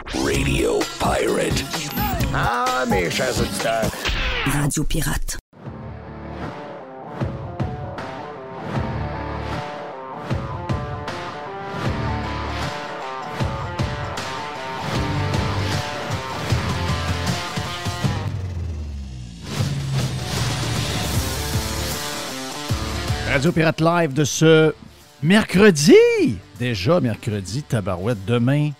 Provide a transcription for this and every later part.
Radio Pirate. Ah, mes chers auditeurs. Radio Pirate. Radio Pirate Live de ce mercredi. Déjà mercredi, tabarouette. Demain,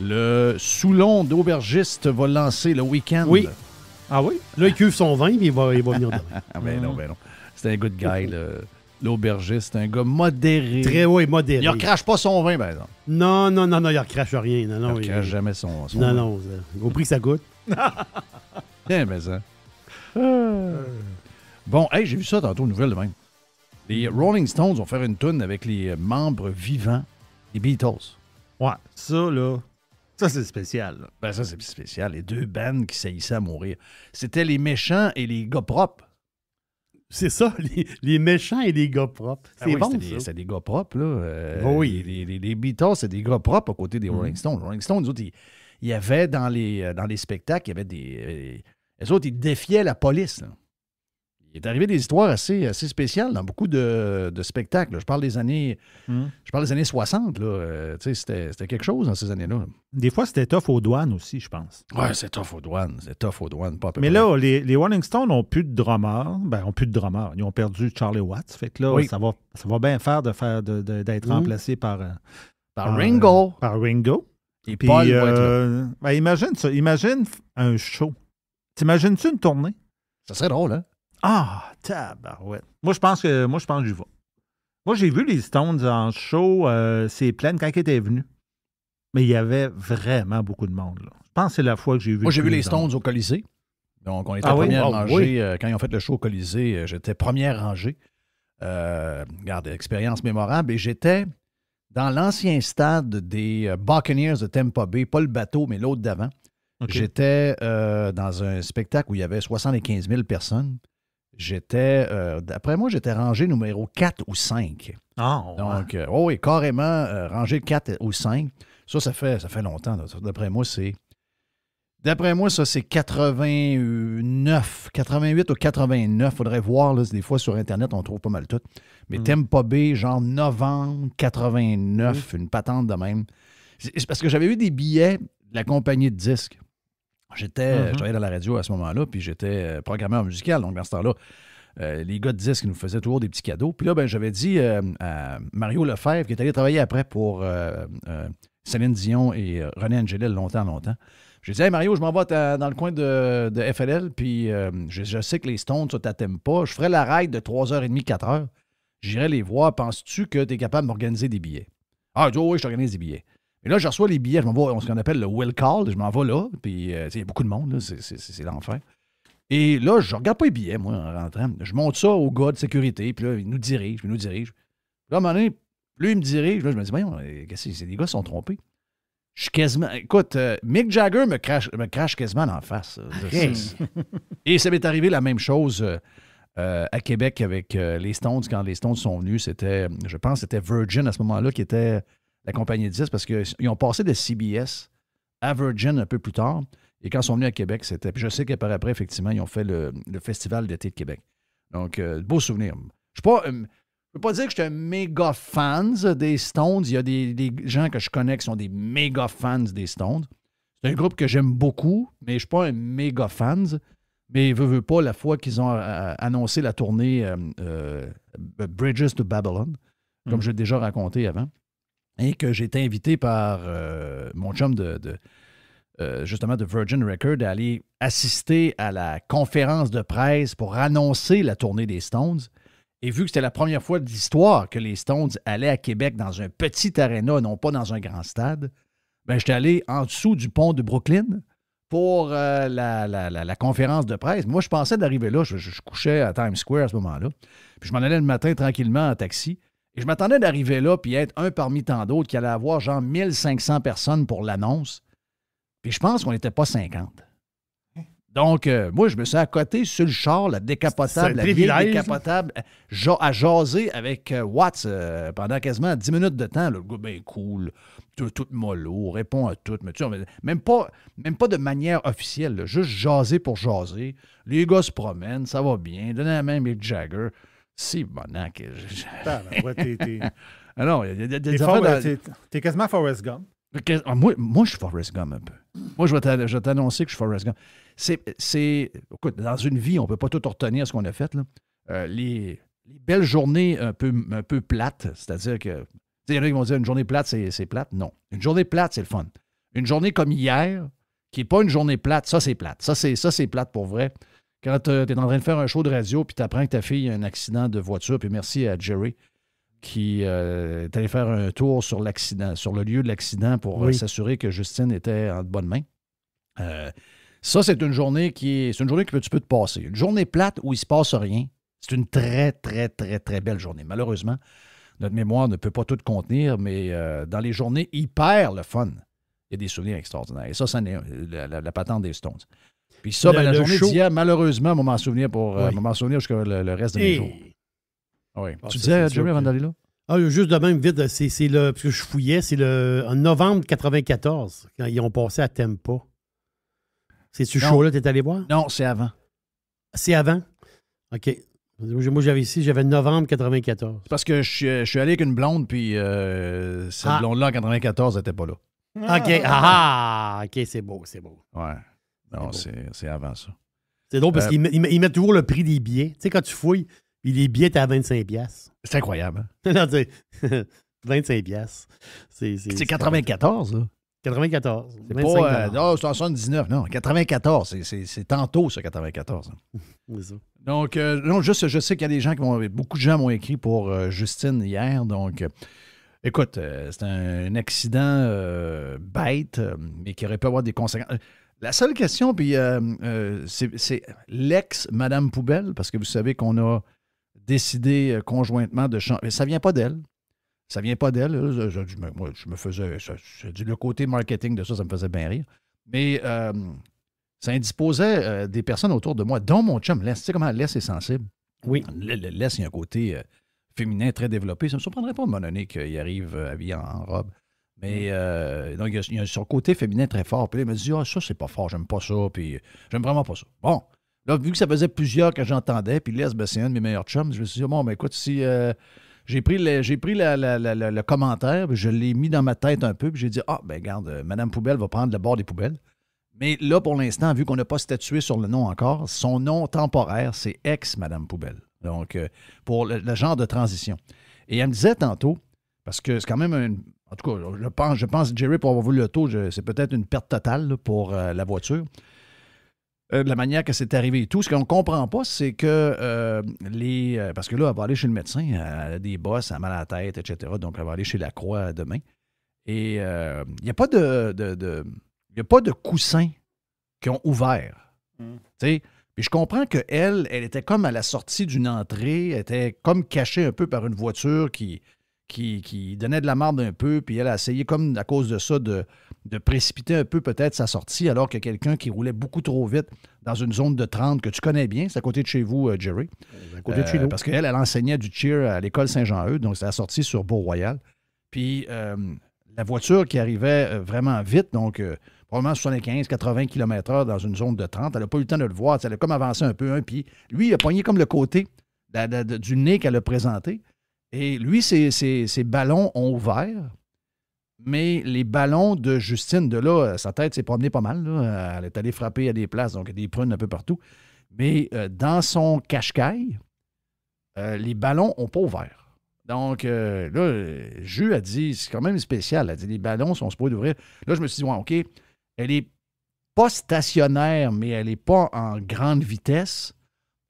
le Soulon d'aubergiste va lancer le week-end. Oui. Ah oui? Là, il cuve son vin, puis il va venir demain. Ben non. C'est un good guy, l'aubergiste. C'est un gars modéré. Très, oui, modéré. Il ne recrache pas son vin, par exemple. Non, il ne recrache rien. Non, Il ne recrache jamais son non, vin. non. Au prix que ça coûte. Bien, mais ça. Bon, hey, j'ai vu ça tantôt, nouvelle de même. Les Rolling Stones vont faire une toune avec les membres vivants des Beatles. Ouais, ça, là, ça, c'est spécial. Là. Ben ça, c'est spécial. Les deux bands qui saillissaient à mourir. C'était les méchants et les gars propres. C'est ça, les méchants et les gars propres. C'est oui, bon, c'était ça. c'est des gars propres, là. Oui. Les Beatles, c'est des gars propres à côté des Rolling Stones. Les Rolling Stones, nous autres, il y avait dans les spectacles, il y avait des... les autres, ils défiaient la police, là. Il est arrivé des histoires assez spéciales dans beaucoup de spectacles. Là. Je parle des années 60. Là. C'était quelque chose dans ces années-là. Des fois, c'était tough aux douanes aussi, je pense. Ouais, c'est tough aux douanes. Pas à peu Mais près. là, les Rolling Stones n'ont plus de drummer. Ils ont perdu Charlie Watts. Fait que là, Oui. ça va bien faire d'être remplacé par Ringo. Par Ringo. Et Puis, Paul va être là. imagine ça. Imagine un show. T'imagines-tu une tournée? Ça serait drôle, hein? Ah, tabarouette. Moi, je pense que j'y vais. Moi, j'ai vu les Stones en show, c'est plein quand ils étaient venus. Mais il y avait vraiment beaucoup de monde, là. Je pense que c'est la fois que j'ai vu. Moi, j'ai vu les plus de monde. Stones au Colisée. Donc, on était Ah oui? première Oh, rangée. oui. Quand ils ont fait le show au Colisée, j'étais première rangée. Regarde, expérience mémorable. Et j'étais dans l'ancien stade des Buccaneers de Tampa Bay. Pas le bateau, mais l'autre d'avant. OK. J'étais dans un spectacle où il y avait 75 000 personnes. D'après moi, j'étais rangé numéro 4 ou 5. Ah, ouais. Donc, oui, carrément, rangé 4 ou 5. Ça fait longtemps. Là. D'après moi, c'est 88 ou 89. Faudrait voir, là, des fois sur Internet, on trouve pas mal tout. Mais Tampa Bay, genre novembre 89, une patente de même. C'est parce que j'avais eu des billets de la compagnie de disques. Je travaillais dans la radio à ce moment-là, puis j'étais programmeur musical. Donc, dans ce temps-là, les gars de disques nous faisaient toujours des petits cadeaux. Puis là, j'avais dit à Mario Lefebvre, qui est allé travailler après pour Céline Dion et René Angélil longtemps. J'ai dit, hey Mario, je m'en vais dans le coin de FLL, puis je sais que les Stones, ça t'attend pas. Je ferai la ride de 3h30, 4h. J'irai les voir. Penses-tu que tu es capable de m'organiser des billets? Ah, je dis, oui, je t'organise des billets. Et là, je reçois les billets, je m'en vais, ce qu'on appelle le will call, je m'en vais là, puis il y a beaucoup de monde, là, c'est l'enfer. Et là, je regarde pas les billets, moi, en rentrant. Je monte ça au gars de sécurité, puis là, il nous dirige. Puis là, à un moment donné, lui, il me dirige, là, je me dis, voyons, les gars se sont trompés. Je suis quasiment... Écoute, Mick Jagger me crache quasiment en face. Et ça m'est arrivé la même chose à Québec avec les Stones, quand les Stones sont venus. Je pense que c'était Virgin à ce moment-là qui était... la compagnie de disques, parce qu'ils ont passé de CBS à Virgin un peu plus tard. Et quand ils sont venus à Québec, c'était... Puis je sais que par après, effectivement, ils ont fait le Festival d'été de Québec. Donc, beau souvenir. Je ne peux pas dire que je suis un méga fan des Stones. Il y a des gens que je connais qui sont des méga fans des Stones. C'est un groupe que j'aime beaucoup, mais je ne suis pas un méga fan. Mais veux pas, la fois qu'ils ont annoncé la tournée Bridges to Babylon, comme je l'ai déjà raconté avant, et que j'ai été invité par mon chum justement de Virgin Records à aller assister à la conférence de presse pour annoncer la tournée des Stones. Et vu que c'était la première fois de l'histoire que les Stones allaient à Québec dans un petit aréna, non pas dans un grand stade, j'étais allé en dessous du pont de Brooklyn pour la conférence de presse. Moi, je pensais d'arriver là. Je couchais à Times Square à ce moment-là. Puis je m'en allais le matin tranquillement en taxi. Et je m'attendais d'arriver là puis être un parmi tant d'autres qui allait avoir genre 1500 personnes pour l'annonce. Puis je pense qu'on n'était pas 50. Donc, moi, je me suis accoté sur le char, la décapotable, la vieille décapotable, à jaser avec Watts pendant quasiment 10 minutes de temps. Là. Le gars, bien cool, tout mollo, répond à tout. Mais tu sais, même pas de manière officielle, là, juste jaser pour jaser. Les gars se promènent, ça va bien. Donnez la main à Mick Jagger. C'est bonac. Alors, il y a des affaires... T'es quasiment Forrest Gump. Moi, je suis Forrest Gump un peu. Moi, je vais t'annoncer que je suis Forrest Gump. Écoute, dans une vie, on ne peut pas tout retenir ce qu'on a fait. Là. Les belles journées un peu plates, c'est-à-dire que... Il y en a qui vont dire une journée plate, c'est plate. Non. Une journée plate, c'est le fun. Une journée comme hier, qui n'est pas une journée plate, ça, c'est plate. Ça, c'est plate pour vrai. Quand tu es en train de faire un show de radio, puis tu apprends que ta fille a un accident de voiture, puis merci à Jerry, qui est allé faire un tour sur l'accident, sur le lieu de l'accident pour s'assurer que Justine était en bonne main. Ça, c'est une journée que tu peux te passer. Une journée plate où il ne se passe rien, c'est une très, très, très, très belle journée. Malheureusement, notre mémoire ne peut pas tout contenir, mais dans les journées hyper le fun, il y a des souvenirs extraordinaires. Et ça, c'est la patente des Stones. Puis ça, la journée d'hier, malheureusement, on va m'en souvenir jusqu'à le reste de mes jours. Oui. Tu disais, Jerry, avant d'aller là? Ah, juste de même, vite, parce que je fouillais, c'est en novembre 94, quand ils ont passé à Tempa. C'est-tu chaud là, t'es allé voir? Non, c'est avant. C'est avant? OK. Moi, j'avais novembre 94. C'est parce que je suis allé avec une blonde, puis cette blonde-là, en 94, elle n'était pas là. OK. OK, c'est beau. Ouais. Non, c'est avant ça. C'est drôle parce qu'ils mettent toujours le prix des billets. Tu sais, quand tu fouilles, puis les billets étaient à 25$. C'est incroyable. Hein? Non, tu sais, 25$. C'est 94, là. 94. C'est pas... non, c'est en 79. Non, 94. C'est tantôt, ça, 94. C'est ça. Donc, non, juste, je sais qu'il y a des gens beaucoup de gens m'ont écrit pour Justine hier. Donc, écoute, c'est un accident bête, mais qui aurait pu avoir des conséquences. La seule question, puis c'est l'ex-Madame Poubelle, parce que vous savez qu'on a décidé conjointement de changer. Ça vient pas d'elle. Ça vient pas d'elle. Moi, je me faisais... le côté marketing de ça me faisait bien rire. Mais ça indisposait des personnes autour de moi, dont mon chum Les. Tu sais comment Les est sensible? Oui. Les, il y a un côté féminin très développé. Ça ne me surprendrait pas, à un moment donné, qu'il arrive habillé en robe. Mais donc, il y a son côté féminin très fort. Puis là, il m'a dit, ça, c'est pas fort, j'aime pas ça, puis j'aime vraiment pas ça. Bon, là, vu que ça faisait plusieurs que j'entendais, puis Les, c'est un de mes meilleurs chums, je me suis dit, bon, ben écoute, si j'ai pris le commentaire, puis je l'ai mis dans ma tête un peu, puis j'ai dit, ben regarde, Madame Poubelle va prendre le bord des poubelles. Mais là, pour l'instant, vu qu'on n'a pas statué sur le nom encore, son nom temporaire, c'est ex-Madame Poubelle. Donc, pour le genre de transition. Et elle me disait tantôt, parce que c'est quand même en tout cas, je pense Jerry, pour avoir vu l'auto, c'est peut-être une perte totale là, pour la voiture. De la manière que c'est arrivé et tout. Ce qu'on ne comprend pas, c'est que parce que là, elle va aller chez le médecin, elle a des bosses, elle a mal à la tête, etc. Donc, elle va aller chez la Croix demain. Et il n'y a pas de coussins qui ont ouvert. Tu sais? Puis je comprends qu'elle était comme à la sortie d'une entrée, elle était comme cachée un peu par une voiture qui donnait de la marde un peu, puis elle a essayé, comme à cause de ça, de précipiter un peu peut-être sa sortie, alors que quelqu'un qui roulait beaucoup trop vite dans une zone de 30 que tu connais bien, c'est à côté de chez vous, Jerry. À côté de chez nous. Parce qu'elle enseignait du cheer à l'école Saint-Jean-Eudes, donc c'est la sortie sur Beau-Royal. Puis la voiture qui arrivait vraiment vite, donc probablement 75-80 km/h dans une zone de 30, elle n'a pas eu le temps de le voir, elle a comme avancé un peu, puis lui, il a pogné comme le côté du nez qu'elle a présenté. Et lui, ses ballons ont ouvert, mais les ballons de Justine, de là, sa tête s'est promenée pas mal. Là. Elle est allée frapper à des places, donc il y a des prunes un peu partout. Mais dans son cache-caille, les ballons n'ont pas ouvert. Donc là, Jus a dit, c'est quand même spécial, elle a dit, les ballons sont supposés d'ouvrir. Là, je me suis dit, OK, elle n'est pas stationnaire, mais elle n'est pas en grande vitesse.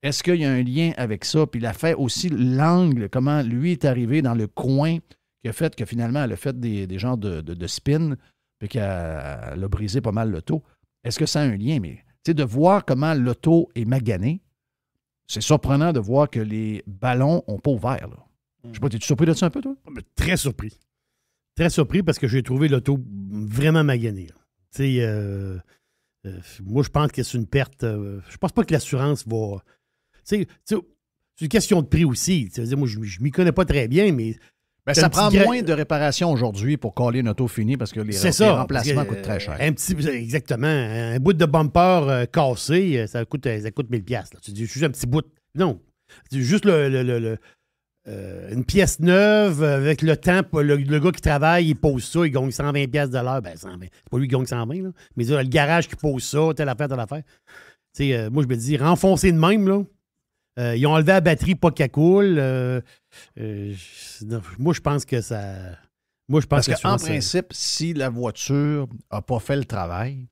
Est-ce qu'il y a un lien avec ça? Puis il a fait aussi l'angle, comment lui est arrivé dans le coin qui a fait que finalement, elle a fait des genres de spin, puis qu'elle a brisé pas mal l'auto. Est-ce que ça a un lien? Mais tu sais, de voir comment l'auto est maganée, c'est surprenant de voir que les ballons n'ont pas ouvert. Là. Je sais pas, t'es-tu surpris de ça un peu, toi? Très surpris. Très surpris parce que j'ai trouvé l'auto vraiment maganée. Tu sais, Moi, je pense que c'est une perte. Je pense pas que l'assurance va. C'est une question de prix aussi. Moi, je m'y connais pas très bien, mais. Ben, ça prend moins de réparations aujourd'hui pour coller une auto finie parce que les remplacements coûtent très cher. Exactement. Un bout de bumper cassé, ça coûte 1000$. Là. Tu dis juste un petit bout. Non. C'est juste une pièce neuve avec le temps. Le gars qui travaille, il pose ça, il gagne 120$ de l'heure. Ben, 120. C'est pas lui qui gagne 120, là. Mais le garage qui pose ça, telle affaire. Moi, je me dis, renfoncer de même, là. Ils ont enlevé la batterie, pas qu'elle coule. Moi, je pense que ça. Parce qu'en principe, si la voiture n'a pas fait le travail,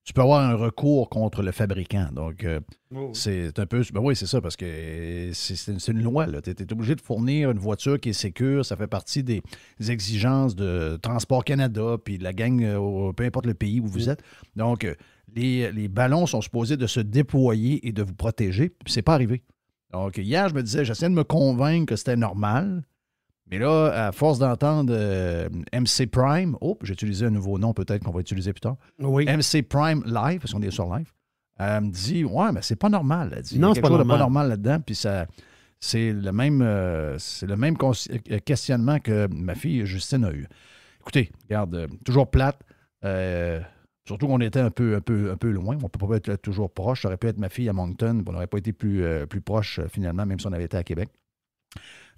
tu peux avoir un recours contre le fabricant. Donc, c'est un peu. Ben oui, c'est ça, parce que c'est une loi. Tu es obligé de fournir une voiture qui est sécure. Ça fait partie des exigences de Transport Canada, puis de la gang, peu importe le pays où vous êtes. Donc, les ballons sont supposés de se déployer et de vous protéger, puis c'est pas arrivé. Donc, hier, je me disais, j'essayais de me convaincre que c'était normal. Mais là, à force d'entendre MC Prime, j'ai utilisé un nouveau nom peut-être qu'on va utiliser plus tard. Oui. MC Prime Live, parce qu'on est sur live. Elle me dit, ouais, mais c'est pas normal. Elle dit, non, il y a quelque chose de pas normal là-dedans. Puis c'est le même questionnement que ma fille Justine a eu. Écoutez, regarde, toujours plate. Surtout qu'on était un peu loin. On ne peut pas être toujours proche. Ça aurait pu être ma fille à Moncton. On n'aurait pas été plus proche, finalement, même si on avait été à Québec.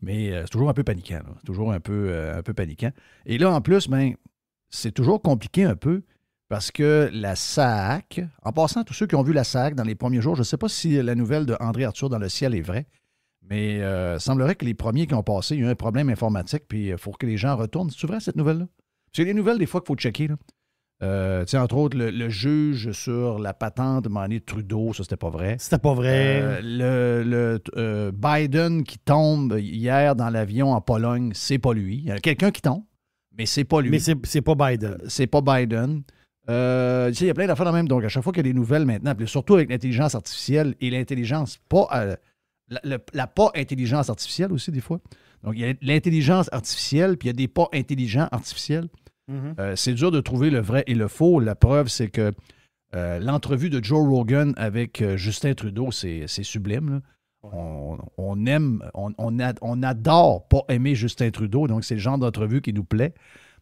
Mais c'est toujours un peu paniquant. Là. C'est toujours un peu paniquant. Et là, en plus, c'est toujours compliqué un peu parce que la SAAC, en passant, tous ceux qui ont vu la SAAC dans les premiers jours, je ne sais pas si la nouvelle de André Arthur dans le ciel est vraie, mais il semblerait que les premiers qui ont passé, il y a eu un problème informatique, puis il faut que les gens retournent. C'est vrai, cette nouvelle-là? C'est les nouvelles, des fois, qu'il faut checker. Là. Entre autres, le juge sur la patente de Trudeau, ça, c'était pas vrai. C'était pas vrai. Biden qui tombe hier dans l'avion en Pologne, c'est pas lui. Il y a quelqu'un qui tombe, mais c'est pas lui. Mais c'est pas Biden. C'est pas Biden. Il y a plein d'affaires de même. Donc, à chaque fois qu'il y a des nouvelles maintenant, puis surtout avec l'intelligence artificielle et l'intelligence pas... la pas intelligence artificielle aussi, des fois. Donc, il y a l'intelligence artificielle, puis il y a des pas intelligents artificiels. C'est dur de trouver le vrai et le faux. La preuve, c'est que l'entrevue de Joe Rogan avec Justin Trudeau, c'est sublime. Là. On adore pas aimer Justin Trudeau, donc c'est le genre d'entrevue qui nous plaît,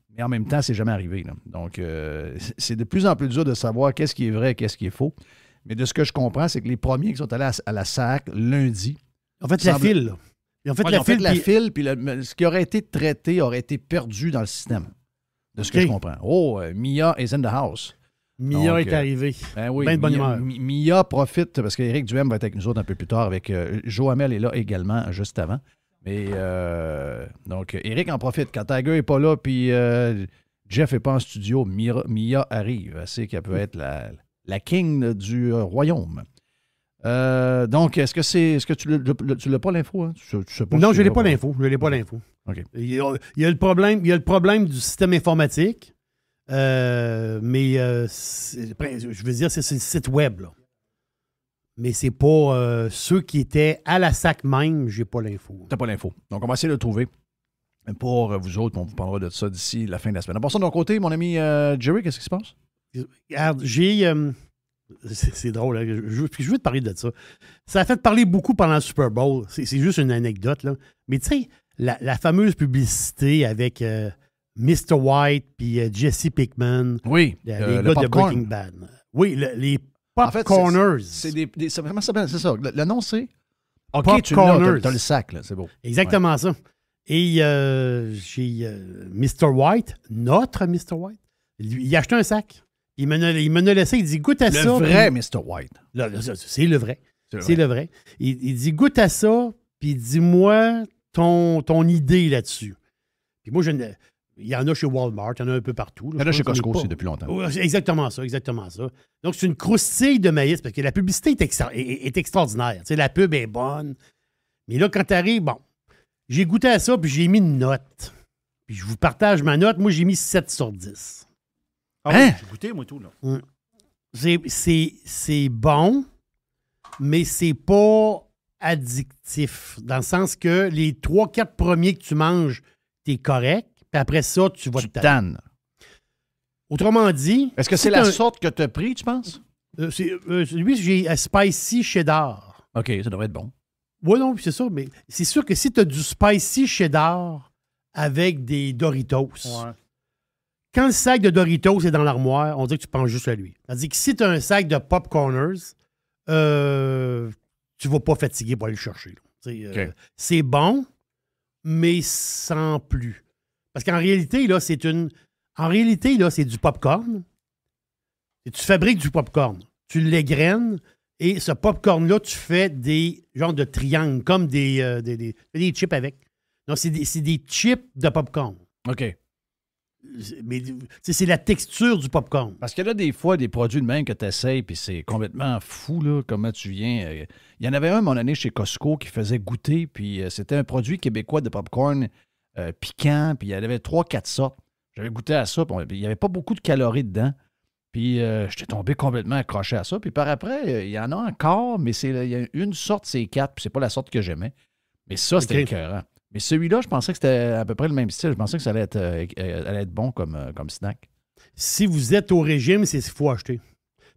mais en même temps, c'est jamais arrivé. Là. Donc, c'est de plus en plus dur de savoir qu'est-ce qui est vrai et qu'est-ce qui est faux. Mais de ce que je comprends, c'est que les premiers qui sont allés à la SAC lundi... En fait, la file. Là. Ils ont fait la file, puis ce qui aurait été traité aurait été perdu dans le système. De ce que je comprends. Mia is in the house. Mia est arrivé. Ben oui, ben de bonne humeur. Mia profite, parce qu'Éric Duhem va être avec nous autres un peu plus tard, avec Joe Hamel est là également, juste avant. Mais donc, Éric en profite. Quand Tiger n'est pas là, puis Jeff n'est pas en studio, Mia arrive. Elle sait qu'elle peut être la king du royaume. Donc, est-ce que tu l'as pas l'info? Hein? Tu sais pas non, je n'ai pas l'info. Je n'ai pas l'info. Okay. Il y a le problème du système informatique, mais je veux dire, c'est le site web. Là. Mais c'est pas ceux qui étaient à la SAC même, j'ai pas l'info. T'as pas l'info. Donc, on va essayer de le trouver. Pour vous autres, on vous parlera de ça d'ici la fin de la semaine. En passant de mon côté, mon ami Jerry, qu'est-ce qui se passe? Regarde, c'est drôle, hein? Je veux te parler de ça. Ça a fait parler beaucoup pendant le Super Bowl. C'est juste une anecdote, là. Mais tu sais, la fameuse publicité avec Mr. White puis Jesse Pinkman. Oui, les gars de Breaking Bad. Oui, les Popcorners. C'est vraiment ça. C'est ça. Le nom, c'est... OK, Popcorners. T'as le sac, là. C'est beau. Exactement ça. Et j'ai Mr. White, notre Mr. White, il a acheté un sac. Il m'en a laissé, il dit goûte à ça. Le vrai Mr. White. C'est le vrai. C'est le vrai. Il dit goûte à ça, puis dis-moi ton idée là-dessus. Puis moi, il y en a chez Walmart, il y en a un peu partout. Il y en a chez Costco aussi depuis longtemps. Exactement ça. Donc, c'est une croustille de maïs, parce que la publicité est extraordinaire. Tu sais, la pub est bonne. Mais là, quand tu arrives, j'ai goûté à ça, puis j'ai mis une note. Puis je vous partage ma note. Moi, j'ai mis 7 sur 10. Ah oui, j'ai goûté, moi, tout, là. C'est bon, mais c'est pas addictif. Dans le sens que les 3-4 premiers que tu manges, t'es correct. Puis après ça, tu vas te tanner. Autrement dit... Est-ce que c'est la sorte que tu as pris, tu penses? Lui, j'ai Spicy Cheddar. OK, ça devrait être bon. Oui, non, c'est ça, mais c'est sûr que si tu as du Spicy Cheddar avec des Doritos, quand le sac de Doritos est dans l'armoire, on dirait que tu penses juste à lui. Tandis que si tu as un sac de Popcorners, tu ne vas pas fatiguer pour aller le chercher. C'est bon, mais sans plus. Parce qu'en réalité, là, c'est du popcorn. Et tu fabriques du popcorn. Tu l'égrènes et ce popcorn-là, tu fais des genres de triangles, comme des chips avec. Non, c'est des chips de popcorn. OK. Mais c'est la texture du popcorn. Parce que là, des fois, des produits de même que tu essayes, puis c'est complètement fou, là, comment tu viens. Il y en avait un, à mon année, chez Costco, qui faisait goûter, puis c'était un produit québécois de popcorn piquant, puis il y en avait 3-4 sortes. J'avais goûté à ça, puis il n'y avait pas beaucoup de calories dedans. Puis j'étais tombé complètement accroché à ça. Puis par après, il y en a encore, mais il y a une sorte, c'est 4, puis c'est pas la sorte que j'aimais. Mais ça, c'était écœurant. Mais celui-là, je pensais que c'était à peu près le même style. Je pensais que ça allait être bon comme snack. Si vous êtes au régime, c'est ce qu'il faut acheter.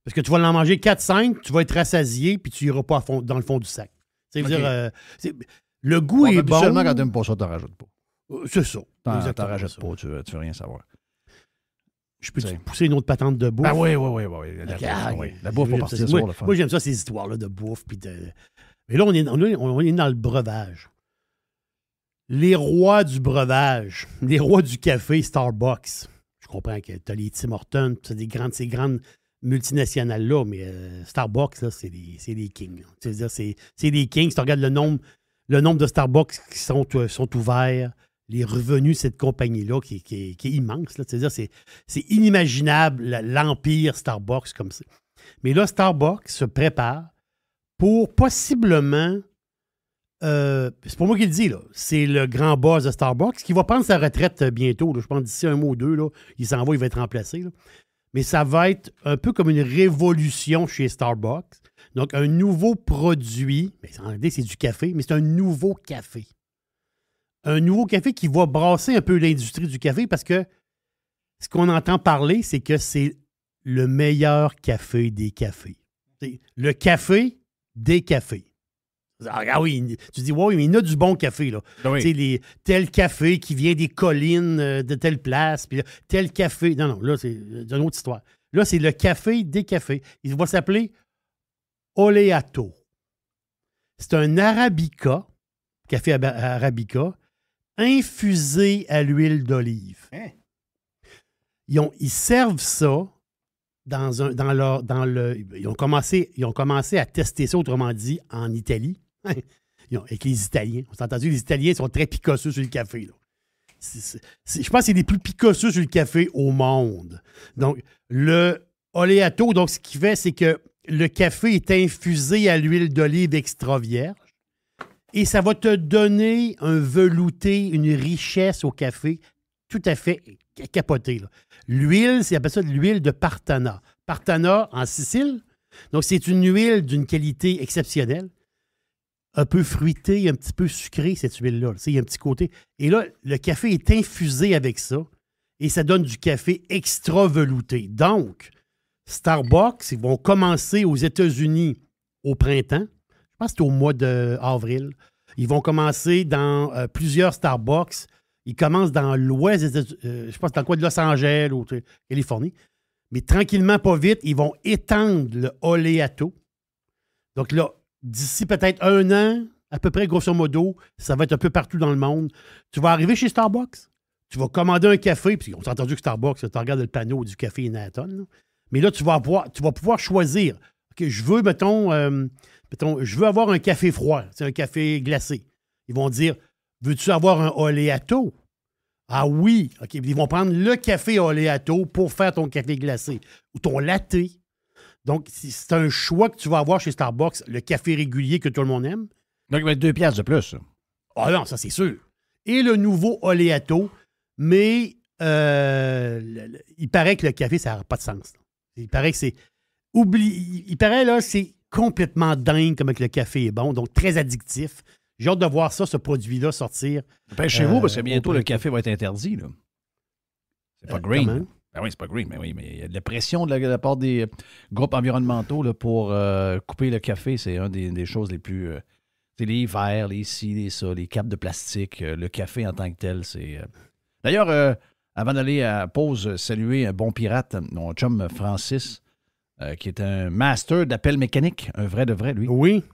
Parce que tu vas l'en manger 4-5, tu vas être rassasié, puis tu n'iras pas dans le fond du sac. Dire, le goût est bon. Seulement quand tu n'aimes pas ça, tu n'en rajoutes pas. C'est ça. Tu n'en rajoutes pas, tu veux rien savoir. Je peux te pousser une autre patente de bouffe? Ah oui. La bouffe va partir sur le fun. Moi, j'aime ça, ces histoires-là de bouffe. Mais là, on est dans le breuvage. Les rois du breuvage, les rois du café, Starbucks. Je comprends que tu as les Tim Hortons, tu as ces grandes multinationales-là, mais Starbucks, là, c'est les kings. C'est-à-dire, c'est les kings. Si tu regardes le nombre de Starbucks qui sont ouverts, les revenus de cette compagnie-là qui est immense. Là. C'est-à-dire, c'est inimaginable l'empire Starbucks comme ça. Mais là, Starbucks se prépare pour possiblement... c'est pas moi qui le dis, là. C'est le grand boss de Starbucks qui va prendre sa retraite bientôt. Là. Je pense d'ici un mois ou deux, là, il s'en va, il va être remplacé. Là. Mais ça va être un peu comme une révolution chez Starbucks. Donc, un nouveau produit. En réalité, c'est du café, mais c'est un nouveau café. Un nouveau café qui va brasser un peu l'industrie du café parce que ce qu'on entend parler, c'est que c'est le meilleur café des cafés. C'est le café des cafés. Ah oui, tu dis, oui, mais il y en a du bon café, là. Oui. Tel café qui vient des collines de telle place, puis là, tel café. Non, là, c'est une autre histoire. Là, c'est le café des cafés. Il va s'appeler Oleato. C'est un Arabica, café Arabica, infusé à l'huile d'olive. Hein? Ils servent ça ils ont commencé à tester ça, autrement dit, en Italie. Avec les Italiens. On s'est entendu, les Italiens sont très picosseux sur le café. Là. Je pense que c'est les plus picosseux sur le café au monde. Donc, le Oleato, donc, ce qu'il fait, c'est que le café est infusé à l'huile d'olive extra vierge et ça va te donner un velouté, une richesse au café tout à fait capoté. L'huile, c'est appelé ça de l'huile de Partana. Partana en Sicile. Donc, c'est une huile d'une qualité exceptionnelle. Un peu fruitée, un petit peu sucrée, cette huile-là. Il y a un petit côté. Et là, le café est infusé avec ça et ça donne du café extra velouté. Donc, Starbucks, ils vont commencer aux États-Unis au printemps. Je pense que c'est au mois d'avril. Ils vont commencer dans plusieurs Starbucks. Ils commencent dans l'ouest des États-Unis, je pense dans le coin de Los Angeles ou Californie. Mais tranquillement, pas vite, ils vont étendre le Oleato. Donc là, d'ici peut-être 1 an, à peu près, grosso modo, ça va être un peu partout dans le monde. Tu vas arriver chez Starbucks, tu vas commander un café, puis on s'est entendu que Starbucks, tu regardes le panneau du café Inaton. Mais là, tu vas pouvoir choisir. OK, je veux, je veux avoir un café froid, c'est un café glacé. Ils vont dire, veux-tu avoir un Oleato? Ah oui. OK, ils vont prendre le café Oleato pour faire ton café glacé ou ton latte. Donc, c'est un choix que tu vas avoir chez Starbucks, le café régulier que tout le monde aime. Donc, il va être 2 piastres de plus. Ah non, ça, c'est sûr. Et le nouveau Oleato, mais il paraît que le café, ça n'a pas de sens. Il paraît que c'est... Il paraît, là, c'est complètement dingue comme le café est bon, donc très addictif. J'ai hâte de voir ça, ce produit-là, sortir. Chez vous, parce que bientôt, le café va être interdit. Là. C'est pas green. Ben oui, c'est pas green, mais oui, mais il y a de la pression de la part des groupes environnementaux là, pour couper le café. C'est une des choses les plus... c'est les verres, les ci, les ça, les capes de plastique, le café en tant que tel. C'est D'ailleurs, avant d'aller à pause, saluer un bon pirate, mon chum Francis, qui est un master d'appel mécanique, un vrai de vrai, lui. Oui.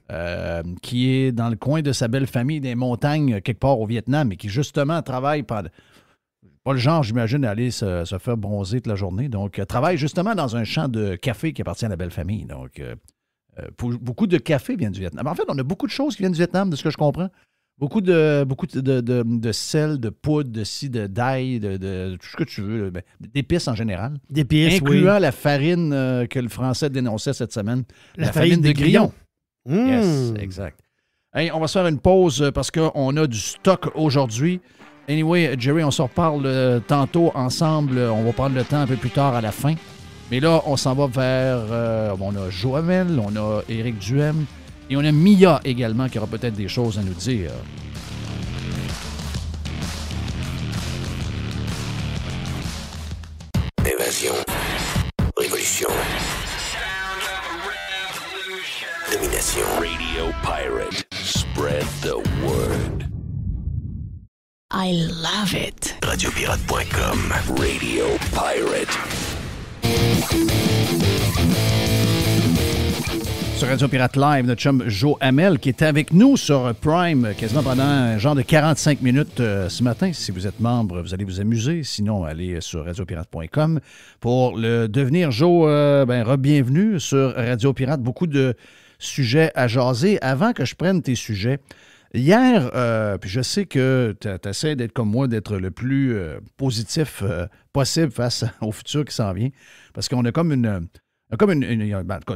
Qui est dans le coin de sa belle famille des montagnes, quelque part au Vietnam, et qui justement travaille pas le genre, j'imagine, d'aller se faire bronzer toute la journée. Donc, travaille justement dans un champ de café qui appartient à la belle famille. Donc, beaucoup de café viennent du Vietnam. En fait, on a beaucoup de choses qui viennent du Vietnam, de ce que je comprends. Beaucoup de sel, de poudre, de ci, d'ail, de tout ce que tu veux, d'épices en général. D'épices, incluant oui. la farine que le Français dénonçait cette semaine. La farine de grillon. Yes, exact. Hey, on va se faire une pause parce qu'on a du stock aujourd'hui. Anyway, Jerry, on se reparle tantôt ensemble. On va prendre le temps un peu plus tard à la fin. Mais là, on s'en va vers... on a Joamel, on a Éric Duhem et on a Mia également qui aura peut-être des choses à nous dire. Évasion. Révolution. Domination. Radio Pirate. Spread the word. I love it. Radiopirate.com. Radio Pirate. Sur Radio Pirate Live, notre chum Joe Hamel qui était avec nous sur Prime quasiment pendant un genre de 45 minutes ce matin. Si vous êtes membre, vous allez vous amuser. Sinon, allez sur radiopirate.com pour le devenir. Joe, re-bienvenue sur Radio Pirate. Beaucoup de sujets à jaser. Avant que je prenne tes sujets, hier, puis je sais que tu essaies d'être comme moi, d'être le plus positif possible face au futur qui s'en vient, parce qu'on a comme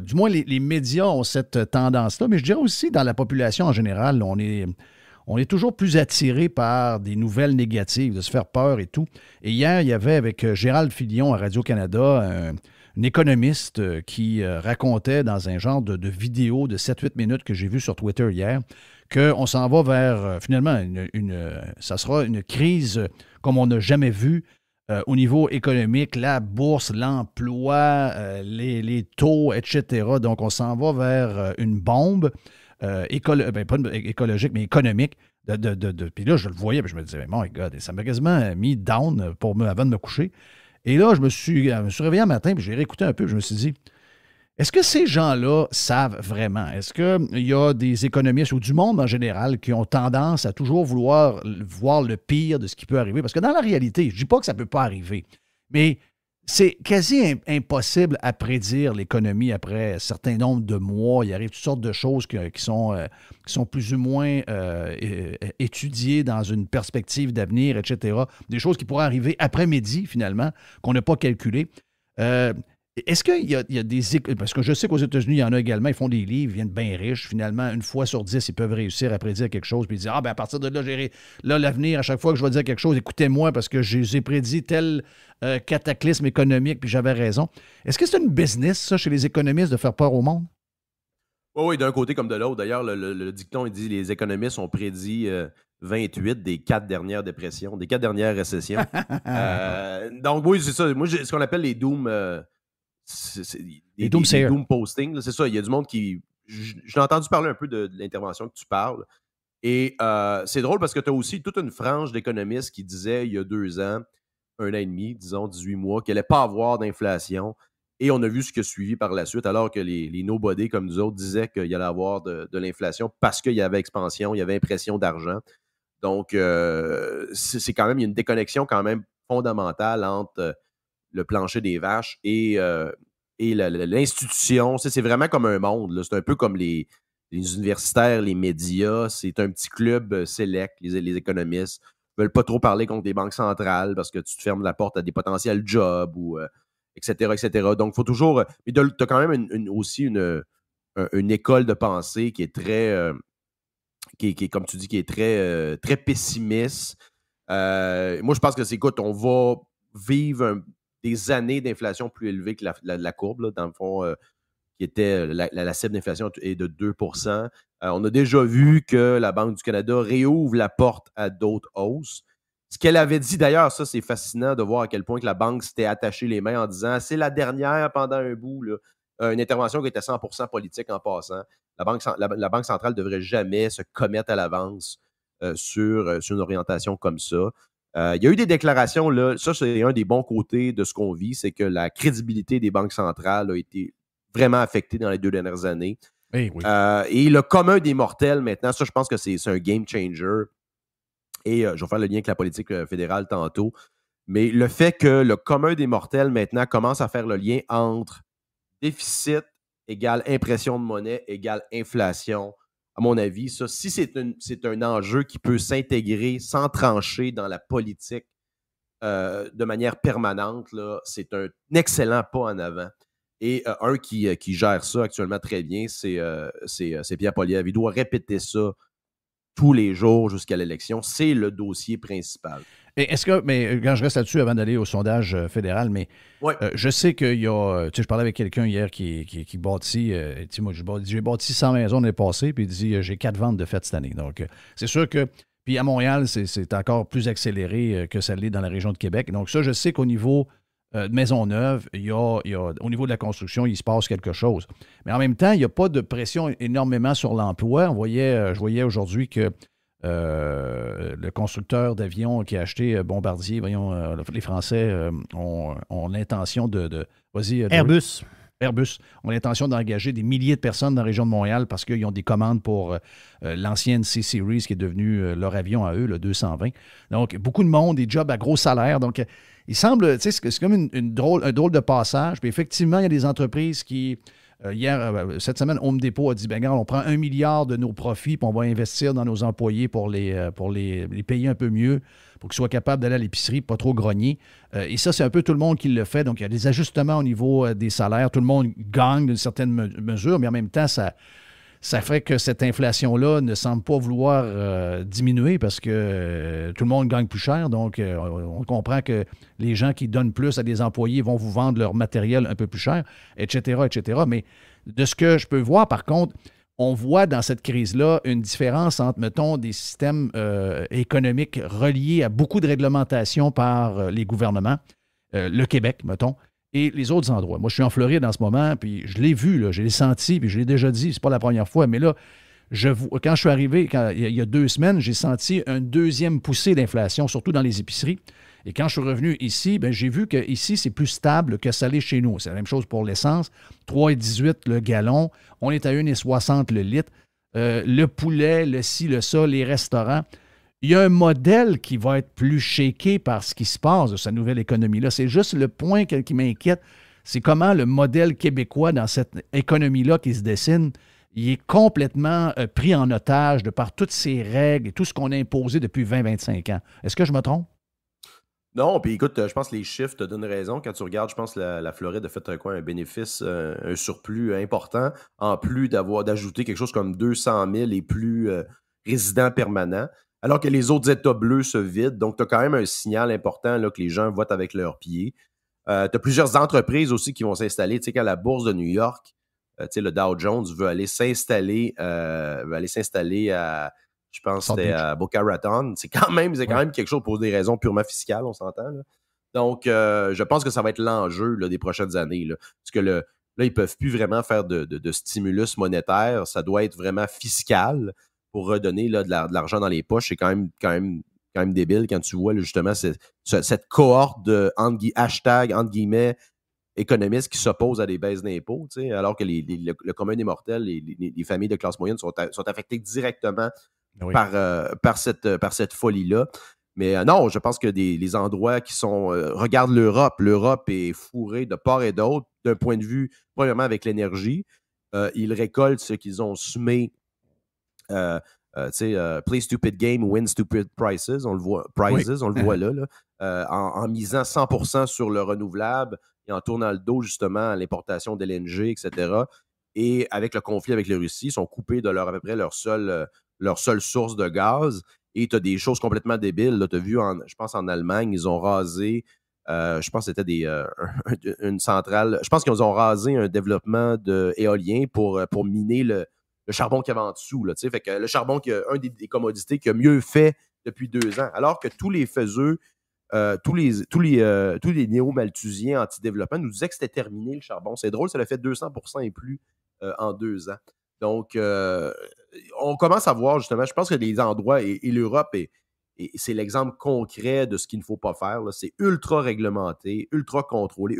du moins, les médias ont cette tendance-là, mais je dirais aussi dans la population en général, on est toujours plus attiré par des nouvelles négatives, de se faire peur et tout. Et hier, il y avait avec Gérald Filion à Radio-Canada un économiste qui racontait dans un genre de vidéo de 7-8 minutes que j'ai vu sur Twitter hier qu'on s'en va vers, finalement, ça sera une crise comme on n'a jamais vu. Au niveau économique, la bourse, l'emploi, les taux, etc. Donc, on s'en va vers une bombe pas écologique, mais économique. Puis là, je le voyais, puis je me disais, my God, ça m'a quasiment mis down avant de me coucher. Et là, je me suis réveillé un matin, puis j'ai réécouté un peu, puis je me suis dit, est-ce que ces gens-là savent vraiment? Est-ce qu'il y a des économistes ou du monde en général qui ont tendance à toujours vouloir voir le pire de ce qui peut arriver? Parce que dans la réalité, je ne dis pas que ça ne peut pas arriver, mais c'est quasi impossible à prédire l'économie après un certain nombre de mois. Il arrive toutes sortes de choses qui sont plus ou moins étudiées dans une perspective d'avenir, etc. Des choses qui pourraient arriver après-midi, finalement, qu'on n'a pas calculées. Est-ce qu'il y a des... Parce que je sais qu'aux États-Unis, il y en a également, ils font des livres, ils viennent bien riches. Finalement, une fois sur 10, ils peuvent réussir à prédire quelque chose. Puis ils disent, à partir de là, l'avenir, à chaque fois que je vais dire quelque chose, écoutez-moi parce que j'ai prédit tel cataclysme économique, puis j'avais raison. Est-ce que c'est une business, ça, chez les économistes, de faire peur au monde? Oui, d'un côté comme de l'autre. D'ailleurs, le dicton, il dit les économistes ont prédit 28 des 4 dernières dépressions, des 4 dernières récessions. Donc, oui, c'est ça. Moi, ce qu'on appelle les doom... les doom posting, là, c'est ça. Il y a du monde qui... J'ai entendu parler un peu de l'intervention que tu parles. Et c'est drôle parce que tu as aussi toute une frange d'économistes qui disaient il y a 2 ans, 1 an et demi, disons 18 mois, qu'il n'allait pas avoir d'inflation. Et on a vu ce qui a suivi par la suite, alors que les nobody comme nous autres disaient qu'il y allait avoir de l'inflation parce qu'il y avait expansion, il y avait impression d'argent. Donc, c'est quand même, il y a une déconnexion quand même fondamentale entre le plancher des vaches et l'institution. C'est vraiment comme un monde, là. C'est un peu comme les universitaires, les médias. C'est un petit club select, les économistes. Ils ne veulent pas trop parler contre les banques centrales parce que tu te fermes la porte à des potentiels jobs ou etc., etc. Donc, il faut toujours... Mais tu as quand même aussi une école de pensée qui est très... qui est, comme tu dis, qui est très, très pessimiste. Moi, je pense que écoute, on va vivre des années d'inflation plus élevées que la courbe, là, dans le fond, qui était la cible d'inflation est de 2 %. On a déjà vu que la Banque du Canada réouvre la porte à d'autres hausses. Ce qu'elle avait dit d'ailleurs, ça c'est fascinant de voir à quel point que la banque s'était attachée les mains en disant c'est la dernière pendant un bout, là. Une intervention qui était 100% politique en passant. La Banque centrale ne devrait jamais se commettre à l'avance sur une orientation comme ça. Il y a eu des déclarations, là, ça c'est un des bons côtés de ce qu'on vit, c'est que la crédibilité des banques centrales a été vraiment affectée dans les 2 dernières années. Oui, oui. Et le commun des mortels, maintenant, ça je pense que c'est un game changer. Et je vais faire le lien avec la politique fédérale tantôt. Mais le fait que le commun des mortels, maintenant, commence à faire le lien entre déficit égale impression de monnaie égale inflation, à mon avis, ça, si c'est un enjeu qui peut s'intégrer sans trancher dans la politique de manière permanente, là, c'est un excellent pas en avant. Et un qui gère ça actuellement très bien, c'est Pierre Poilievre. Il doit répéter ça tous les jours jusqu'à l'élection. C'est le dossier principal. Mais quand je reste là-dessus avant d'aller au sondage fédéral, mais ouais. Je sais qu'il y a. Tu sais, je parlais avec quelqu'un hier qui bâtit. Moi, j'ai bâti 100 maisons l'année passée, puis il dit j'ai 4 ventes de faites cette année. Donc, c'est sûr que. Puis à Montréal, c'est encore plus accéléré que ça l'est dans la région de Québec. Donc, ça, je sais qu'au niveau de Maisonneuve, au niveau de la construction, il se passe quelque chose. Mais en même temps, il n'y a pas de pression énormément sur l'emploi. Je voyais aujourd'hui que le constructeur d'avions qui a acheté Bombardier, les Français ont l'intention de vas-y, Airbus ont l'intention d'engager des milliers de personnes dans la région de Montréal parce qu'ils ont des commandes pour l'ancienne C-Series qui est devenue leur avion à eux, le 220. Donc, beaucoup de monde, des jobs à gros salaire. Donc, il semble, tu sais, c'est comme un drôle de passage. Puis effectivement, il y a des entreprises qui, cette semaine, Home Depot a dit, ben regarde, on prend 1 milliard de nos profits puis on va investir dans nos employés pour les payer un peu mieux, pour qu'ils soient capables d'aller à l'épicerie, pas trop grogner. Et ça, c'est un peu tout le monde qui le fait. Donc, il y a des ajustements au niveau des salaires. Tout le monde gagne d'une certaine mesure, mais en même temps, ça fait que cette inflation-là ne semble pas vouloir diminuer parce que tout le monde gagne plus cher. Donc, on comprend que les gens qui donnent plus à des employés vont vous vendre leur matériel un peu plus cher, etc., etc. Mais de ce que je peux voir, par contre, on voit dans cette crise-là une différence entre, mettons, des systèmes économiques reliés à beaucoup de réglementations par les gouvernements, le Québec, mettons, et les autres endroits. Moi, je suis en Floride en ce moment, puis je l'ai vu, là, je l'ai senti, puis je l'ai déjà dit, c'est pas la première fois, mais là, quand je suis arrivé, il y a 2 semaines, j'ai senti une deuxième poussée d'inflation, surtout dans les épiceries. Et quand je suis revenu ici, ben, j'ai vu qu'ici, c'est plus stable que ça l'est chez nous. C'est la même chose pour l'essence. 3,18 le gallon. On est à 1,60 le litre. Le poulet, le ci, le ça, les restaurants. Il y a un modèle qui va être plus shaké par ce qui se passe de sa nouvelle économie-là. C'est juste le point qui m'inquiète. C'est comment le modèle québécois dans cette économie-là qui se dessine, il est complètement pris en otage de par toutes ces règles et tout ce qu'on a imposé depuis 20-25 ans. Est-ce que je me trompe? Non, puis écoute, je pense que les chiffres te donnent raison. Quand tu regardes, je pense que la Floride a fait un bénéfice, un surplus important, en plus d'ajouter quelque chose comme 200 000 et plus résidents permanents, alors que les autres États bleus se vident. Donc, tu as quand même un signal important là, que les gens votent avec leurs pieds. Tu as plusieurs entreprises aussi qui vont s'installer. Tu sais, qu'à la bourse de New York, tu sais, le Dow Jones veut aller s'installer à... Je pense que c'était à Boca Raton. C'est quand même quelque chose pour des raisons purement fiscales, on s'entend. Là. Donc, je pense que ça va être l'enjeu là, des prochaines années. Là. Parce que là, ils ne peuvent plus vraiment faire de stimulus monétaire. Ça doit être vraiment fiscal pour redonner là, de l'argent dans les poches. C'est quand même débile quand tu vois là, justement cette cohorte de hashtag, entre guillemets, économistes qui s'opposent à des baisses d'impôts, alors que le commun des mortels, les familles de classe moyenne sont affectées directement par cette folie-là. Mais non, je pense que les endroits qui sont... regarde l'Europe. L'Europe est fourrée de part et d'autre, d'un point de vue, premièrement, avec l'énergie. Ils récoltent ce qu'ils ont semé. Play stupid game, win stupid prices. On le voit, on le voit là. En misant 100% sur le renouvelable et en tournant le dos, justement, à l'importation d'LNG, etc. Et avec le conflit avec la Russie, ils sont coupés de à peu près leur seule source de gaz. Et tu as des choses complètement débiles. Tu as vu, je pense, en Allemagne, ils ont rasé, je pense que c'était une centrale. Je pense qu'ils ont rasé un développement éolien pour miner le charbon qu'il y avait en dessous. Là, fait que le charbon, un des commodités qui a mieux fait depuis 2 ans, alors que tous les faiseux, tous les néo-malthusiens anti-développement nous disaient que c'était terminé le charbon. C'est drôle, ça l'a fait 200% et plus en 2 ans. Donc, on commence à voir justement, je pense que les endroits, et l'Europe, et c'est l'exemple concret de ce qu'il ne faut pas faire, là. C'est ultra réglementé, ultra contrôlé,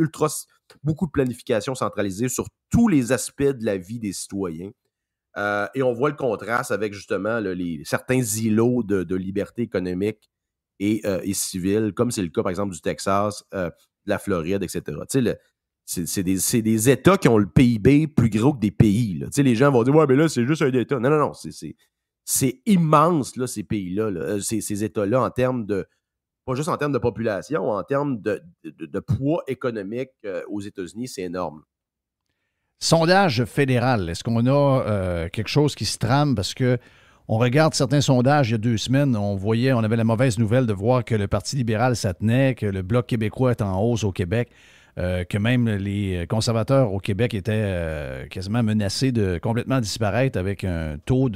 beaucoup de planification centralisée sur tous les aspects de la vie des citoyens. Et on voit le contraste avec justement là, certains îlots de liberté économique et civile, comme c'est le cas par exemple du Texas, de la Floride, etc. Tu sais, c'est des États qui ont le PIB plus gros que des pays. Là. Tu sais, les gens vont dire « Ouais, mais là, c'est juste un État. » Non. C'est immense, là, ces pays-là, là, ces États-là, en termes de, pas juste en termes de population, en termes de poids économique aux États-Unis, c'est énorme. Sondage fédéral, est-ce qu'on a quelque chose qui se trame? Parce que on regarde certains sondages il y a 2 semaines, on avait la mauvaise nouvelle de voir que le Parti libéral, ça tenait, que le Bloc québécois est en hausse au Québec, que même les conservateurs au Québec étaient quasiment menacés de complètement disparaître avec un taux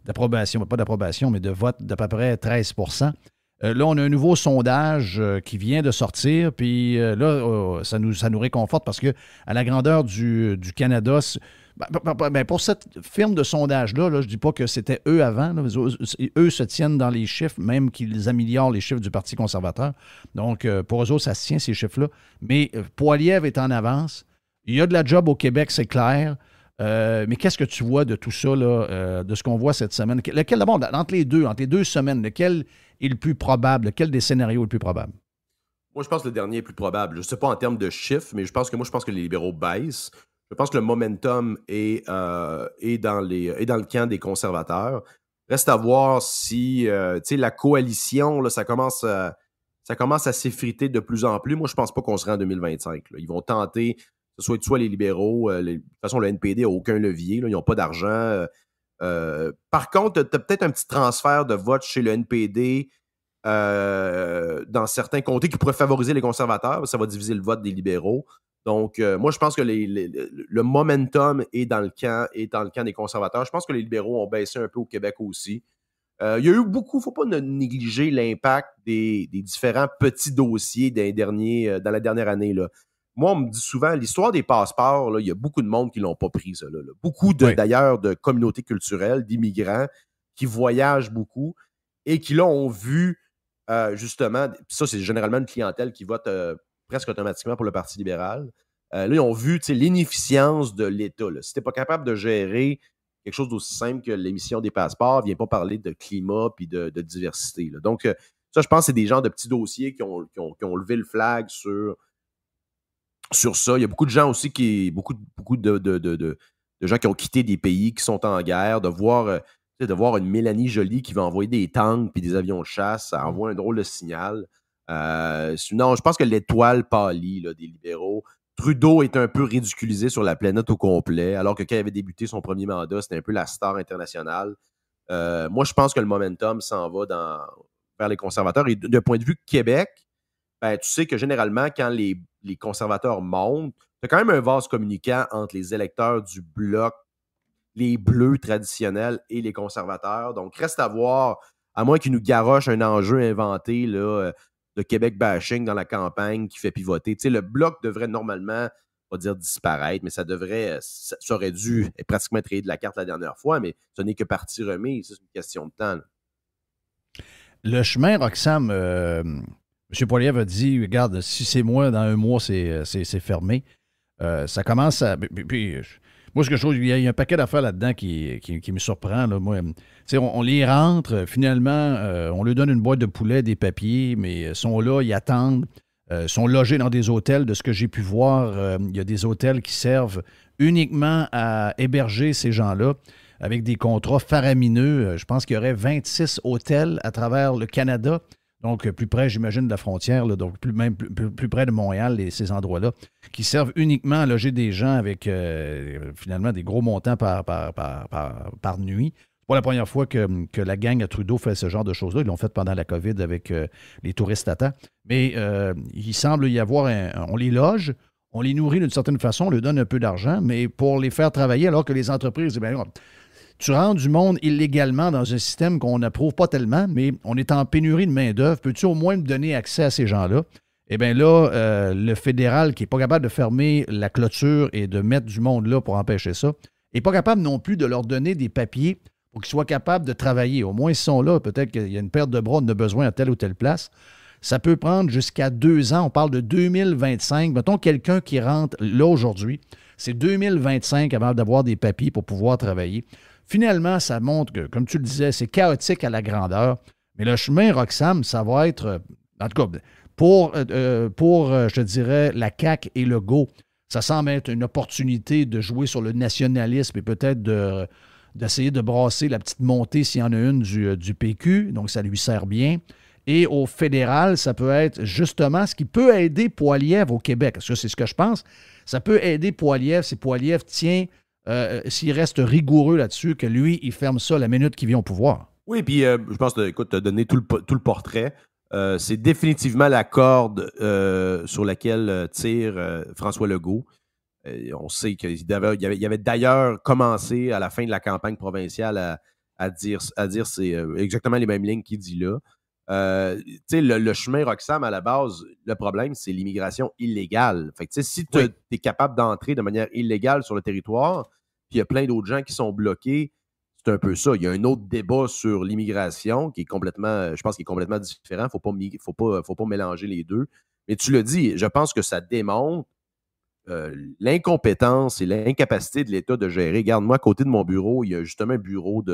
d'approbation, pas d'approbation, mais de vote d'à peu près 13 %. Là, on a un nouveau sondage qui vient de sortir, puis là, ça nous réconforte parce que à la grandeur du Canada, pour cette firme de sondage-là, je ne dis pas que c'était eux avant, là, eux se tiennent dans les chiffres, même qu'ils améliorent les chiffres du Parti conservateur. Donc, pour eux autres, ça se tient, ces chiffres-là. Mais Poilievre est en avance. Il y a de la job au Québec, c'est clair. Mais qu'est-ce que tu vois de tout ça, là, de ce qu'on voit cette semaine? Lequel, d'abord, entre les deux semaines, lequel est le plus probable? Lequel des scénarios est le plus probable? Moi, je pense que le dernier est plus probable. Je ne sais pas en termes de chiffres, mais je pense que les libéraux baissent. Je pense que le momentum est dans le camp des conservateurs. Reste à voir si la coalition, là, ça commence à s'effriter de plus en plus. Moi, je ne pense pas qu'on se rend en 2025. Là. Ils vont tenter, que ce soit les libéraux. De toute façon, le NPD n'a aucun levier. Là. Ils n'ont pas d'argent. Par contre, tu as peut-être un petit transfert de vote chez le NPD dans certains comtés qui pourraient favoriser les conservateurs. Ça va diviser le vote des libéraux. Donc, moi, je pense que le momentum est dans le camp des conservateurs. Je pense que les libéraux ont baissé un peu au Québec aussi. Il y a eu beaucoup, il ne faut pas négliger l'impact des différents petits dossiers dans la dernière année. Là. Moi, on me dit souvent, l'histoire des passeports, là, il y a beaucoup de monde qui ne l'ont pas pris, ça. Là. Beaucoup, d'ailleurs, de communautés culturelles, d'immigrants qui voyagent beaucoup et qui, là, ont vu, justement, ça, c'est généralement une clientèle qui vote presque automatiquement pour le Parti libéral. Là, ils ont vu l'inefficience de l'État. Là. Si tu n'es pas capable de gérer quelque chose d'aussi simple que l'émission des passeports, viens pas parler de climat puis de diversité. Là. Donc, ça, je pense que c'est des genres de petits dossiers qui ont levé le flag sur ça. Il y a beaucoup de gens aussi beaucoup de gens qui ont quitté des pays qui sont en guerre, de voir une Mélanie Joly qui va envoyer des tanks puis des avions de chasse, ça envoie un drôle de signal. Sinon, je pense que l'étoile pâlit là, des libéraux. Trudeau est un peu ridiculisé sur la planète au complet, alors que quand il avait débuté son premier mandat, c'était un peu la star internationale. Moi, je pense que le momentum s'en va vers les conservateurs. Et d'un point de vue Québec, ben, tu sais que généralement, quand les conservateurs montent, tu as quand même un vase communicant entre les électeurs du Bloc, les bleus traditionnels et les conservateurs. Donc, reste à voir, à moins qu'ils nous garochent un enjeu inventé là, de Québec bashing dans la campagne qui fait pivoter. Tu sais, le Bloc devrait normalement, pas dire disparaître, mais ça aurait dû pratiquement être rayé de la carte la dernière fois, mais ce n'est que partie remise. C'est une question de temps. Là. Le chemin, Roxham, M. Poilievre a dit, regarde, si c'est moi, dans 1 mois, c'est fermé. Ça commence à... Puis, moi, ce que je trouve, il y a un paquet d'affaires là-dedans qui me surprend. Là. Moi, on les rentre, finalement, on leur donne une boîte de poulet, des papiers, mais ils sont là, ils attendent, sont logés dans des hôtels. De ce que j'ai pu voir, il y a des hôtels qui servent uniquement à héberger ces gens-là avec des contrats faramineux. Je pense qu'il y aurait 26 hôtels à travers le Canada. Donc, plus près, j'imagine, de la frontière, là, donc plus près de Montréal, ces endroits-là, qui servent uniquement à loger des gens avec, finalement, des gros montants par nuit. C'est pas la première fois que la gang à Trudeau fait ce genre de choses-là. Ils l'ont fait pendant la COVID avec les touristes à temps. Mais il semble y avoir on les loge, on les nourrit d'une certaine façon, on leur donne un peu d'argent, mais pour les faire travailler, alors que les entreprises, tu rentres du monde illégalement dans un système qu'on n'approuve pas tellement, mais on est en pénurie de main-d'œuvre. Peux-tu au moins me donner accès à ces gens-là? Eh bien là, le fédéral qui n'est pas capable de fermer la clôture et de mettre du monde là pour empêcher ça, n'est pas capable non plus de leur donner des papiers pour qu'ils soient capables de travailler. Au moins, ils sont là. Peut-être qu'il y a une perte de bras, on a besoin à telle ou telle place. Ça peut prendre jusqu'à 2 ans. On parle de 2025. Mettons quelqu'un qui rentre là aujourd'hui, c'est 2025 avant d'avoir des papiers pour pouvoir travailler. Finalement, ça montre que, comme tu le disais, c'est chaotique à la grandeur. Mais le chemin Roxham, ça va être, en tout cas, pour je te dirais, la CAQ et le GO, ça semble être une opportunité de jouer sur le nationalisme et peut-être d'essayer de brasser la petite montée, s'il y en a une, du PQ. Donc, ça lui sert bien. Et au fédéral, ça peut être justement ce qui peut aider Poilievre au Québec. Parce que c'est ce que je pense. Ça peut aider Poilievre si Poilievre tient, s'il reste rigoureux là-dessus, que lui, il ferme ça la minute qu'il vient au pouvoir. Oui, puis je pense que tu as donné tout le portrait. C'est définitivement la corde sur laquelle tire François Legault. On sait qu'il avait d'ailleurs commencé à la fin de la campagne provinciale à dire c'est exactement les mêmes lignes qu'il dit là. Le chemin Roxham, à la base, le problème, c'est l'immigration illégale. Fait que, si tu es capable d'entrer de manière illégale sur le territoire, puis il y a plein d'autres gens qui sont bloqués, c'est un peu ça. Il y a un autre débat sur l'immigration qui est complètement, je pense, qui est complètement différent. Faut pas mélanger les deux. Mais tu le dis, je pense que ça démontre l'incompétence et l'incapacité de l'État de gérer. Regarde, moi, à côté de mon bureau, il y a justement un bureau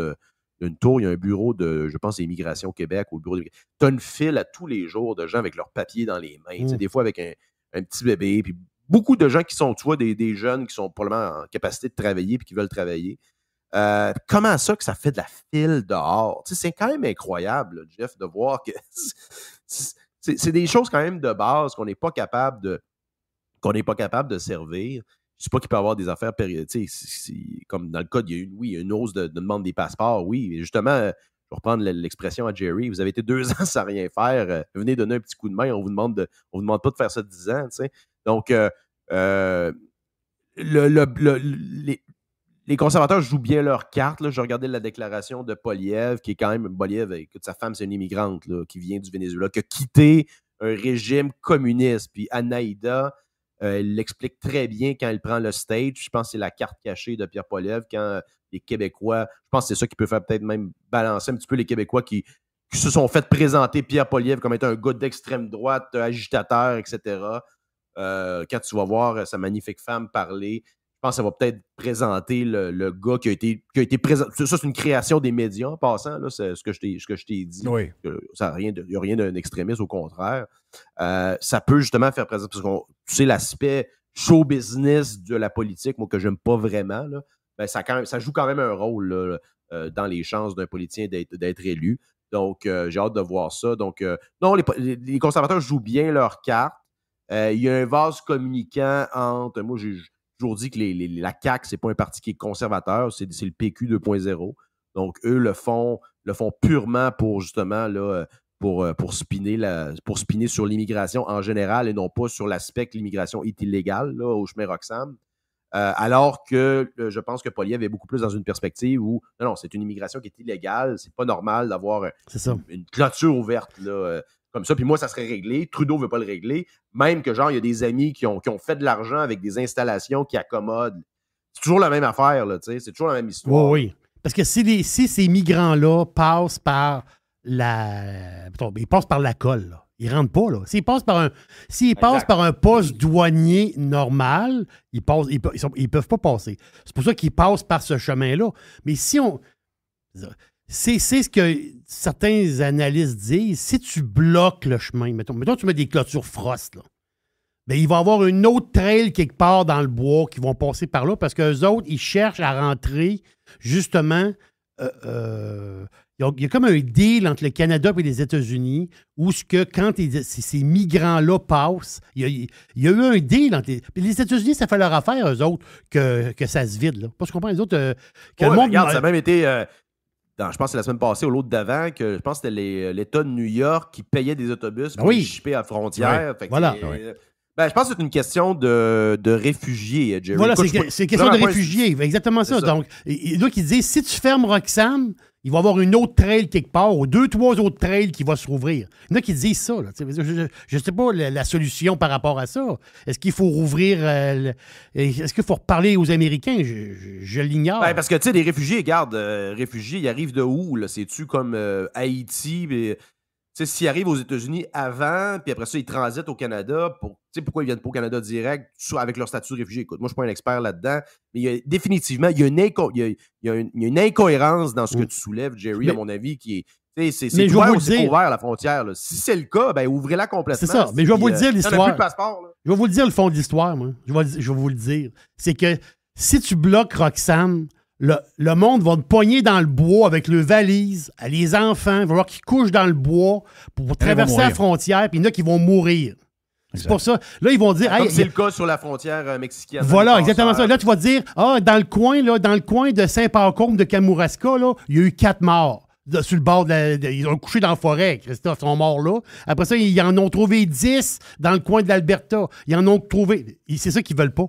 une tour, il y a un bureau de, je pense, Immigration Québec ou le bureau de... Tu as une file à tous les jours de gens avec leurs papiers dans les mains, des fois avec un petit bébé, puis beaucoup de gens qui sont, tu vois, des jeunes qui sont probablement en capacité de travailler puis qui veulent travailler. Comment ça que ça fait de la file dehors? C'est quand même incroyable, là, Jeff, de voir que c'est des choses quand même de base qu'on n'est pas capable de servir. Je ne sais pas qu'il peut y avoir des affaires périodiques. Comme dans le cas, il y a une hausse de demande des passeports, oui. Et justement, je vais reprendre l'expression à Jerry. Vous avez été 2 ans sans rien faire. Venez donner un petit coup de main. On vous demande pas de faire ça 10 ans. T'sais. Donc, les conservateurs jouent bien leur carte. Là. Je regardais la déclaration de Poilievre, qui est quand même... Poilievre, écoute, sa femme, c'est une immigrante là, qui vient du Venezuela, qui a quitté un régime communiste. Puis Anaïda... elle l'explique très bien quand elle prend le stage. Je pense que c'est la carte cachée de Pierre Poilievre quand les Québécois, je pense que c'est ça qui peut faire peut-être même balancer un petit peu les Québécois qui se sont fait présenter Pierre Poilievre comme étant un gars d'extrême droite, agitateur, etc. Quand tu vas voir sa magnifique femme parler, je pense que ça va peut-être présenter le gars qui a été présenté. Ça, c'est une création des médias en passant, là, c'est ce que je t'ai dit. Oui. Il n'y a rien d'un extrémiste, au contraire. Ça peut justement faire présenter, parce que tu sais, l'aspect show business de la politique, moi, que j'aime pas vraiment, là, ben, ça joue quand même un rôle là, dans les chances d'un politicien d'être élu. Donc, j'ai hâte de voir ça. Donc, non, les conservateurs jouent bien leur carte. Il y a un vase communicant entre... Moi, j'ai toujours dit que la CAQ, c'est pas un parti qui est conservateur, c'est le PQ 2.0. Donc, eux le font purement pour, justement, là, pour spinner sur l'immigration en général et non pas sur l'aspect que l'immigration est illégale là, au chemin Roxham. Alors que je pense que Poilievre est beaucoup plus dans une perspective où non, c'est une immigration qui est illégale, c'est pas normal d'avoir une clôture ouverte là, comme ça. Puis moi, ça serait réglé. Trudeau ne veut pas le régler. Même que, genre, il y a des amis qui ont fait de l'argent avec des installations qui accommodent. C'est toujours la même affaire, là, tu sais. C'est toujours la même histoire. Oui. Parce que si ces migrants-là passent par ils passent par la colle, là. Ils ne rentrent pas, là. S'ils passent par un poste douanier normal, ils peuvent pas passer. C'est pour ça qu'ils passent par ce chemin-là. Mais si on... C'est ce que certains analystes disent. Si tu bloques le chemin, mettons tu mets des clôtures frost, là, ben, il va y avoir une autre trail quelque part dans le bois qui vont passer par là parce qu'eux autres, ils cherchent à rentrer, justement... il y a comme un deal entre le Canada et les États-Unis où quand ces migrants-là passent, il y a eu un deal entre les États-Unis, ça fait leur affaire, eux autres, que ça se vide. Là. Pas je comprends, les autres... regarde, ça a même été... je pense que c'est la semaine passée ou l'autre d'avant, que je pense que c'était l'État de New York qui payait des autobus pour les shipper à la frontière. Ouais, voilà. Ben, je pense que c'est une question de réfugiés, Jerry. Voilà, Écoute, c'est une question de réfugiés. Exactement ça. ça. Donc, là, qui dit, si tu fermes Roxham, il va y avoir une autre trail quelque part, ou 2-3 autres trails qui vont se rouvrir. Il y en a qui disent ça. Là, je ne sais pas la solution par rapport à ça. Est-ce qu'il faut rouvrir... est-ce qu'il faut reparler aux Américains? Je l'ignore. Ben, parce que, tu sais, les réfugiés, regarde, réfugiés, ils arrivent de où? Là? C'est-tu comme Haïti? Mais, s'ils arrivent aux États-Unis avant, puis après ça, ils transitent au Canada, pourquoi ils viennent pas au Canada direct avec leur statut de réfugié? Écoute, moi, je suis pas un expert là-dedans, mais définitivement, il y a une incohérence dans ce que tu soulèves, Jerry, à mon avis, qui est... C'est ouvert ou c'est ouvert, la frontière. Là. Si c'est le cas, ben ouvrez-la complètement. C'est ça, mais je vais vous le dire, l'histoire. Plus de passeport, là. Je vais vous le dire, le fond de l'histoire, moi. Je vais vous le dire. C'est que si tu bloques Roxham, le monde va te pogner dans le bois avec le valise, les enfants, il va falloir qu'ils couchent dans le bois pour traverser la frontière, puis il y en a qui vont mourir. C'est pour ça. Là, ils vont dire... Comme c'est le cas sur la frontière mexicaine. Voilà, exactement ça. Là, tu vas dire, dans le coin de Saint-Pancombe de Kamouraska, là, il y a eu 4 morts. Sur le bord ils ont couché dans la forêt, Christophe, ils sont morts là. Après ça, ils en ont trouvé 10 dans le coin de l'Alberta. Ils en ont trouvé... C'est ça qu'ils veulent pas.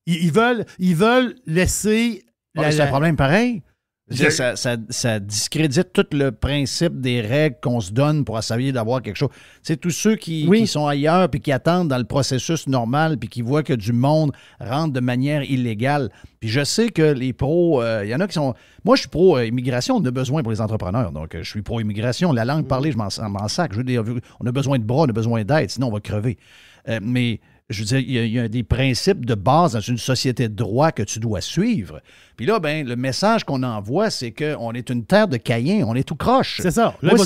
Ils veulent laisser... C'est un problème pareil. Ça discrédite tout le principe des règles qu'on se donne pour essayer d'avoir quelque chose. C'est tous ceux qui sont ailleurs puis qui attendent dans le processus normal puis qui voient que du monde rentre de manière illégale. Puis je sais que les pros, il y en a qui sont... Moi, je suis pro-immigration. On a besoin pour les entrepreneurs. Donc, je suis pro-immigration. La langue parlée, je m'en sac. On a besoin de bras, on a besoin d'aide. Sinon, on va crever. Mais... Je veux dire, il y a des principes de base dans une société de droit que tu dois suivre. Puis là, le message qu'on envoie, c'est qu'on est une terre de Caïns, on est tout croche. C'est ça. Moi,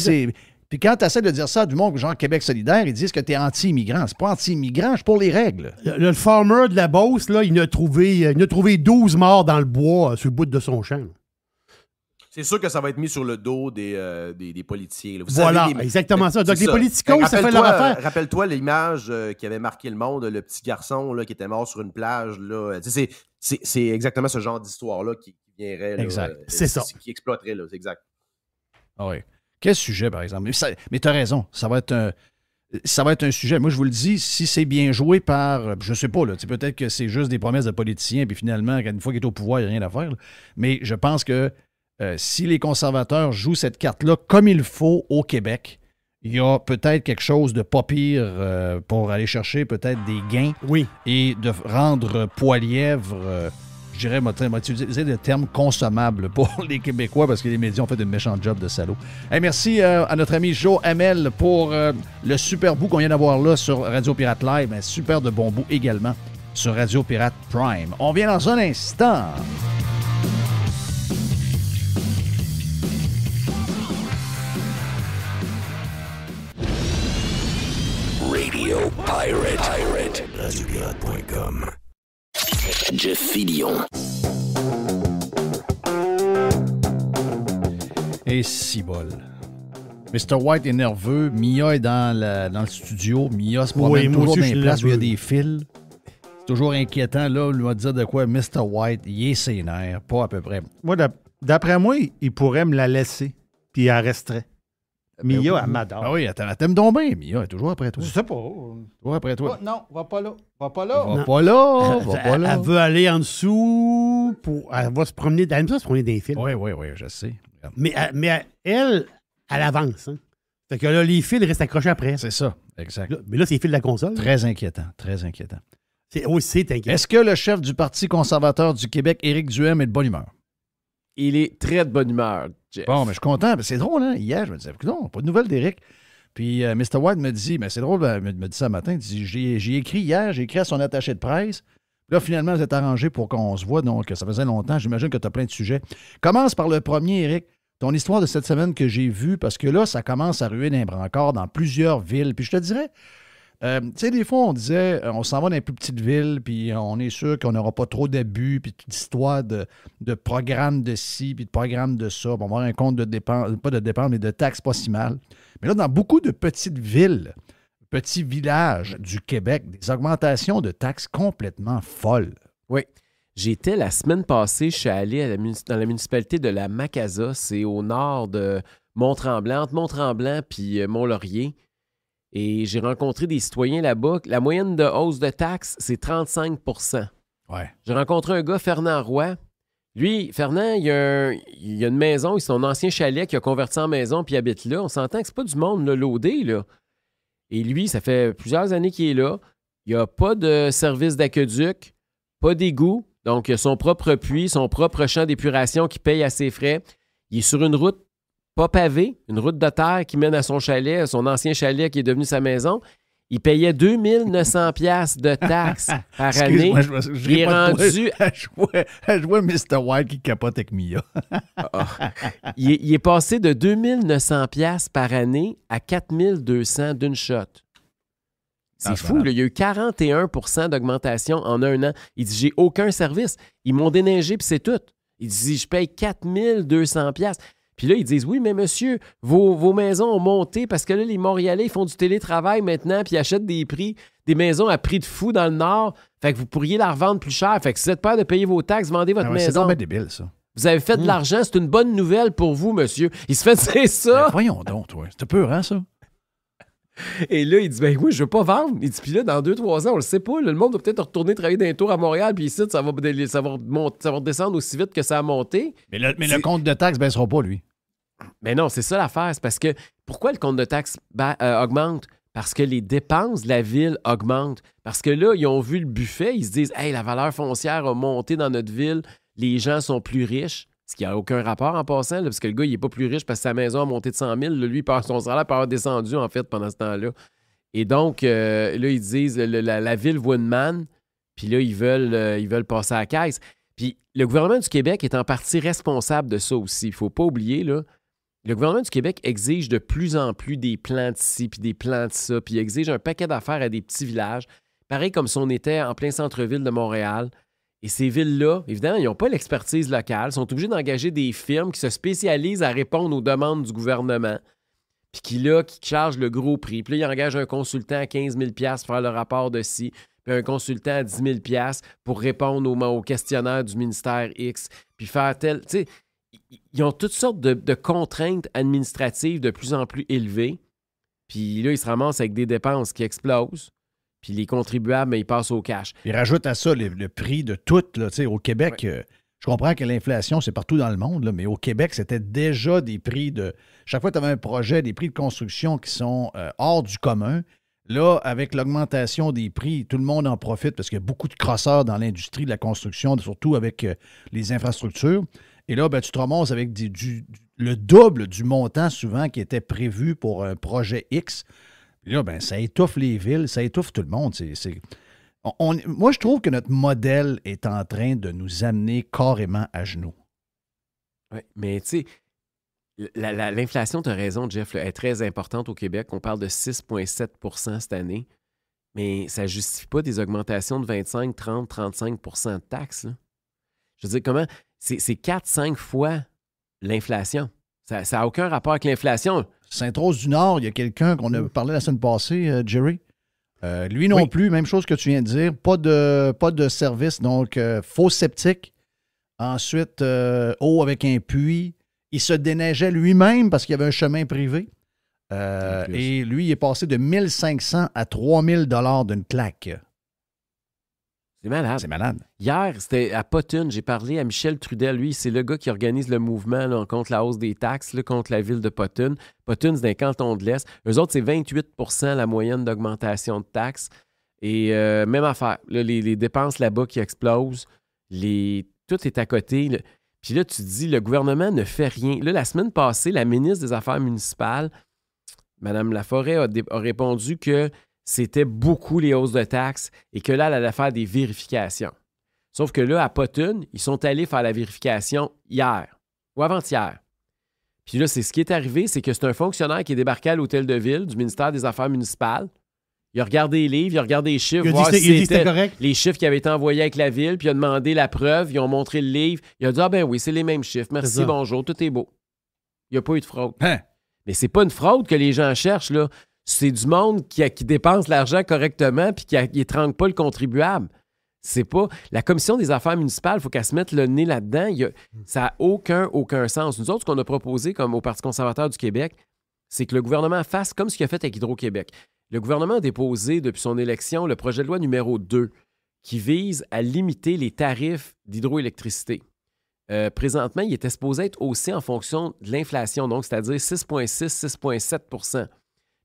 Puis quand tu essaies de dire ça à du monde, genre Québec solidaire, ils disent que tu es anti-immigrant. C'est pas anti-immigrant, je suis pour les règles. Le farmer de la Beauce, là, il a trouvé 12 morts dans le bois sur le bout de son champ. C'est sûr que ça va être mis sur le dos des politiciens. Là. Vous voilà, savez, exactement ça. Donc, les politicos, ça fait leur affaire. Rappelle-toi l'image qui avait marqué le monde, le petit garçon là, qui était mort sur une plage. Là. C'est exactement ce genre d'histoire-là qui viendrait. Là, exact. C'est ça. Qui exploiterait. Là. C'est exact. Ah oui. Quel sujet, par exemple? Mais tu as raison. Ça va être un sujet. Moi, je vous le dis, si c'est bien joué par... Je sais pas, là, peut-être que c'est juste des promesses de politiciens, puis finalement, une fois qu'il est au pouvoir, il n'y a rien à faire. Là. Mais je pense que si les conservateurs jouent cette carte-là comme il faut au Québec, il y a peut-être quelque chose de pas pire pour aller chercher peut-être des gains et de rendre Poilièvre, je dirais, utiliser le terme consommable pour les Québécois parce que les médias ont fait un méchant job de salaud. Hey, merci à notre ami Joe Hamel pour le super bout qu'on vient d'avoir là sur Radio Pirate Live, un super de bon bout également sur Radio Pirate Prime. On vient dans un instant. Radio Pirate. RadioPirate.com. Jeff Fillion. Et si bol. Mr. White est nerveux. Mia est dans le studio. Mia se promène toujours dans les places où il y a des fils. C'est toujours inquiétant. Là, on lui va dire de quoi Mr. White, il est sénère. Pas à peu près. Moi, d'après moi, il pourrait me la laisser. Puis elle resterait. Mia, elle m'adore. Ah oui, elle t'aime donc bien. Mia, elle est toujours après toi. Je sais pas. Toujours après toi. Oh, non, va pas là. Va pas là. Elle veut aller en dessous. Elle va se promener. Elle aime ça se promener dans les fils. Oui, je sais. Mais elle avance. Hein. Fait que là, les fils restent accrochés après. C'est ça, exact. Mais là, c'est les fils de la console. Très inquiétant. C'est inquiétant. Est-ce que le chef du Parti conservateur du Québec, Éric Duhem, est de bonne humeur? Il est très de bonne humeur, Jeff. Bon, mais je suis content. C'est drôle, hein? Hier, je me disais, non, pas de nouvelles d'Éric. Puis Mr. White me dit, mais c'est drôle, il me dit ça matin, il dit, j'ai écrit hier, j'ai écrit à son attaché de presse. Là, finalement, vous êtes arrangé pour qu'on se voit, donc ça faisait longtemps. J'imagine que tu as plein de sujets. Commence par le premier, Éric, ton histoire de cette semaine que j'ai vue, parce que là, ça commence à ruer d'un brancard dans plusieurs villes. Puis je te dirais, tu sais, des fois, on disait, on s'en va dans les plus petites villes, puis on est sûr qu'on n'aura pas trop d'abus, puis toute histoire de programmes de ci, puis de programmes de ça. On va avoir un compte de dépenses, pas de dépenses, mais de taxes pas si mal. Mais là, dans beaucoup de petites villes, petits villages du Québec, des augmentations de taxes complètement folles. Oui. J'étais la semaine passée, je suis allé dans la municipalité de la Macasa, c'est au nord de Mont-Tremblant, entre Mont-Tremblant puis Mont-Laurier. Et j'ai rencontré des citoyens là-bas. La moyenne de hausse de taxes, c'est 35 %. Ouais. J'ai rencontré un gars, Fernand Roy. Lui, Fernand, il a une maison, c'est son ancien chalet qu'il a converti en maison puis il habite là. On s'entend que c'est pas du monde là, loadé, là. Et lui, ça fait plusieurs années qu'il est là. Il n'y a pas de service d'aqueduc, pas d'égout. Donc, il a son propre puits, son propre champ d'épuration qu'il paye à ses frais. Il est sur une route pas pavée, une route de terre qui mène à son chalet, à son ancien chalet qui est devenu sa maison. Il payait 2900 $, de taxes par année. Il est rendu... Elle jouait Mr. White qui capote avec Mia. Il est passé de 2900 $ par année à 4200 d'une shot. C'est fou, là. Il y a eu 41 % d'augmentation en un an. Il dit, j'ai aucun service. Ils m'ont déneigé, puis c'est tout. Il dit, je paye 4200 $. Puis là, ils disent, oui, mais monsieur, vos maisons ont monté parce que là, les Montréalais, ils font du télétravail maintenant, puis ils achètent des maisons à prix de fou dans le Nord. Fait que vous pourriez la revendre plus cher. Fait que si vous êtes peur de payer vos taxes, vendez votre maison. C'est donc bien débile, ça. Vous avez fait de l'argent, c'est une bonne nouvelle pour vous, monsieur. Il se fait dire ça. Mais voyons donc, toi. C'est peur, hein, ça? Et là, il dit, ben oui, je veux pas vendre. Il dit, puis là, dans 2-3 ans, on le sait pas, là, le monde va peut-être retourner travailler dans les tours à Montréal, puis ici, ça va redescendre aussi vite que ça a monté. Mais le compte de taxes ne baissera pas, lui. Mais non, c'est ça l'affaire. C'est parce que, pourquoi le compte de taxes augmente? Parce que les dépenses de la ville augmentent. Parce que là, ils ont vu le buffet, ils se disent, hey, la valeur foncière a monté dans notre ville, les gens sont plus riches. Ce qui n'a aucun rapport en passant, là, parce que le gars, il n'est pas plus riche parce que sa maison a monté de 100 000. Là, lui, son salaire peut avoir descendu, en fait, pendant ce temps-là. Et donc, là, ils disent, la ville voit une manne, puis là, ils veulent passer à la caisse. Puis le gouvernement du Québec est en partie responsable de ça aussi. Il ne faut pas oublier, là, le gouvernement du Québec exige de plus en plus des plans de ci, puis des plans de ça, puis il exige un paquet d'affaires à des petits villages, pareil comme si on était en plein centre-ville de Montréal. Et ces villes-là, évidemment, ils n'ont pas l'expertise locale, sont obligés d'engager des firmes qui se spécialisent à répondre aux demandes du gouvernement, puis qui chargent le gros prix. Puis là, ils engagent un consultant à 15 000 $ pour faire le rapport de ci, puis un consultant à 10 000 $ pour répondre au questionnaire du ministère X, puis faire tel... Tu sais, ils ont toutes sortes de contraintes administratives de plus en plus élevées, puis là, ils se ramassent avec des dépenses qui explosent. Puis les contribuables, ils passent au cash. Ils rajoutent à ça le prix de tout. Là, au Québec, je comprends que l'inflation, c'est partout dans le monde, là, mais au Québec, c'était déjà des prix de... Chaque fois que tu avais un projet, des prix de construction qui sont hors du commun. Là, avec l'augmentation des prix, tout le monde en profite parce qu'il y a beaucoup de crosseurs dans l'industrie de la construction, surtout avec les infrastructures. Et là, tu te ramasses avec le double du montant souvent qui était prévu pour un projet X. Et là, ça étouffe les villes, ça étouffe tout le monde. Moi, je trouve que notre modèle est en train de nous amener carrément à genoux. Oui, mais tu sais, l'inflation, tu as raison, Jeff, là, est très importante au Québec. On parle de 6,7 % cette année, mais ça ne justifie pas des augmentations de 25, 30, 35 % de taxes. Là. Je veux dire, comment? C'est 4-5 fois l'inflation. Ça n'a aucun rapport avec l'inflation. Sainte-Rose-du-Nord, il y a quelqu'un qu'on a parlé la semaine passée, Jerry. Lui non plus, même chose que tu viens de dire. Pas de service, donc fosse septique. Ensuite, eau avec un puits. Il se déneigeait lui-même parce qu'il y avait un chemin privé. Et lui, il est passé de 1 500 à 3 000 $ d'une claque. C'est malade. C'est malade. Hier, c'était à Potune. J'ai parlé à Michel Trudel. Lui, c'est le gars qui organise le mouvement là, contre la hausse des taxes, là, contre la ville de Potune. Potune, c'est dans le canton de l'Est. Eux autres, c'est 28 % la moyenne d'augmentation de taxes. Et même affaire. Là, les dépenses là-bas qui explosent. Tout est à côté. Puis là, tu te dis, le gouvernement ne fait rien. Là, la semaine passée, la ministre des Affaires municipales, Mme Laforêt, a répondu que c'était beaucoup les hausses de taxes et que là, elle allait faire des vérifications. Sauf que là, à Potune, ils sont allés faire la vérification hier ou avant-hier. Puis là, c'est ce qui est arrivé, c'est que c'est un fonctionnaire qui est débarqué à l'hôtel de ville du ministère des Affaires municipales. Il a regardé les livres, il a regardé les chiffres, voir si c'était correct. Les chiffres qui avaient été envoyés avec la ville, puis il a demandé la preuve, ils ont montré le livre. Il a dit « Ah ben oui, c'est les mêmes chiffres. Merci, bonjour, tout est beau. » Il n'y a pas eu de fraude. Hein? Mais c'est pas une fraude que les gens cherchent, là. C'est du monde qui dépense l'argent correctement puis qui n'étrangle pas le contribuable. C'est pas... La Commission des affaires municipales, il faut qu'elle se mette le nez là-dedans. Ça n'a aucun sens. Nous autres, ce qu'on a proposé comme au Parti conservateur du Québec, c'est que le gouvernement fasse comme ce qu'il a fait avec Hydro-Québec. Le gouvernement a déposé depuis son élection le projet de loi numéro 2 qui vise à limiter les tarifs d'hydroélectricité. Présentement, il était supposé être haussé en fonction de l'inflation, donc c'est-à-dire 6,6, 6,7 %.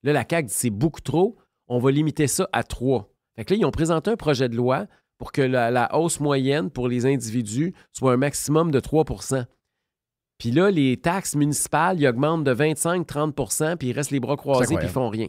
Là, la CAQ dit c'est beaucoup trop, on va limiter ça à 3. Fait que là, ils ont présenté un projet de loi pour que la hausse moyenne pour les individus soit un maximum de 3 %. Puis là, les taxes municipales, ils augmentent de 25-30 % puis ils restent les bras croisés puis ils font rien.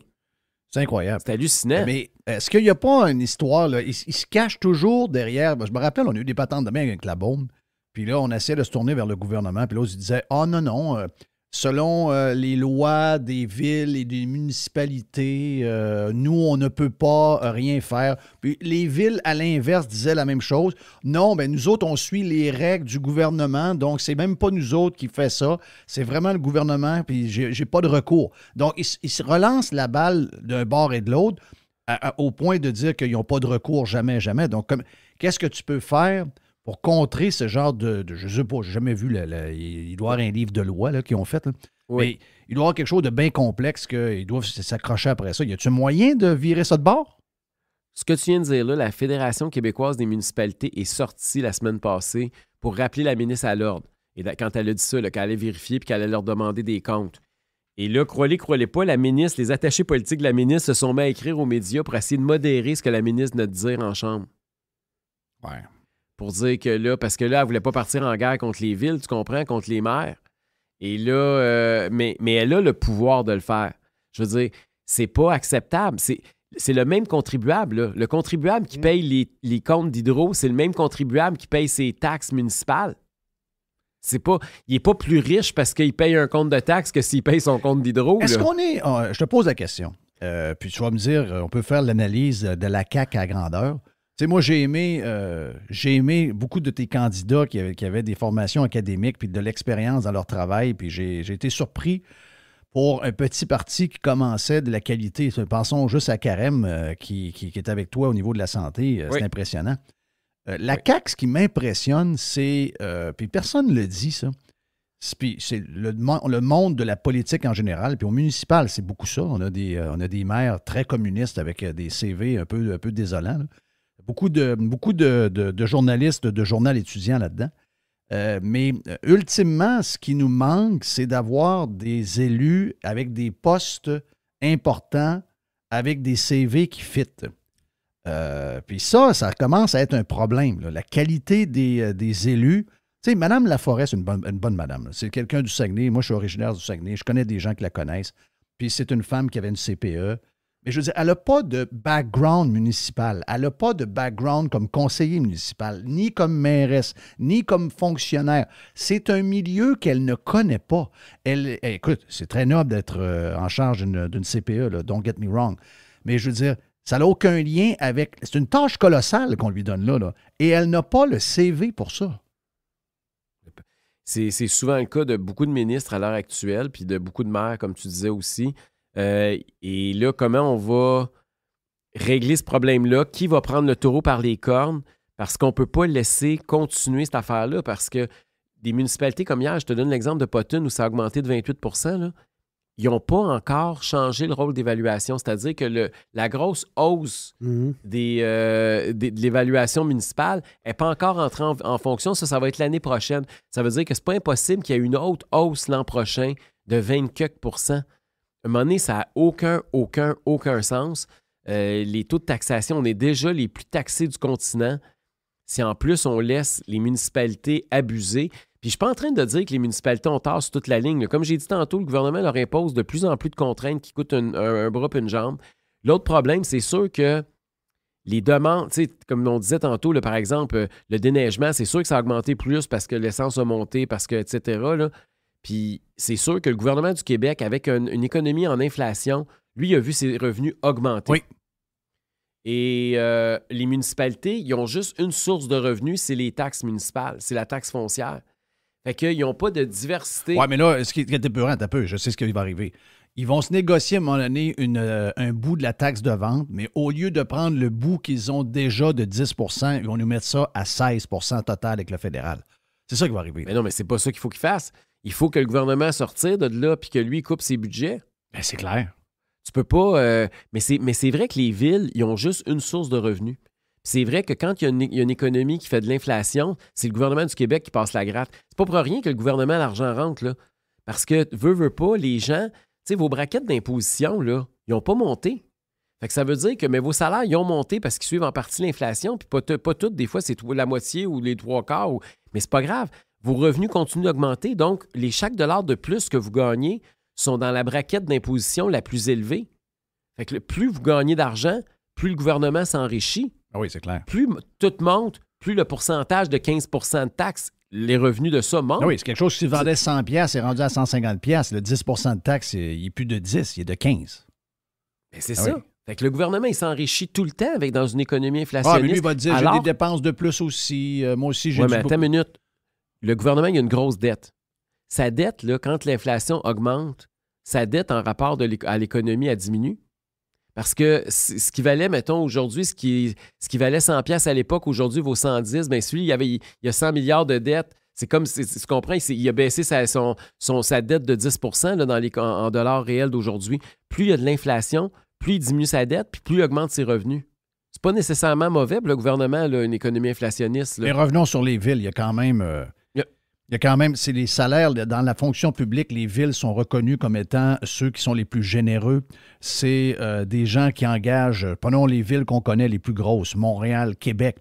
C'est incroyable. C'est hallucinant. Mais est-ce qu'il n'y a pas une histoire, là? Il se cache toujours derrière. Je me rappelle, on a eu des patentes de main avec la bombe. Puis là, on essayait de se tourner vers le gouvernement. Puis là, on se disait, non, selon les lois des villes et des municipalités, nous, on ne peut pas rien faire. Puis les villes, à l'inverse, disaient la même chose. Non, bien, nous autres, on suit les règles du gouvernement, donc c'est même pas nous autres qui fait ça. C'est vraiment le gouvernement, puis j'ai pas de recours. Donc, ils se relancent la balle d'un bord et de l'autre au point de dire qu'ils n'ont pas de recours jamais, jamais. Donc, qu'est-ce que tu peux faire pour contrer ce genre de je sais pas, j'ai jamais vu, il doit y avoir un livre de loi là, qu'ils ont fait. Là. Oui. Mais il doit y avoir quelque chose de bien complexe qu'ils doivent s'accrocher après ça. Y a-t-il moyen de virer ça de bord? Ce que tu viens de dire là, la Fédération québécoise des municipalités est sortie la semaine passée pour rappeler la ministre à l'ordre. Et quand elle a dit ça, qu'elle allait vérifier et qu'elle allait leur demander des comptes. Et là, croyez pas, la ministre, les attachés politiques de la ministre se sont mis à écrire aux médias pour essayer de modérer ce que la ministre venait de dire en chambre. Ouais. Pour dire que là, parce que là, elle voulait pas partir en guerre contre les villes, tu comprends, contre les maires. Et là, mais elle a le pouvoir de le faire. Je veux dire, c'est pas acceptable. C'est le même contribuable, là. Le contribuable qui paye les comptes d'hydro, c'est le même contribuable qui paye ses taxes municipales. Il n'est pas plus riche parce qu'il paye un compte de taxes que s'il paye son compte d'hydro. Est-ce qu'on est... je te pose la question. Puis tu vas me dire, on peut faire l'analyse de la CAQ à grandeur. Tu sais, moi, j'ai aimé beaucoup de tes candidats qui avaient des formations académiques puis de l'expérience dans leur travail. Puis j'ai été surpris pour un petit parti qui commençait de la qualité. Pensons juste à Carême qui est avec toi au niveau de la santé. C'est impressionnant. La CAQ, ce qui m'impressionne, c'est... puis personne ne le dit, ça. C'est le monde de la politique en général. Puis au municipal, c'est beaucoup ça. On a des maires très communistes avec des CV un peu désolants, là. Beaucoup de journalistes de journal étudiants là-dedans. Mais ultimement, ce qui nous manque, c'est d'avoir des élus avec des postes importants, avec des CV qui fitent. Puis ça commence à être un problème. Là. La qualité des élus. Tu sais, Mme Laforêt, c'est une bonne madame. Là. C'est quelqu'un du Saguenay. Moi, je suis originaire du Saguenay. Je connais des gens qui la connaissent. Puis c'est une femme qui avait une CPE. Mais je veux dire, elle n'a pas de background municipal. Elle n'a pas de background comme conseiller municipal, ni comme mairesse, ni comme fonctionnaire. C'est un milieu qu'elle ne connaît pas. Écoute, c'est très noble d'être en charge d'une CPE, là, don't get me wrong. Mais je veux dire, ça n'a aucun lien avec... C'est une tâche colossale qu'on lui donne là. Et elle n'a pas le CV pour ça. C'est souvent le cas de beaucoup de ministres à l'heure actuelle, puis de beaucoup de maires, comme tu disais aussi. Et là, comment on va régler ce problème-là? Qui va prendre le taureau par les cornes? Parce qu'on ne peut pas laisser continuer cette affaire-là, parce que des municipalités comme hier, je te donne l'exemple de Potton où ça a augmenté de 28 %, là, ils n'ont pas encore changé le rôle d'évaluation. C'est-à-dire que la grosse hausse de l'évaluation municipale n'est pas encore entrée en fonction. Ça va être l'année prochaine. Ça veut dire que ce n'est pas impossible qu'il y ait une autre hausse l'an prochain de 20 quelques %. À un moment donné, ça n'a aucun sens. Les taux de taxation, on est déjà les plus taxés du continent. Si en plus, on laisse les municipalités abuser. Puis je ne suis pas en train de dire que les municipalités ont tort sur toute la ligne. Comme j'ai dit tantôt, le gouvernement leur impose de plus en plus de contraintes qui coûtent un bras et une jambe. L'autre problème, c'est sûr que les demandes, comme on disait tantôt, là, par exemple, le déneigement, c'est sûr que ça a augmenté plus parce que l'essence a monté, parce que, etc., là. Puis c'est sûr que le gouvernement du Québec, avec une économie en inflation, lui, a vu ses revenus augmenter. Oui. Et les municipalités, ils ont juste une source de revenus, c'est les taxes municipales, c'est la taxe foncière. Fait qu'ils n'ont pas de diversité. Oui, mais là, ce qui est épeurant, un peu, je sais ce qui va arriver. Ils vont se négocier à un moment donné un bout de la taxe de vente, mais au lieu de prendre le bout qu'ils ont déjà de 10 %, ils vont nous mettre ça à 16 % total avec le fédéral. C'est ça qui va arriver. Mais non, mais c'est pas ça qu'il faut qu'il fasse. Il faut que le gouvernement sorte de là puis que lui coupe ses budgets. Ben, c'est clair. Tu peux pas... mais c'est vrai que les villes, ils ont juste une source de revenus. C'est vrai que quand il y a une économie qui fait de l'inflation, c'est le gouvernement du Québec qui passe la gratte. C'est pas pour rien que le gouvernement, l'argent rentre, là. Parce que, veut pas, les gens... Tu sais, vos braquettes d'imposition, là, ils n'ont pas monté. Fait que ça veut dire que mais vos salaires, ils ont monté parce qu'ils suivent en partie l'inflation, puis pas toutes, des fois, c'est la moitié ou les 3/4. Mais c'est pas grave. Vos revenus continuent d'augmenter, donc chaque dollar de plus que vous gagnez sont dans la braquette d'imposition la plus élevée. Fait que plus vous gagnez d'argent, plus le gouvernement s'enrichit. Ah oui, c'est clair. Plus tout monte, plus le pourcentage de 15 de taxes, les revenus de ça montent. Ah oui, c'est quelque chose qui vendait 100$, c'est rendu à 150$. Le 10 de taxe, il n'est plus de 10, il est de 15. Mais c'est ça. Oui. Fait que le gouvernement, il s'enrichit tout le temps dans une économie inflationniste. Ah, mais lui, il va te dire, j'ai des dépenses de plus aussi. Moi aussi, j'ai mais attends une minute. Le gouvernement, il a une grosse dette. Sa dette, là, quand l'inflation augmente, sa dette en rapport à l'économie, elle diminue. Parce que ce qui valait, mettons, aujourd'hui, ce qui valait 100$ à l'époque, aujourd'hui, vaut 110. Bien, celui, il y a 100 milliards de dettes. C'est comme, tu comprends, il a baissé sa dette de 10 là, en dollars réels d'aujourd'hui. Plus il y a de l'inflation, plus il diminue sa dette, puis plus il augmente ses revenus. C'est pas nécessairement mauvais pour le gouvernement, là, une économie inflationniste. Là. Mais revenons sur les villes. Il y a quand même, c'est les salaires dans la fonction publique, les villes sont reconnues comme étant ceux qui sont les plus généreux. C'est des gens qui engagent, prenons les villes qu'on connaît, les plus grosses, Montréal, Québec.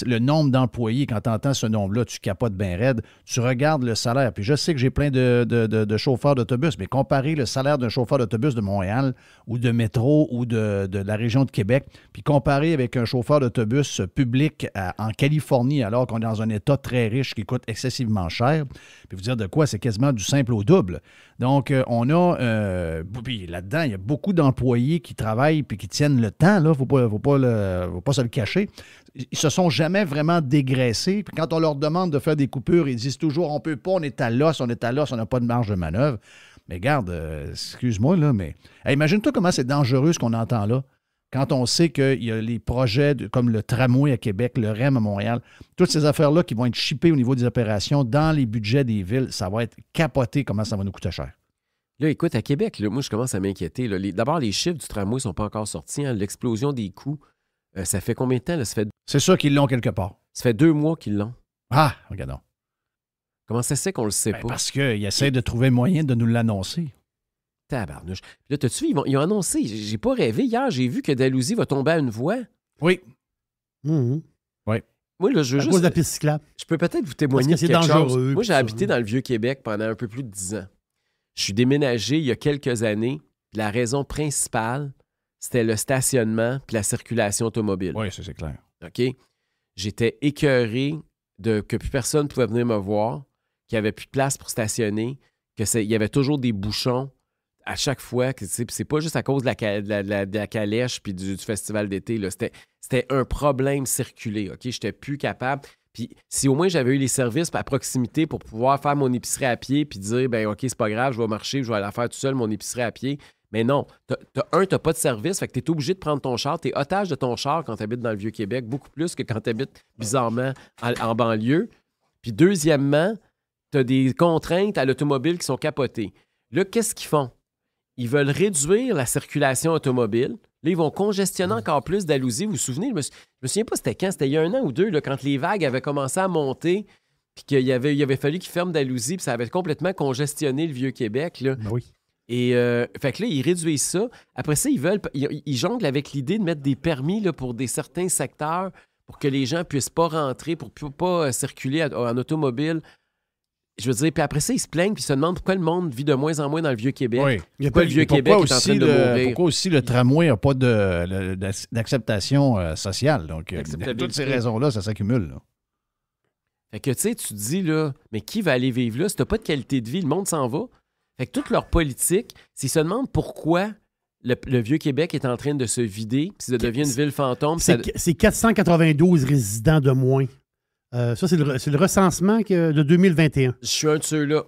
Le nombre d'employés, quand tu entends ce nombre-là, tu capotes bien raide. Tu regardes le salaire. Puis je sais que j'ai plein de chauffeurs d'autobus, mais comparer le salaire d'un chauffeur d'autobus de Montréal ou de métro ou de la région de Québec, puis comparer avec un chauffeur d'autobus public en Californie, alors qu'on est dans un État très riche qui coûte excessivement cher. Puis vous dire de quoi, c'est quasiment du simple au double. Donc, on a, puis là-dedans, il y a beaucoup d'employés qui travaillent puis qui tiennent le temps, là, faut pas se le cacher. Ils se sont jamais vraiment dégraissés. Puis quand on leur demande de faire des coupures, ils disent toujours, on peut pas, on est à l'os, on n'a pas de marge de manœuvre. Mais regarde, excuse-moi, là, mais imagine-toi comment c'est dangereux ce qu'on entend là. Quand on sait qu'il y a les projets comme le tramway à Québec, le REM à Montréal, toutes ces affaires-là qui vont être chippées au niveau des opérations dans les budgets des villes, ça va être capoté comment ça va nous coûter cher. Là, écoute, à Québec, là, moi, je commence à m'inquiéter. D'abord, les chiffres du tramway ne sont pas encore sortis. Hein. L'explosion des coûts, ça fait combien de temps? Là? C'est sûr qu'ils l'ont quelque part. Ça fait 2 mois qu'ils l'ont. Ah, regardons. Comment ça se fait qu'on le sait pas? Parce qu'ils essaient de trouver moyen de nous l'annoncer. Tabarnouche. Là, t'as-tu vu, ils ont annoncé, j'ai pas rêvé. Hier, j'ai vu que Dalhousie va tomber à une voie. Oui. Mm-hmm. Oui. Moi, là, je veux à juste... cause de la piste cyclable. Je peux peut-être vous témoigner de quelque chose. Moi, j'ai habité dans le Vieux-Québec pendant un peu plus de 10 ans. Je suis déménagé il y a quelques années. La raison principale, c'était le stationnement puis la circulation automobile. Oui, ça, c'est clair. OK? J'étais écœuré que plus personne ne pouvait venir me voir, qu'il n'y avait plus de place pour stationner, qu'il y avait toujours des bouchons à chaque fois. C'est pas juste à cause de la calèche puis du festival d'été. Là. C'était un problème circulé. OK? J'étais plus capable. Puis si au moins j'avais eu les services à proximité pour pouvoir faire mon épicerie à pied puis dire, ben OK, c'est pas grave, je vais marcher, je vais la faire tout seul, mon épicerie à pied. Mais non, t'as pas de service, fait que t'es obligé de prendre ton char. T'es otage de ton char quand t'habites dans le Vieux-Québec, beaucoup plus que quand t'habites bizarrement en banlieue. Puis deuxièmement, t'as des contraintes à l'automobile qui sont capotées. Là, qu'est-ce qu'ils font? Ils veulent réduire la circulation automobile. Là, ils vont congestionner encore plus Dalhousie. Vous vous souvenez? Je me souviens pas c'était quand. C'était il y a 1 an ou 2, là, quand les vagues avaient commencé à monter, puis qu'il avait fallu qu'ils ferment Dalhousie, puis ça avait complètement congestionné le Vieux-Québec. Là. Ben oui. Et fait que là, ils réduisent ça. Après ça, ils jonglent avec l'idée de mettre des permis là, pour certains secteurs pour que les gens ne puissent pas rentrer, pour ne pas circuler en automobile. Je veux dire, puis après ça, ils se plaignent puis ils se demandent pourquoi le monde vit de moins en moins dans le Vieux-Québec. Oui. Pourquoi le Vieux-Québec est en train de mourir. Pourquoi aussi le tramway n'a pas d'acceptation sociale. Donc, toutes ces raisons-là, ça s'accumule. Là. Fait que, tu sais, tu te dis, là, mais qui va aller vivre là? Si t'as pas de qualité de vie, le monde s'en va. Fait que toute leur politique, s'ils se demandent pourquoi le Vieux-Québec est en train de se vider puis ça devient une ville fantôme. C'est 492 résidents de moins. Ça, c'est le recensement de 2021. Je suis un de ceux-là.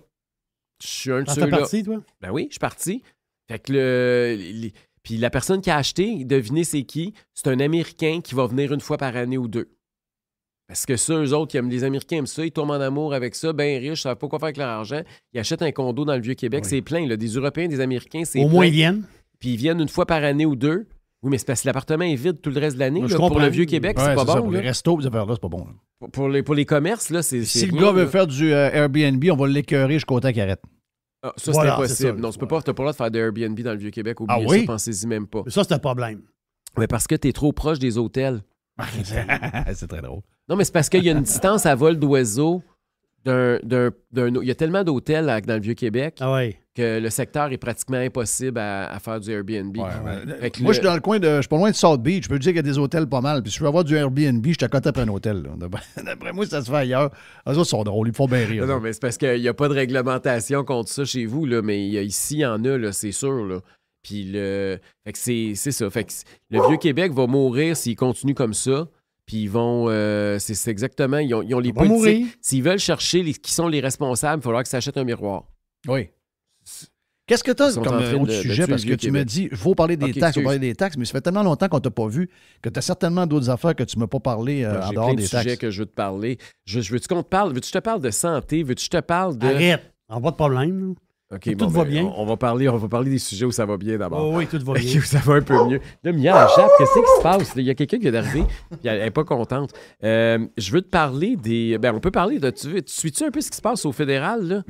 T'es parti, toi? Ben oui, je suis parti. Fait que puis la personne qui a acheté, devinez c'est qui? C'est un Américain qui va venir une fois par année ou 2. Parce que ça, eux autres, les Américains aiment ça, ils tombent en amour avec ça, bien riches, ils savent pas quoi faire avec leur argent. Ils achètent un condo dans le Vieux-Québec, oui. C'est plein. Là, des Européens, des Américains, c'est au plein. moins, ils viennent. puis ils viennent une fois par année ou deux. Oui, mais c'est parce que l'appartement est vide tout le reste de l'année. Moi, Là, je pour comprends. le Vieux-Québec, Ouais, c'est pas ça, bon. pour là. les restos, ces affaires-là, c'est pas bon. Là. Pour les commerces, là, c'est. Si le rien, gars veut là. faire du Airbnb, on va l'écœurer jusqu'au temps qu'il arrête. Ah, ça, Voilà, c'est c'est ça. impossible. Non, tu peux pas, t'as pas le droit de faire de Airbnb dans le Vieux-Québec. Oubliez Ah oui? ça, pensez-y même pas. Mais ça, c'est un problème. Mais parce que t'es trop proche des hôtels. C'est très drôle. Non, mais c'est parce qu'il y a une distance à vol d'oiseau d'un. Il y a tellement d'hôtels dans le Vieux-Québec Ah oui. que le secteur est pratiquement impossible à faire du Airbnb. Fait que Moi, le- je suis dans le coin je suis pas loin de South Beach. Je peux te dire qu'il y a des hôtels pas mal. Puis si je veux avoir du Airbnb, je suis à côté après un hôtel. Là. D'après moi, ça se fait ailleurs. Eux autres sont drôles. Ils me font bien rire. Non, mais c'est parce qu'il n'y a pas de réglementation contre ça chez vous, là, mais ici, il y en a, là, c'est sûr. Là. Puis fait que c'est ça. Fait que le Vieux-Québec va mourir s'il continue comme ça. Puis ils vont. C'est exactement. Ils ont les va mourir. politiques. S'ils veulent chercher qui sont les responsables, il va falloir qu'ils s'achètent un miroir. Oui. Qu'est-ce que tu as Ils sont comme en train autre de sujet? tuer Parce le que tu me Vieux-Québec. dis, il faut parler des Ok, taxes, il faut excuse. parler des taxes, mais ça fait tellement longtemps qu'on t'a pas vu que tu as certainement d'autres affaires que tu ne m'as pas parlé en J'ai dehors plein de des sujets taxes. que je veux te parler. Veux-tu qu'on te parle? Veux-tu que je te parle de santé? Veux-tu que je te parle de. Arrête. On n'a pas de problème. là. OK, Tout va bien. On va parler des sujets où ça va bien d'abord. Oh, oui, tout va OK, bien. où ça va un peu mieux. Là, Mia, la chape, qu'est-ce qui se passe? là? Il y a quelqu'un qui vient d'arriver, puis elle n'est pas contente. Je veux te parler des... on peut parler de... Tu suis-tu un peu ce qui se passe au fédéral, là?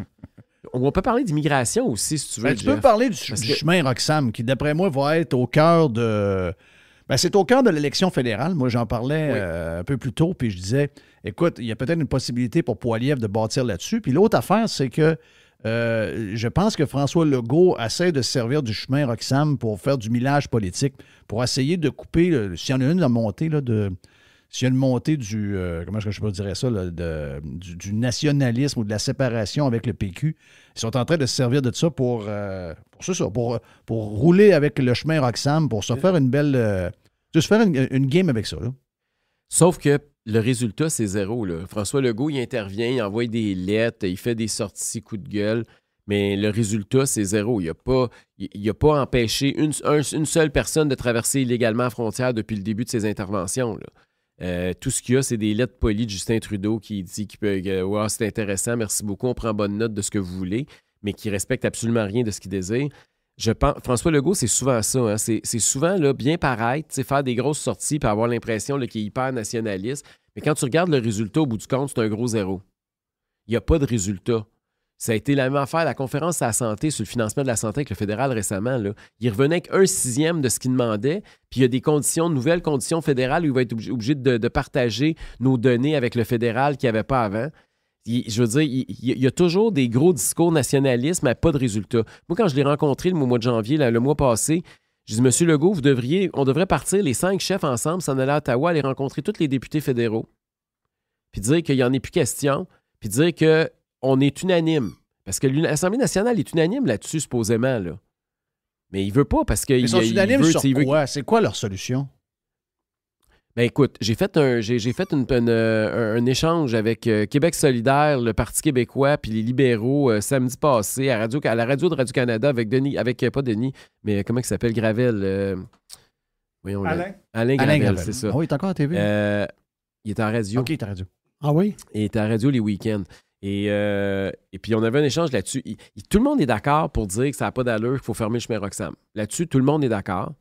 On peut parler d'immigration aussi, si tu veux, Tu peux Jeff. parler du Parce que- chemin Roxham, qui, d'après moi, va être au cœur de... c'est au cœur de l'élection fédérale. Moi, j'en parlais un peu plus tôt, puis je disais, écoute, il y a peut-être une possibilité pour Poilievre de bâtir là-dessus. Puis l'autre affaire, c'est que je pense que François Legault essaie de se servir du chemin Roxham pour faire du millage politique, pour essayer de couper, s'il y en a une à monter, là, s'il y a une montée du, comment est-ce que je peux dire ça, là, du nationalisme ou de la séparation avec le PQ, ils sont en train de se servir de ça pour rouler avec le chemin Roxham, pour se faire une belle... se faire une game avec ça. Là. Sauf que le résultat, c'est zéro. Là. François Legault, il intervient, il envoie des lettres, il fait des sorties coup de gueule, mais le résultat, c'est zéro. Il n'a pas empêché une seule personne de traverser illégalement la frontière depuis le début de ses interventions. Là. Tout ce qu'il y a, c'est des lettres polies de Justin Trudeau qui dit wow, c'est intéressant, merci beaucoup, on prend bonne note de ce que vous voulez, mais qui respecte absolument rien de ce qu'il désire. Je pense, François Legault, c'est souvent ça. Hein. C'est souvent là, bien paraître, faire des grosses sorties et avoir l'impression qu'il est hyper nationaliste. Mais quand tu regardes le résultat, au bout du compte, c'est un gros zéro. Il n'y a pas de résultat. Ça a été la même affaire. La conférence sur la santé, sur le financement de la santé avec le fédéral récemment, là, il revenait avec 1/6 de ce qu'il demandait. Puis il y a des nouvelles conditions fédérales où il va être obligé de partager nos données avec le fédéral qu'il n'y avait pas avant. Je veux dire, il y a toujours des gros discours nationalistes, mais pas de résultats. Moi, quand je l'ai rencontré le mois de janvier, le mois passé, je dis, Monsieur Legault, on devrait partir les 5 chefs ensemble, s'en aller à Ottawa, aller rencontrer tous les députés fédéraux, puis dire qu'il n'y en ait plus question, puis dire qu'on est unanime. Parce que l'Assemblée nationale est unanime là-dessus, supposément. Là. Mais il veut pas, parce qu'il Ils sont unanimes veut... sur quoi? C'est quoi leur solution? Ben écoute, j'ai fait un échange avec Québec solidaire, le Parti québécois puis les libéraux samedi passé à la radio de Radio-Canada avec pas Denis, mais comment il s'appelle, Gravel. Voyons, Alain Gravel, c'est ça. Oh, il est encore à TV? Il est en radio. OK, t'as radio. Ah oui? Il est en radio les week-ends. Et puis, on avait un échange là-dessus. Tout le monde est d'accord pour dire que ça n'a pas d'allure, qu'il faut fermer le chemin Roxham. Là-dessus, tout le monde est d'accord.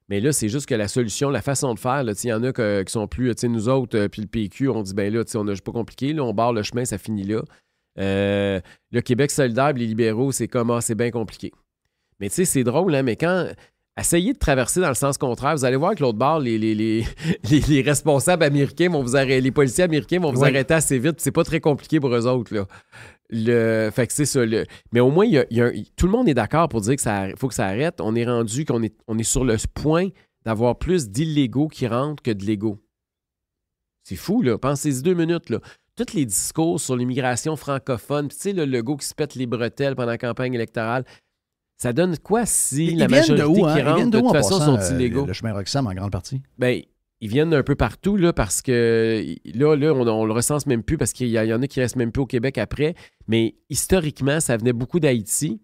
Mais là, c'est juste que la solution, la façon de faire, il y en a qui sont plus... Nous autres, puis le PQ, on dit, ben là, on n'a pas compliqué. Là, on barre le chemin, ça finit là. Le Québec solidaire, les libéraux, c'est comme, c'est bien compliqué. Mais tu sais, c'est drôle, hein, mais quand... Essayez de traverser dans le sens contraire. Vous allez voir que l'autre bord, les responsables américains vont vous arrêter, les policiers américains vont vous arrêter assez vite. C'est pas très compliqué pour eux autres. Là. Fait que c'est ça. Mais au moins, tout le monde est d'accord pour dire qu'il faut que ça arrête. On est rendu qu'on est sur le point d'avoir plus d'illégaux qui rentrent que de légaux. C'est fou, là. Pensez-y 2 minutes, là. Tous les discours sur l'immigration francophone, tu sais, le Legault qui se pète les bretelles pendant la campagne électorale, ça donne quoi si la majorité qui rentre, de toute façon, sont illégaux? Le chemin Roxham, en grande partie. Bien, ils viennent d'un peu partout, là, parce que là on le recense même plus parce qu'il y en a qui restent même plus au Québec après. Mais historiquement, ça venait beaucoup d'Haïti,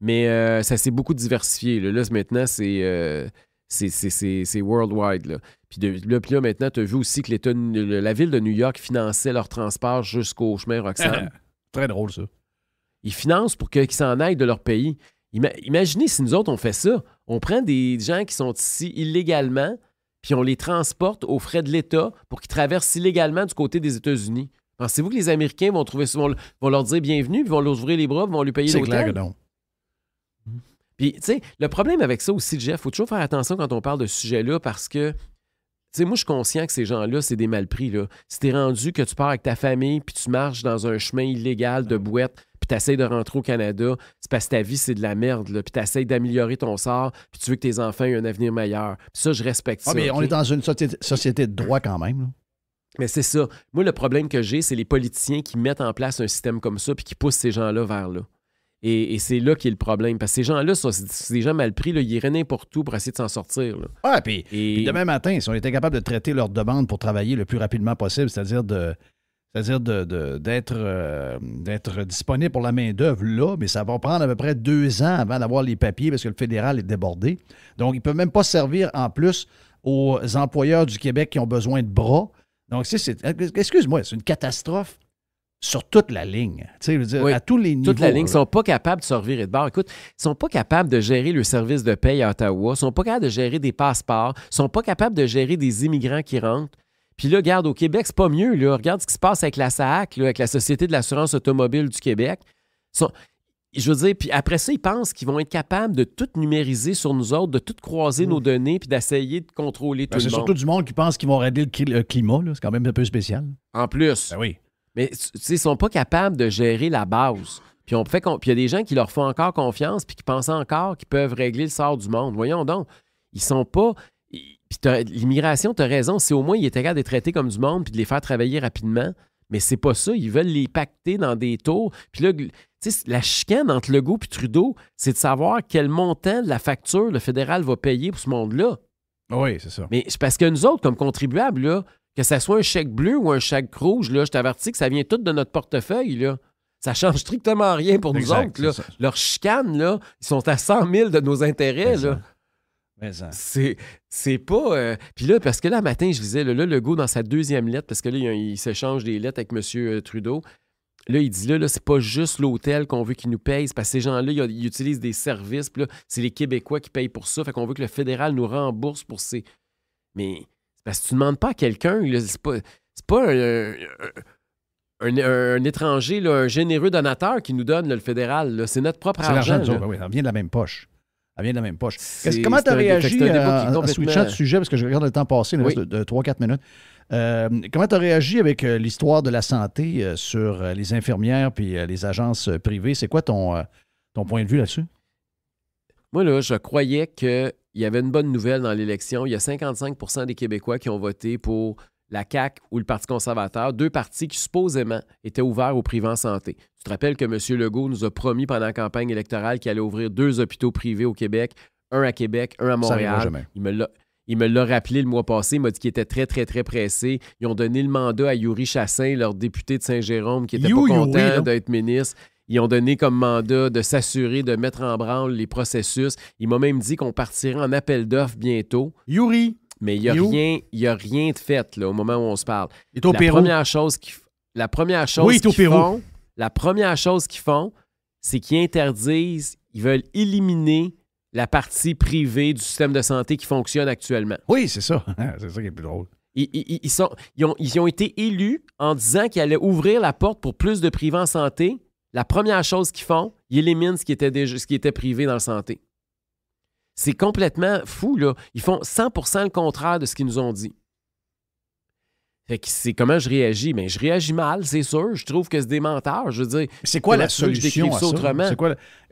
mais ça s'est beaucoup diversifié. Là, maintenant, c'est worldwide. Là. Puis là, maintenant, tu as vu aussi que la ville de New York finançait leur transport jusqu'au chemin Roxham. Très drôle, ça. Ils financent pour qu'ils s'en aillent de leur pays. Imaginez si nous autres, on fait ça. On prend des gens qui sont ici illégalement, puis on les transporte aux frais de l'État pour qu'ils traversent illégalement du côté des États-Unis. Pensez-vous que les Américains vont leur dire bienvenue, puis vont leur ouvrir les bras, puis vont lui payer l'hôtel? C'est clair que non. Puis, tu sais, le problème avec ça aussi, Jeff, il faut toujours faire attention quand on parle de ce sujet-là parce que, tu sais, moi, je suis conscient que ces gens-là, c'est des malpris, là. Si t'es rendu que tu pars avec ta famille puis tu marches dans un chemin illégal de boîte puis t'essayes de rentrer au Canada, c'est parce que ta vie, c'est de la merde, là. Puis t'essayes d'améliorer ton sort puis tu veux que tes enfants aient un avenir meilleur. Puis ça, je respecte ça. Mais OK? on est dans une société de droit quand même. Là. Mais c'est ça. Moi, le problème que j'ai, c'est les politiciens qui mettent en place un système comme ça puis qui poussent ces gens-là vers là. Et c'est là qu'est le problème. Parce que ces gens-là, c'est des gens mal pris. Là, ils iraient n'importe où pour essayer de s'en sortir. Là. Ouais, puis demain matin, si on était capable de traiter leur demande pour travailler le plus rapidement possible, c'est-à-dire d'être disponible pour la main-d'œuvre là, mais ça va prendre à peu près 2 ans avant d'avoir les papiers parce que le fédéral est débordé. Donc, ils ne peuvent même pas servir en plus aux employeurs du Québec qui ont besoin de bras. Donc, excuse-moi, c'est une catastrophe sur toute la ligne. Tu sais, je veux dire, à tous les niveaux. Toute la ligne. Ils ne sont pas capables de se revirer de bord. Écoute, ils ne sont pas capables de gérer le service de paye à Ottawa. Ils ne sont pas capables de gérer des passeports. Ils ne sont pas capables de gérer des immigrants qui rentrent. Puis là, regarde, au Québec, c'est pas mieux. Là. Regarde ce qui se passe avec la SAAC, là, avec la Société de l'assurance automobile du Québec. Je veux dire, puis après ça, ils pensent qu'ils vont être capables de tout numériser sur nous autres, de tout croiser nos données, puis d'essayer de contrôler tout le monde. C'est surtout du monde qui pense qu'ils vont régler le climat. Là. C'est quand même un peu spécial. En plus. Ben oui. Mais tu sais, ils ne sont pas capables de gérer la base. Puis il y a des gens qui leur font encore confiance puis qui pensent encore qu'ils peuvent régler le sort du monde. Voyons donc. Ils sont pas... Puis l'immigration, tu as raison, si au moins ils étaient capables de les traiter comme du monde puis de les faire travailler rapidement, mais c'est pas ça. Ils veulent les pacter dans des tours. Puis là, tu sais, la chicane entre Legault et Trudeau, c'est de savoir quel montant de la facture le fédéral va payer pour ce monde-là. Oui, c'est ça. Mais c'est parce que nous autres, comme contribuables, là, que ça soit un chèque bleu ou un chèque rouge, là, je t'avertis que ça vient tout de notre portefeuille. Là. Ça change strictement rien pour nous autres. Là. Leurs chicanes, là, ils sont à 100 000 de nos intérêts. Là. C'est pas... Puis là, parce que là, matin, je disais, là, Legault, dans sa 2e lettre, parce que là, il s'échange des lettres avec M. Trudeau, là, il dit, là, c'est pas juste l'hôtel qu'on veut qu'ils nous payent, parce que ces gens-là, ils utilisent des services, puis là, c'est les Québécois qui payent pour ça, fait qu'on veut que le fédéral nous rembourse pour ces... Mais... Parce que tu ne demandes pas à quelqu'un, c'est pas un étranger, là, un généreux donateur qui nous donne là, le fédéral. Là. C'est notre propre argent. Oui, ça vient de la même poche. Comment tu as réagi en switchant de sujet, parce que je regarde le temps passer, il nous reste de 3-4 minutes. Comment tu as réagi avec l'histoire de la santé sur les infirmières puis les agences privées? C'est quoi ton point de vue là-dessus? Moi, là, je croyais qu'il y avait une bonne nouvelle dans l'élection. Il y a 55 % des Québécois qui ont voté pour la CAQ ou le Parti conservateur, 2 partis qui supposément étaient ouverts au privé en santé. Tu te rappelles que M. Legault nous a promis pendant la campagne électorale qu'il allait ouvrir 2 hôpitaux privés au Québec, un à Québec, un à Montréal. Il me l'a rappelé le mois passé. Il m'a dit qu'il était très, très, très pressé. Ils ont donné le mandat à Yuri Chassin, leur député de Saint-Jérôme, qui n'était pas content d'être ministre. Ils ont donné comme mandat de s'assurer de mettre en branle les processus. Il m'a même dit qu'on partirait en appel d'offres bientôt. Yuri! Mais il n'y a rien de fait là, au moment où on se parle. Il est au Pérou. La première chose qu'ils font, c'est qu'ils interdisent, ils veulent éliminer la partie privée du système de santé qui fonctionne actuellement. Oui, c'est ça. C'est ça qui est plus drôle. Ils ont été élus en disant qu'ils allaient ouvrir la porte pour plus de privés en santé. La première chose qu'ils font, ils éliminent ce qui était privé dans la santé. C'est complètement fou, là. Ils font 100% le contraire de ce qu'ils nous ont dit. Fait que c'est comment je réagis. Mais je réagis mal, c'est sûr. Je trouve que c'est des menteurs. Je veux dire, c'est quoi la solution à ça? Autrement?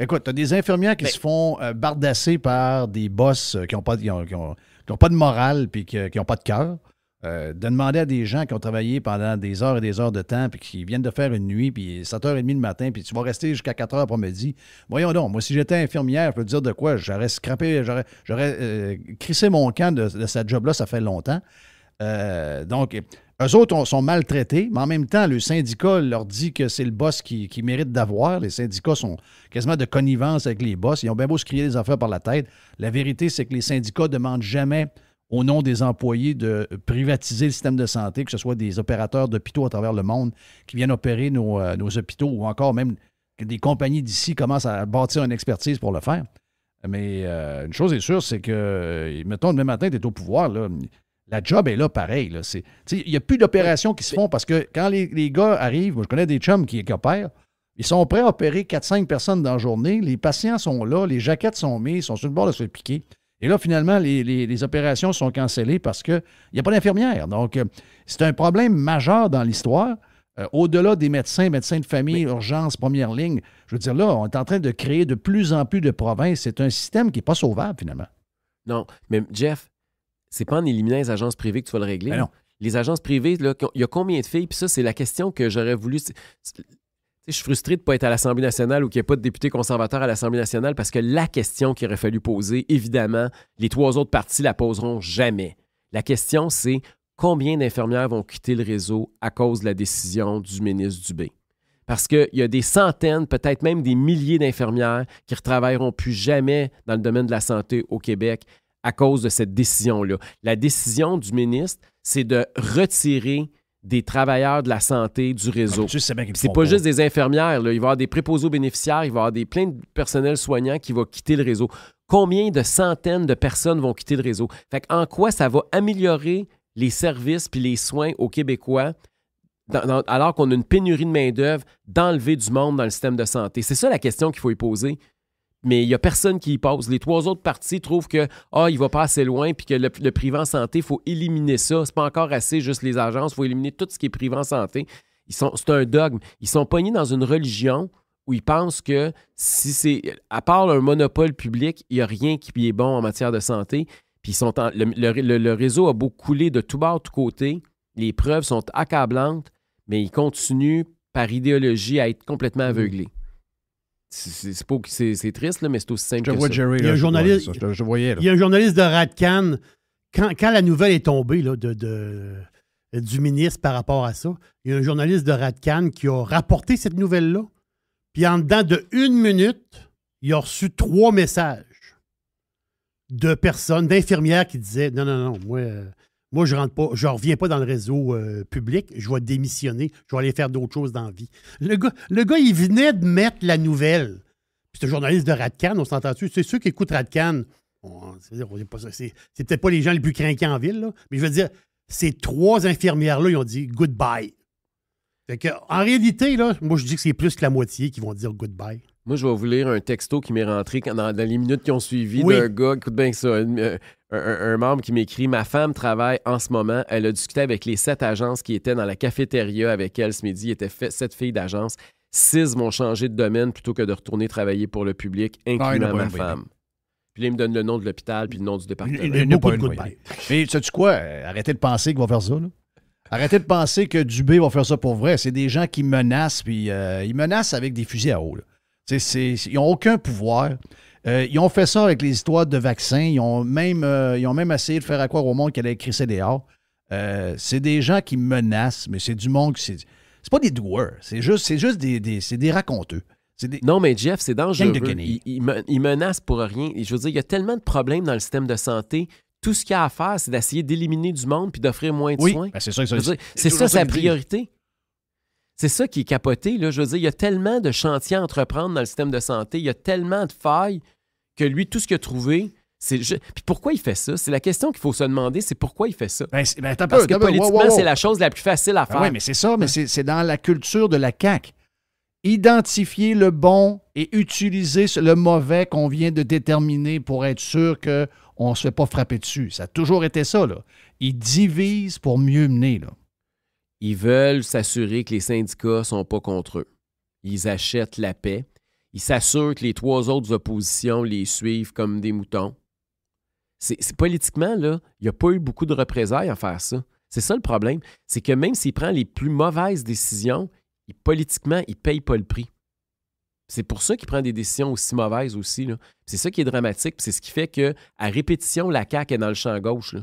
Écoute, tu as des infirmières qui se font bardasser par des boss qui n'ont pas de morale et qui n'ont pas de cœur. De demander à des gens qui ont travaillé pendant des heures et des heures de temps puis qui viennent de faire une nuit, puis 7h30 le matin, puis tu vas rester jusqu'à 4h après-midi. Voyons donc, moi, si j'étais infirmière, je peux te dire de quoi, j'aurais scrappé, j'aurais crissé mon camp de cette job-là, ça fait longtemps. Donc, eux autres sont maltraités, mais en même temps, le syndicat leur dit que c'est le boss qui mérite d'avoir. Les syndicats sont quasiment de connivence avec les boss. Ils ont bien beau se crier des affaires par la tête. La vérité, c'est que les syndicats ne demandent jamais au nom des employés de privatiser le système de santé, que ce soit des opérateurs d'hôpitaux à travers le monde qui viennent opérer nos hôpitaux ou encore même que des compagnies d'ici commencent à bâtir une expertise pour le faire. Mais une chose est sûre, c'est que, mettons, demain matin, tu es au pouvoir, là, la job est là pareil. Il n'y a plus d'opérations qui se font parce que quand les gars arrivent, moi je connais des chums qui opèrent, ils sont prêts à opérer 4-5 personnes dans la journée, les patients sont là, les jaquettes sont mises, ils sont sur le bord de se piquer. Et là, finalement, les opérations sont cancellées parce qu'il n'y a pas d'infirmière. Donc, c'est un problème majeur dans l'histoire. Au-delà des médecins de famille, urgence, première ligne, je veux dire, là, on est en train de créer de plus en plus de provinces. C'est un système qui n'est pas sauvable, finalement. Non, mais Jeff, c'est pas en éliminant les agences privées que tu vas le régler. Ben non. Les agences privées, là, il y a combien de filles? Puis ça, c'est la question que j'aurais voulu... Je suis frustré de ne pas être à l'Assemblée nationale ou qu'il n'y ait pas de députés conservateurs à l'Assemblée nationale parce que la question qu'il aurait fallu poser, évidemment, les 3 autres partis la poseront jamais. La question, c'est combien d'infirmières vont quitter le réseau à cause de la décision du ministre Dubé? Parce qu'il y a des centaines, peut-être même des milliers d'infirmières qui ne retravailleront plus jamais dans le domaine de la santé au Québec à cause de cette décision-là. La décision du ministre, c'est de retirer des travailleurs de la santé du réseau. C'est pas juste des infirmières. Là. Il va y avoir des préposés aux bénéficiaires, il va y avoir plein de personnels soignants qui vont quitter le réseau. Combien de centaines de personnes vont quitter le réseau? Fait en quoi ça va améliorer les services puis les soins aux Québécois alors qu'on a une pénurie de main-d'œuvre d'enlever du monde dans le système de santé? C'est ça la question qu'il faut y poser. Mais il n'y a personne qui y pose. Les 3 autres partis trouvent que il va pas assez loin puis que le privé en santé, il faut éliminer ça. C'est pas encore assez juste les agences. Il faut éliminer tout ce qui est privé en santé. C'est un dogme. Ils sont pognés dans une religion où ils pensent que si c'est à part un monopole public, il n'y a rien qui est bon en matière de santé. Puis le réseau a beau couler de tout bord, de tout côté. Les preuves sont accablantes, mais ils continuent par idéologie à être complètement aveuglés. C'est triste, là, mais c'est aussi simple que ça. Jerry, il y a un journaliste, je voyais, là. Il y a un journaliste de Radcan, quand la nouvelle est tombée là, du ministre par rapport à ça, il y a un journaliste de Radcan qui a rapporté cette nouvelle-là, puis en dedans de 1 minute, il a reçu 3 messages de personnes, d'infirmières qui disaient « Non, moi je rentre pas, je reviens pas dans le réseau public, je vais démissionner, je vais aller faire d'autres choses dans la vie. » Le gars, il venait de mettre la nouvelle. Puis c'est un journaliste de Radcan, on s'entend-tu? C'est ceux qui écoutent Radcan. C'est peut-être pas les gens les plus craquants en ville, là, mais je veux dire, ces 3 infirmières-là, ils ont dit « goodbye ». Fait que, en réalité, là, moi, je dis que c'est plus que la moitié qui vont dire « goodbye ». Moi, je vais vous lire un texto qui m'est rentré dans les minutes qui ont suivi Oui. d'un gars, écoute bien ça, un membre qui m'écrit « Ma femme travaille en ce moment. Elle a discuté avec les 7 agences qui étaient dans la cafétéria avec elle ce midi. Il était 7 filles d'agence. 6 vont changer de domaine plutôt que de retourner travailler pour le public, incluant ma femme. » Puis là, il me donne le nom de l'hôpital puis le nom du département. Il n'y a pas une goodbye. Mais sais-tu quoi? Arrêtez de penser qu'il va faire ça, là. Arrêtez de penser que Dubé va faire ça pour vrai. C'est des gens qui menacent, puis ils menacent avec des fusils à eau, là. Ils n'ont aucun pouvoir. Ils ont fait ça avec les histoires de vaccins. Ils ont même essayé de faire croire au monde qu'elle allait crisser dehors. C'est des gens qui menacent, mais c'est du monde qui... C'est pas des doueurs. C'est juste des raconteux. Non, mais Jeff, c'est dangereux. de Il menace pour rien. Je veux dire, il y a tellement de problèmes dans le système de santé. Tout ce qu'il y a à faire, c'est d'essayer d'éliminer du monde puis d'offrir moins de soins. Ben c'est ça. C'est ça sa priorité. C'est ça qui est capoté. Là. Je veux dire, il y a tellement de chantiers à entreprendre dans le système de santé, il y a tellement de failles que lui, tout ce qu'il a trouvé, c'est... Puis pourquoi il fait ça? C'est la question qu'il faut se demander, c'est pourquoi il fait ça. Parce que politiquement, c'est la chose la plus facile à faire. Oui, mais c'est ça, mais c'est dans la culture de la CAQ. Identifier le bon et utiliser le mauvais qu'on vient de déterminer pour être sûr qu'on ne se fait pas frapper dessus. Ça a toujours été ça, là. Ils divisent pour mieux mener, là. Ils veulent s'assurer que les syndicats ne sont pas contre eux. Ils achètent la paix. Ils s'assurent que les 3 autres oppositions les suivent comme des moutons. C'est politiquement, là, il n'y a pas eu beaucoup de représailles à faire ça. C'est ça le problème. C'est que même s'il prend les plus mauvaises décisions, politiquement, il ne paye pas le prix. C'est pour ça qu'il prend des décisions aussi mauvaises aussi, là. C'est ça qui est dramatique. C'est ce qui fait qu'à répétition, la CAQ est dans le champ gauche, là.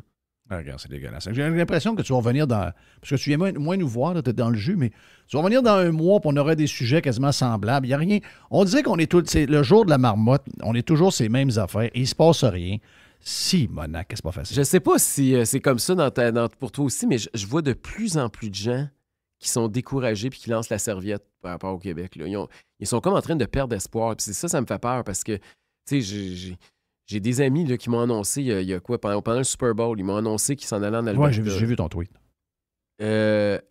Ah, regarde, c'est dégueulasse. J'ai l'impression que tu vas revenir dans... Parce que tu viens moins nous voir, tu es dans le jus, mais tu vas revenir dans un mois et on aurait des sujets quasiment semblables. Il n'y a rien. On dirait qu'on est tout... C'est le jour de la marmotte, on est toujours ces mêmes affaires et il ne se passe rien. Si, Monac, c'est pas facile. Je ne sais pas si c'est comme ça pour toi aussi, mais je vois de plus en plus de gens qui sont découragés puis qui lancent la serviette par rapport au Québec. Là. Ils sont comme en train de perdre espoir. Puis ça me fait peur parce que, tu sais, j'ai des amis là, qui m'ont annoncé, il y a quoi, pendant le Super Bowl, ils m'ont annoncé qu'ils s'en allaient en Alberta. Ouais, j'ai vu ton tweet.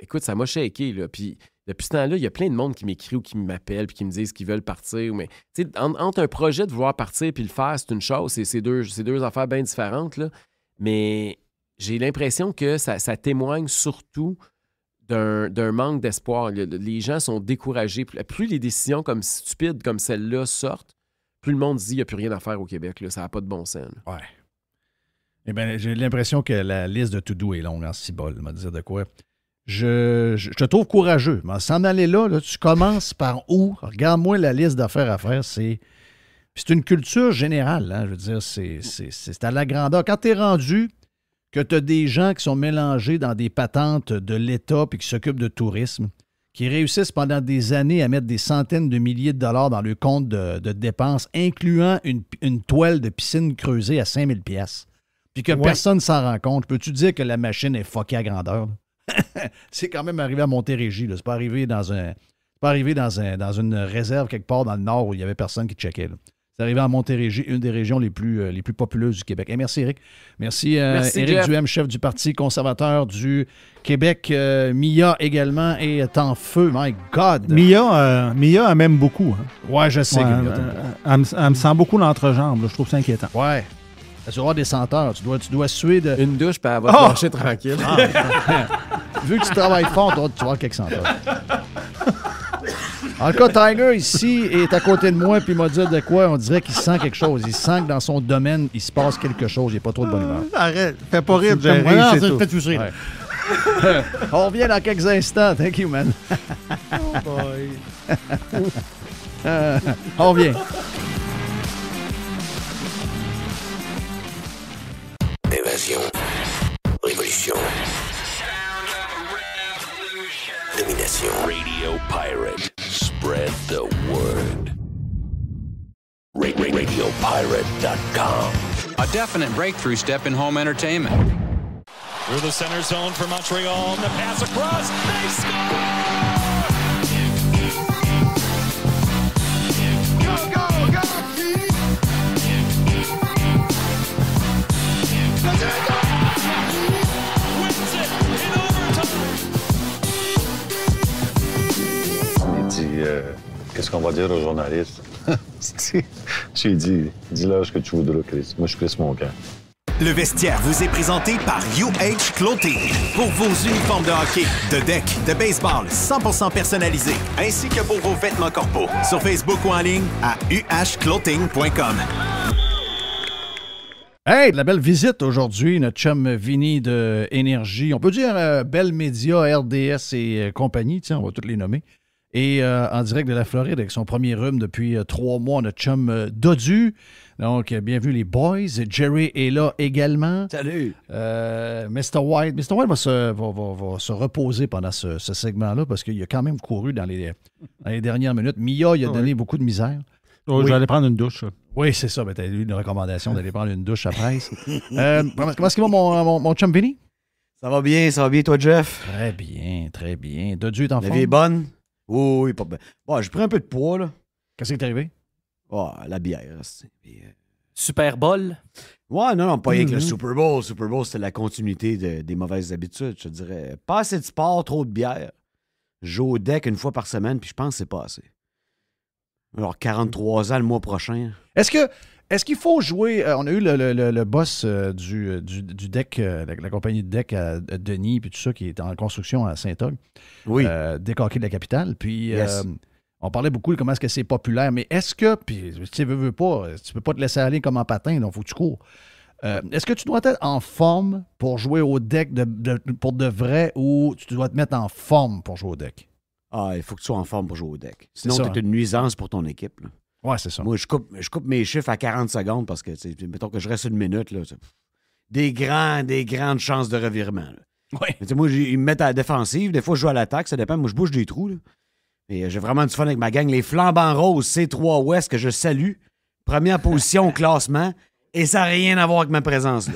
Écoute, ça m'a shaké, là. Puis depuis ce temps-là, il y a plein de monde qui m'écrit ou qui m'appelle puis qui me disent qu'ils veulent partir. Mais, tu sais, entre un projet de vouloir partir puis le faire, c'est une chose. C'est deux affaires bien différentes, là. Mais j'ai l'impression que ça témoigne surtout d'un manque d'espoir. Les gens sont découragés. Plus les décisions comme stupides comme celle-là sortent, plus le monde dit qu'il n'y a plus rien à faire au Québec. Là. Ça n'a pas de bon sens. Là. Ouais. Eh bien, j'ai l'impression que la liste de to-do est longue en cibole. Je vais te dire de quoi. Je te trouve courageux. Mais s'en aller là, tu commences par où? Regarde-moi la liste d'affaires à faire. C'est une culture générale. Hein? Je veux dire, c'est à la grandeur. Quand tu es rendu que tu as des gens qui sont mélangés dans des patentes de l'État puis qui s'occupent de tourisme, qui réussissent pendant des années à mettre des centaines de milliers de dollars dans le compte de dépenses, incluant une toile de piscine creusée à 5 000 $, puis que personne ne s'en rend compte, peux-tu dire que la machine est fuckée à grandeur? C'est quand même arrivé à Montérégie. Là. C'est pas arrivé dans une réserve quelque part dans le nord où il n'y avait personne qui checkait. Là. C'est arrivé à Montérégie, une des régions les plus populeuses du Québec. Et merci, Éric. Merci Éric Jeff. Duhem, chef du Parti conservateur du Québec. Mia également est en feu. My God! Mia elle m'aime beaucoup. Hein. Ouais, je sais. Elle me sent beaucoup l'entrejambe. Je trouve ça inquiétant. Ouais. Tu dois avoir des senteurs. Tu dois suer de... Une douche, puis elle va te lâcher tranquille. Vu que tu travailles fort, tu vas avoir quelques senteurs. En tout cas, Tiger, ici, est à côté de moi, puis il m'a dit de quoi? On dirait qu'il sent quelque chose. Il sent que dans son domaine, il se passe quelque chose. Il n'y a pas trop de bonne humeur. Arrête. Fais pas rire, Jerry, c'est c'est tout. fait toucher. Ouais. On revient dans quelques instants. Thank you, man. Oh boy. On revient. Évasion. Révolution. Domination. Radio Pirate. Spread the word. RadioPirate.com. A definite breakthrough step in home entertainment. Through the center zone for Montreal. The pass across. They score! Go, go, go! Wins it in overtime. Il dit qu'est-ce qu'on va dire aux journalistes? J'ai dit, dis-leur ce que tu voudras, Chris. Moi, je Chris Moncan. Le vestiaire vous est présenté par UH Clothing. Pour vos uniformes de hockey, de deck, de baseball 100% personnalisés, ainsi que pour vos vêtements corporels. Sur Facebook ou en ligne à uhclothing.com. Hey, de la belle visite aujourd'hui, notre chum Vinny de Énergie. On peut dire Bell Media, RDS et compagnie, tiens, on va toutes les nommer. Et en direct de la Floride avec son premier rhume depuis 3 mois, notre chum Dodu. Donc, bienvenue les boys. Jerry est là également. Salut. Mr. White. Mr. White va se reposer pendant ce segment-là parce qu'il a quand même couru dans les dernières minutes. Mia, il a donné beaucoup de misère. Oh, oui. J'allais prendre une douche. Oui, c'est ça. Ben, tu as eu une recommandation d'aller prendre une douche après. Comment est-ce qu'il va, mon chum Vinny? Ça va bien, toi, Jeff? Très bien, très bien. Dodu est en forme? La vie est bonne? Oui, pas bien. Bon, j'ai pris un peu de poids, là. Qu'est-ce qui est arrivé? Oh, la bière. Super Bowl? Ouais, non, pas rien que le Super Bowl. Super Bowl, c'était la continuité des mauvaises habitudes, je te dirais. Pas assez de sport, trop de bière. Je joue au deck une fois par semaine, puis je pense que c'est pas assez. Alors, 43 ans le mois prochain. Est-ce qu'il faut jouer... on a eu le boss du deck, la compagnie de deck à Denis, puis tout ça, qui est en construction à Saint-Og. Oui. Décoqué de la capitale. Puis yes. On parlait beaucoup de comment est-ce que c'est populaire, mais est-ce que... Puis tu veux pas, tu peux pas te laisser aller comme en patin, donc il faut que tu cours. Est-ce que tu dois être en forme pour jouer au deck pour de vrai ou tu dois te mettre en forme pour jouer au deck? Ah, il faut que tu sois en forme pour jouer au deck. Sinon, tu es une nuisance pour ton équipe. Là. Ouais, c'est ça. Moi, je coupe mes chiffres à 40 secondes parce que, mettons que je reste une minute, là, des grandes chances de revirement. Ouais. Moi, ils me mettent à la défensive. Des fois, je joue à l'attaque. Ça dépend. Moi, je bouge des trous. Là. Et j'ai vraiment du fun avec ma gang. Les Flambants Roses C3 Ouest que je salue. Première position au classement. Et ça n'a rien à voir avec ma présence. Là.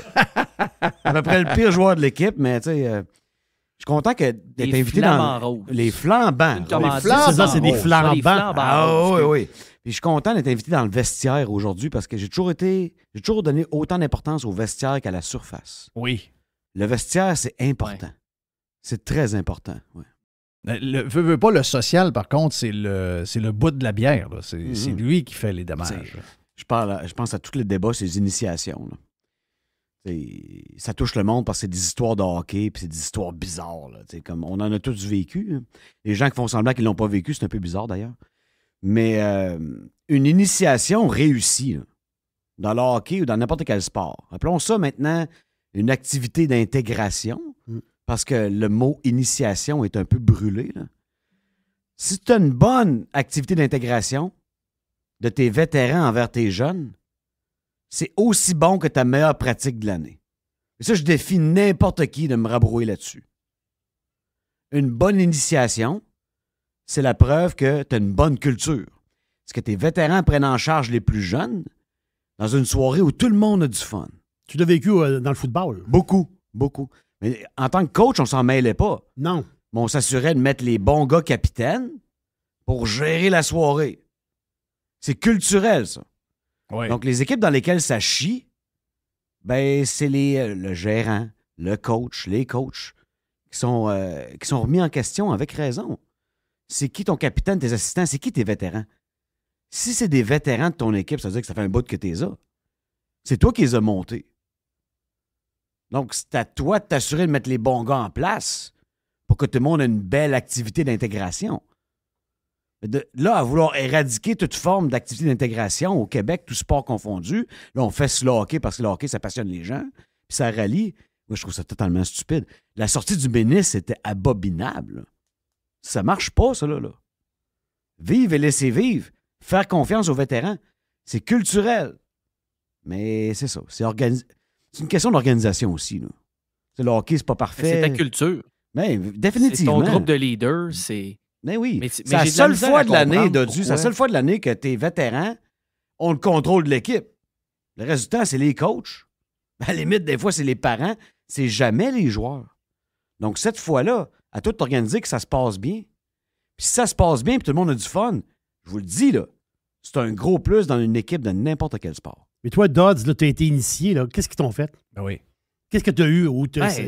À peu près le pire joueur de l'équipe, mais tu sais... Je suis content d'être Des invité flamants dans roses. les flambants. Une commandite. C'est ça, c'est des roses. flambants. Les flambants Ah roses. oui. Puis je suis content d'être invité dans le vestiaire aujourd'hui parce que j'ai toujours donné autant d'importance au vestiaire qu'à la surface. Oui. Le vestiaire, c'est important. C'est très important. Ouais. Veux pas le social, par contre, c'est le bout de la bière. Là. C'est lui qui fait les dommages. Je pense à tous les débats sur les initiations. Là. Ça touche le monde parce que c'est des histoires de hockey puis c'est des histoires bizarres. Là. Comme on en a tous vécu. Hein. Les gens qui font semblant qu'ils ne l'ont pas vécu, c'est un peu bizarre d'ailleurs. Mais une initiation réussie là, dans le hockey ou dans n'importe quel sport, appelons ça maintenant une activité d'intégration parce que le mot initiation est un peu brûlé. Là. Si tu as une bonne activité d'intégration de tes vétérans envers tes jeunes, c'est aussi bon que ta meilleure pratique de l'année. Et ça, je défie n'importe qui de me rabrouer là-dessus. Une bonne initiation, c'est la preuve que tu as une bonne culture. Est-ce que tes vétérans prennent en charge les plus jeunes dans une soirée où tout le monde a du fun? Tu l'as vécu dans le football? Beaucoup. Mais en tant que coach, on s'en mêlait pas. Non. Mais on s'assurait de mettre les bons gars capitaines pour gérer la soirée. C'est culturel, ça. Ouais. Donc, les équipes dans lesquelles ça chie, ben, c'est le gérant, le coach, les coachs qui sont remis en question avec raison. C'est qui ton capitaine, tes assistants, c'est qui tes vétérans? Si c'est des vétérans de ton équipe, ça veut dire que ça fait un bout que t'es là. C'est toi qui les as montés. Donc, c'est à toi de t'assurer de mettre les bons gars en place pour que tout le monde ait une belle activité d'intégration. Là, à vouloir éradiquer toute forme d'activité d'intégration au Québec, tout sport confondu, là, on fait le hockey parce que le hockey, ça passionne les gens, puis ça rallie. Moi, je trouve ça totalement stupide. La sortie du ministre, c'était abominable. Là. Ça marche pas, ça, là. Vive et laisser vivre. Faire confiance aux vétérans. C'est culturel. Mais c'est ça. C'est une question d'organisation aussi. Là. Le hockey, c'est pas parfait. C'est ta culture. Mais définitivement. C'est ton groupe de leaders, c'est... Mais oui. Mais c'est la seule fois de l'année, Dodu, c'est la seule fois de l'année que tes vétérans ont le contrôle de l'équipe. Le résultat, c'est les coachs. À la limite, des fois, c'est les parents. C'est jamais les joueurs. Donc, cette fois-là, à tout organiser que ça se passe bien. Puis si ça se passe bien et tout le monde a du fun, je vous le dis, là, c'est un gros plus dans une équipe de n'importe quel sport. Mais toi, Dodds, tu as été initié. Là. Qu'est-ce qu'ils t'ont fait? Ben oui. Qu'est-ce que tu as eu?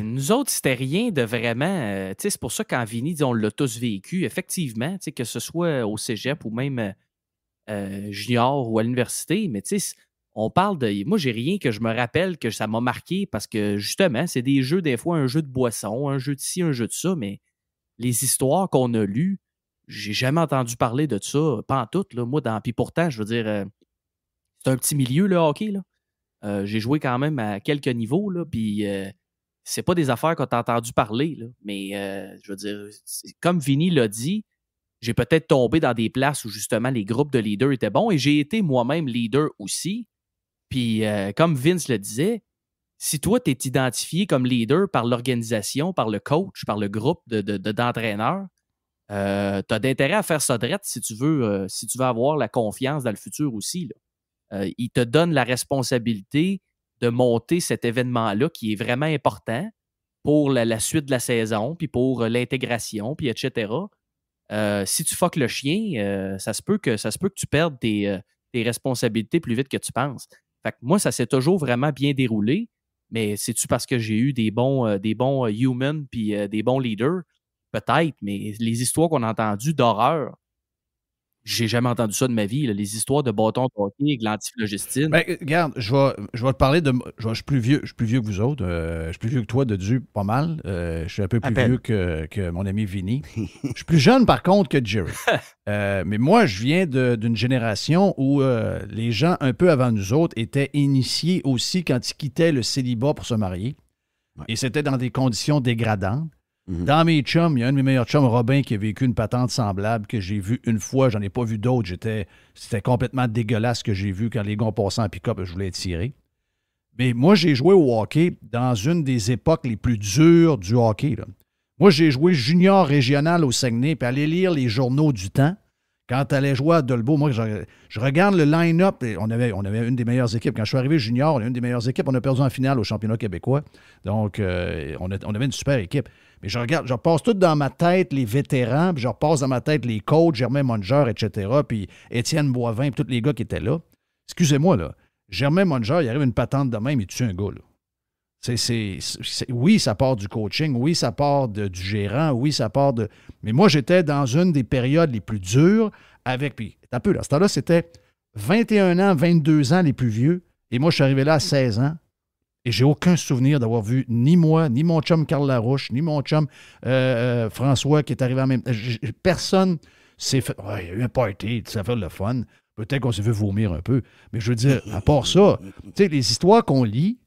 Nous autres, c'était rien de vraiment... c'est pour ça qu'en Vini, on l'a tous vécu. Effectivement, que ce soit au cégep ou même junior ou à l'université, mais on parle de... Moi, j'ai rien que je me rappelle que ça m'a marqué parce que, justement, c'est des jeux, des fois, un jeu de boisson, un jeu de ci, un jeu de ça, mais les histoires qu'on a lues, j'ai jamais entendu parler de ça, pas en tout, là, moi, puis pourtant, je veux dire, c'est un petit milieu, le hockey, là. J'ai joué quand même à quelques niveaux, là, puis c'est pas des affaires qu'on t'a entendu parler, là, mais je veux dire, comme Vinny l'a dit, j'ai peut-être tombé dans des places où justement les groupes de leaders étaient bons et j'ai été moi-même leader aussi. Puis comme Vince le disait, si toi, tu es identifié comme leader par l'organisation, par le coach, par le groupe d'entraîneurs, tu as d'intérêt à faire ça drette si tu veux avoir la confiance dans le futur aussi, là. Il te donne la responsabilité de monter cet événement-là qui est vraiment important pour la suite de la saison, puis pour l'intégration, puis etc. Si tu fuck le chien, ça se peut que tu perdes tes responsabilités plus vite que tu penses. Fait que moi, ça s'est toujours vraiment bien déroulé, mais c'est-tu parce que j'ai eu des bons humans puis des bons leaders? Peut-être, mais les histoires qu'on a entendues d'horreur, j'ai jamais entendu ça de ma vie, là, les histoires de bâtons de hockey avec l'antiflogestine. Ben, regarde, je vais te parler de... Je suis plus vieux que vous autres. Je suis plus vieux que toi, Dodu, pas mal. Je suis un peu plus vieux que mon ami Vinny. Je suis plus jeune, par contre, que Jerry. Mais moi, je viens d'une génération où les gens, un peu avant nous autres, étaient initiés aussi quand ils quittaient le célibat pour se marier. Ouais. Et c'était dans des conditions dégradantes. Dans mes chums, il y a un de mes meilleurs chums, Robin, qui a vécu une patente semblable que j'ai vue une fois. J'en ai pas vu d'autres. C'était complètement dégueulasse ce que j'ai vu quand les gars passaient en pick-up et je voulais tirer. Mais moi, j'ai joué au hockey dans une des époques les plus dures du hockey, là. Moi, j'ai joué junior régional au Saguenay, puis aller lire les journaux du temps. Quand tu allais jouer à Dolbeau, moi, je regarde le line-up. Et on avait une des meilleures équipes. Quand je suis arrivé junior, on a une des meilleures équipes. On a perdu en finale au championnat québécois. Donc, on avait une super équipe. Mais je repasse tout dans ma tête les vétérans, puis je repasse dans ma tête les coachs, Germain Monger, etc., puis Étienne Boivin, puis tous les gars qui étaient là. Excusez-moi, là. Germain Monger, il arrive une patente de même, il tue un gars, là. Oui, ça part du coaching, oui, ça part du gérant, oui, ça part de... Mais moi, j'étais dans une des périodes les plus dures avec... Puis, un peu là, ce temps-là, c'était 21 ans, 22 ans les plus vieux, et moi, je suis arrivé là à 16 ans, et j'ai aucun souvenir d'avoir vu ni moi, ni mon chum Carl Larouche, ni mon chum François qui est arrivé en même temps. Personne s'est fait... Ouais, il y a eu un party, ça fait le fun. Peut-être qu'on s'est fait vomir un peu. Mais je veux dire, à part ça, tu sais, les histoires qu'on lit,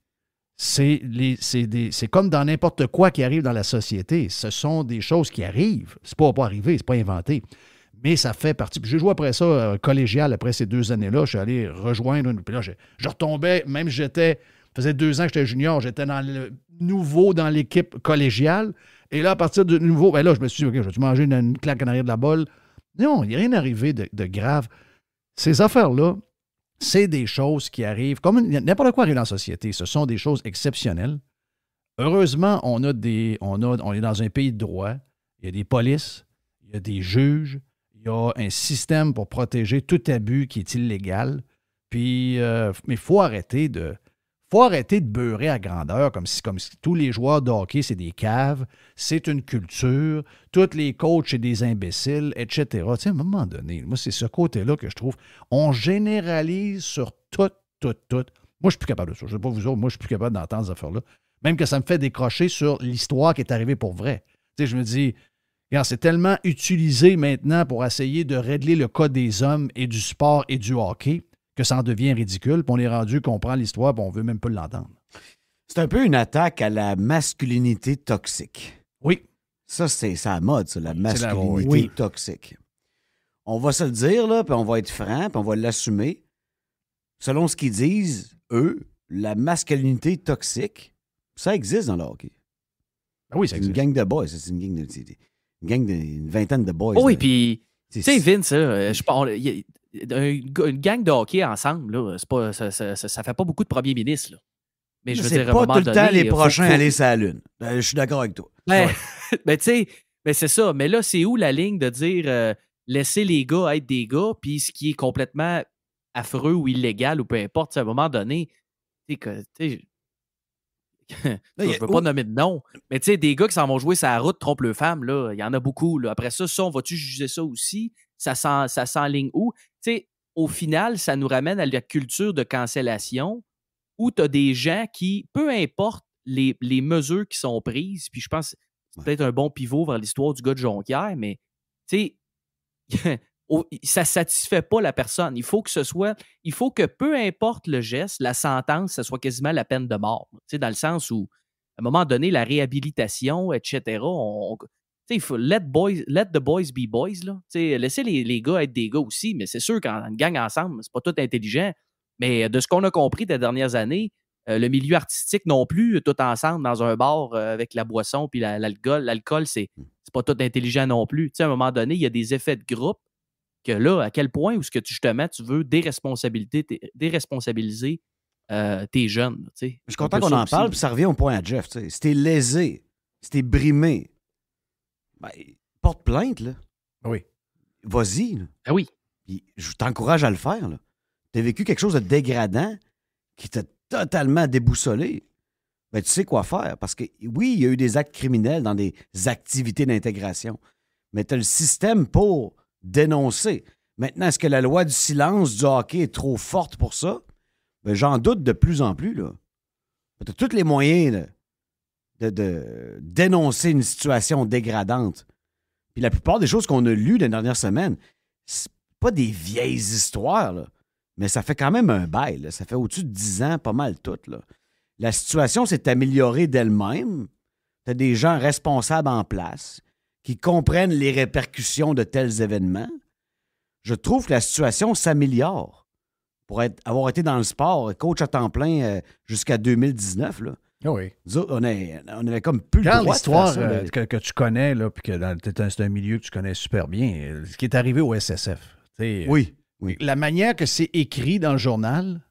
c'est comme dans n'importe quoi qui arrive dans la société. Ce sont des choses qui arrivent. C'est pas arrivé, c'est pas inventé. Mais ça fait partie. Puis j'ai joué après ça, collégial, après ces 2 années-là. Je suis allé rejoindre. Puis là, je retombais, même si ça faisait 2 ans que j'étais junior, j'étais nouveau dans l'équipe collégiale. Et là, à partir de nouveau, ben là, je me suis dit, OK, je vais manger une claque en arrière de la balle. Non, il n'y a rien arrivé de grave. Ces affaires-là, c'est des choses qui arrivent, comme n'importe quoi arrive dans la société. Ce sont des choses exceptionnelles. Heureusement, on est dans un pays de droit. Il y a des polices, il y a des juges, il y a un système pour protéger tout abus qui est illégal. Puis, mais il faut arrêter de beurrer à grandeur comme si tous les joueurs de hockey, c'est des caves, c'est une culture, tous les coachs, c'est des imbéciles, etc. Tu sais, à un moment donné, moi, c'est ce côté-là que je trouve. On généralise sur tout. Moi, je suis plus capable de ça. Je ne sais pas vous autres, moi, je suis plus capable d'entendre ces affaires-là. Même que ça me fait décrocher sur l'histoire qui est arrivée pour vrai. Tu sais, je me dis, regarde, c'est tellement utilisé maintenant pour essayer de régler le cas des hommes et du sport et du hockey que ça en devient ridicule, puis on est rendu qu'on prend l'histoire, puis on ne veut même pas l'entendre. C'est un peu une attaque à la masculinité toxique. Oui. Ça, c'est la mode, ça, la masculinité toxique. On va se le dire, là, puis on va être franc, puis on va l'assumer. Selon ce qu'ils disent, eux, la masculinité toxique, ça existe dans le hockey. Ah oui, ça existe. C'est une gang de boys, c'est une vingtaine de boys. Oh oui, puis, tu sais, Vince, une gang de hockey ensemble, là, c'est pas, ça fait pas beaucoup de premiers ministres. Là. Mais je veux dire, à un moment donné, c'est pas tout le temps les prochains à aller sur la Lune. Je suis d'accord avec toi. Mais tu sais, c'est ça. Mais là, c'est où la ligne de dire laisser les gars être des gars, puis ce qui est complètement affreux ou illégal ou peu importe, à un moment donné, tu sais, je ne veux pas nommer de nom, mais tu sais, des gars qui s'en vont jouer sur la route, trompent leurs femmes, là, il y en a beaucoup. Là. Après ça, on va-tu juger ça aussi? Ça s'enligne où? Tu sais, au final, ça nous ramène à la culture de cancellation où tu as des gens qui, peu importe les mesures qui sont prises, puis je pense que c'est peut-être un bon pivot vers l'histoire du gars de Jonquière, mais tu sais, ça ne satisfait pas la personne. Il faut que peu importe le geste, la sentence, ça soit quasiment la peine de mort. Tu sais, dans le sens où, à un moment donné, la réhabilitation, etc., il faut let the boys be boys. Là. Laissez les gars être des gars aussi, mais c'est sûr qu'en gang ensemble, c'est pas tout intelligent. Mais de ce qu'on a compris des dernières années, le milieu artistique non plus, tout ensemble dans un bar avec la boisson puis l'alcool, c'est pas tout intelligent non plus. À un moment donné, il y a des effets de groupe que là, à quel point où ce que tu veux déresponsabiliser tes jeunes. Je suis content qu'on en parle, puis ça revient au point à Jeff. Si t'es lésé, si t'es brimé, ben, porte plainte, là. Oui. Vas-y, là. Ah oui. Puis, je t'encourage à le faire, là. T'as vécu quelque chose de dégradant qui t'a totalement déboussolé. Ben, tu sais quoi faire. Parce que, oui, il y a eu des actes criminels dans des activités d'intégration. Mais t'as le système pour dénoncer. Maintenant, est-ce que la loi du silence du hockey est trop forte pour ça? Ben, j'en doute de plus en plus, là. T'as tous les moyens, de dénoncer une situation dégradante. Puis la plupart des choses qu'on a lues les dernières semaines, c'est pas des vieilles histoires, là, mais ça fait quand même un bail. Là. Ça fait au-dessus de 10 ans, pas mal tout. Là. La situation s'est améliorée d'elle-même. Tu as des gens responsables en place qui comprennent les répercussions de tels événements. Je trouve que la situation s'améliore. Pour avoir été dans le sport, coach à temps plein jusqu'à 2019, là, Ah oui. Nous autres, on avait comme plus le Quand droit l'histoire de faire ça, que tu connais, là, puis que c'est un milieu que tu connais super bien, ce qui est arrivé au SSF. Oui. La manière que c'est écrit dans le journal,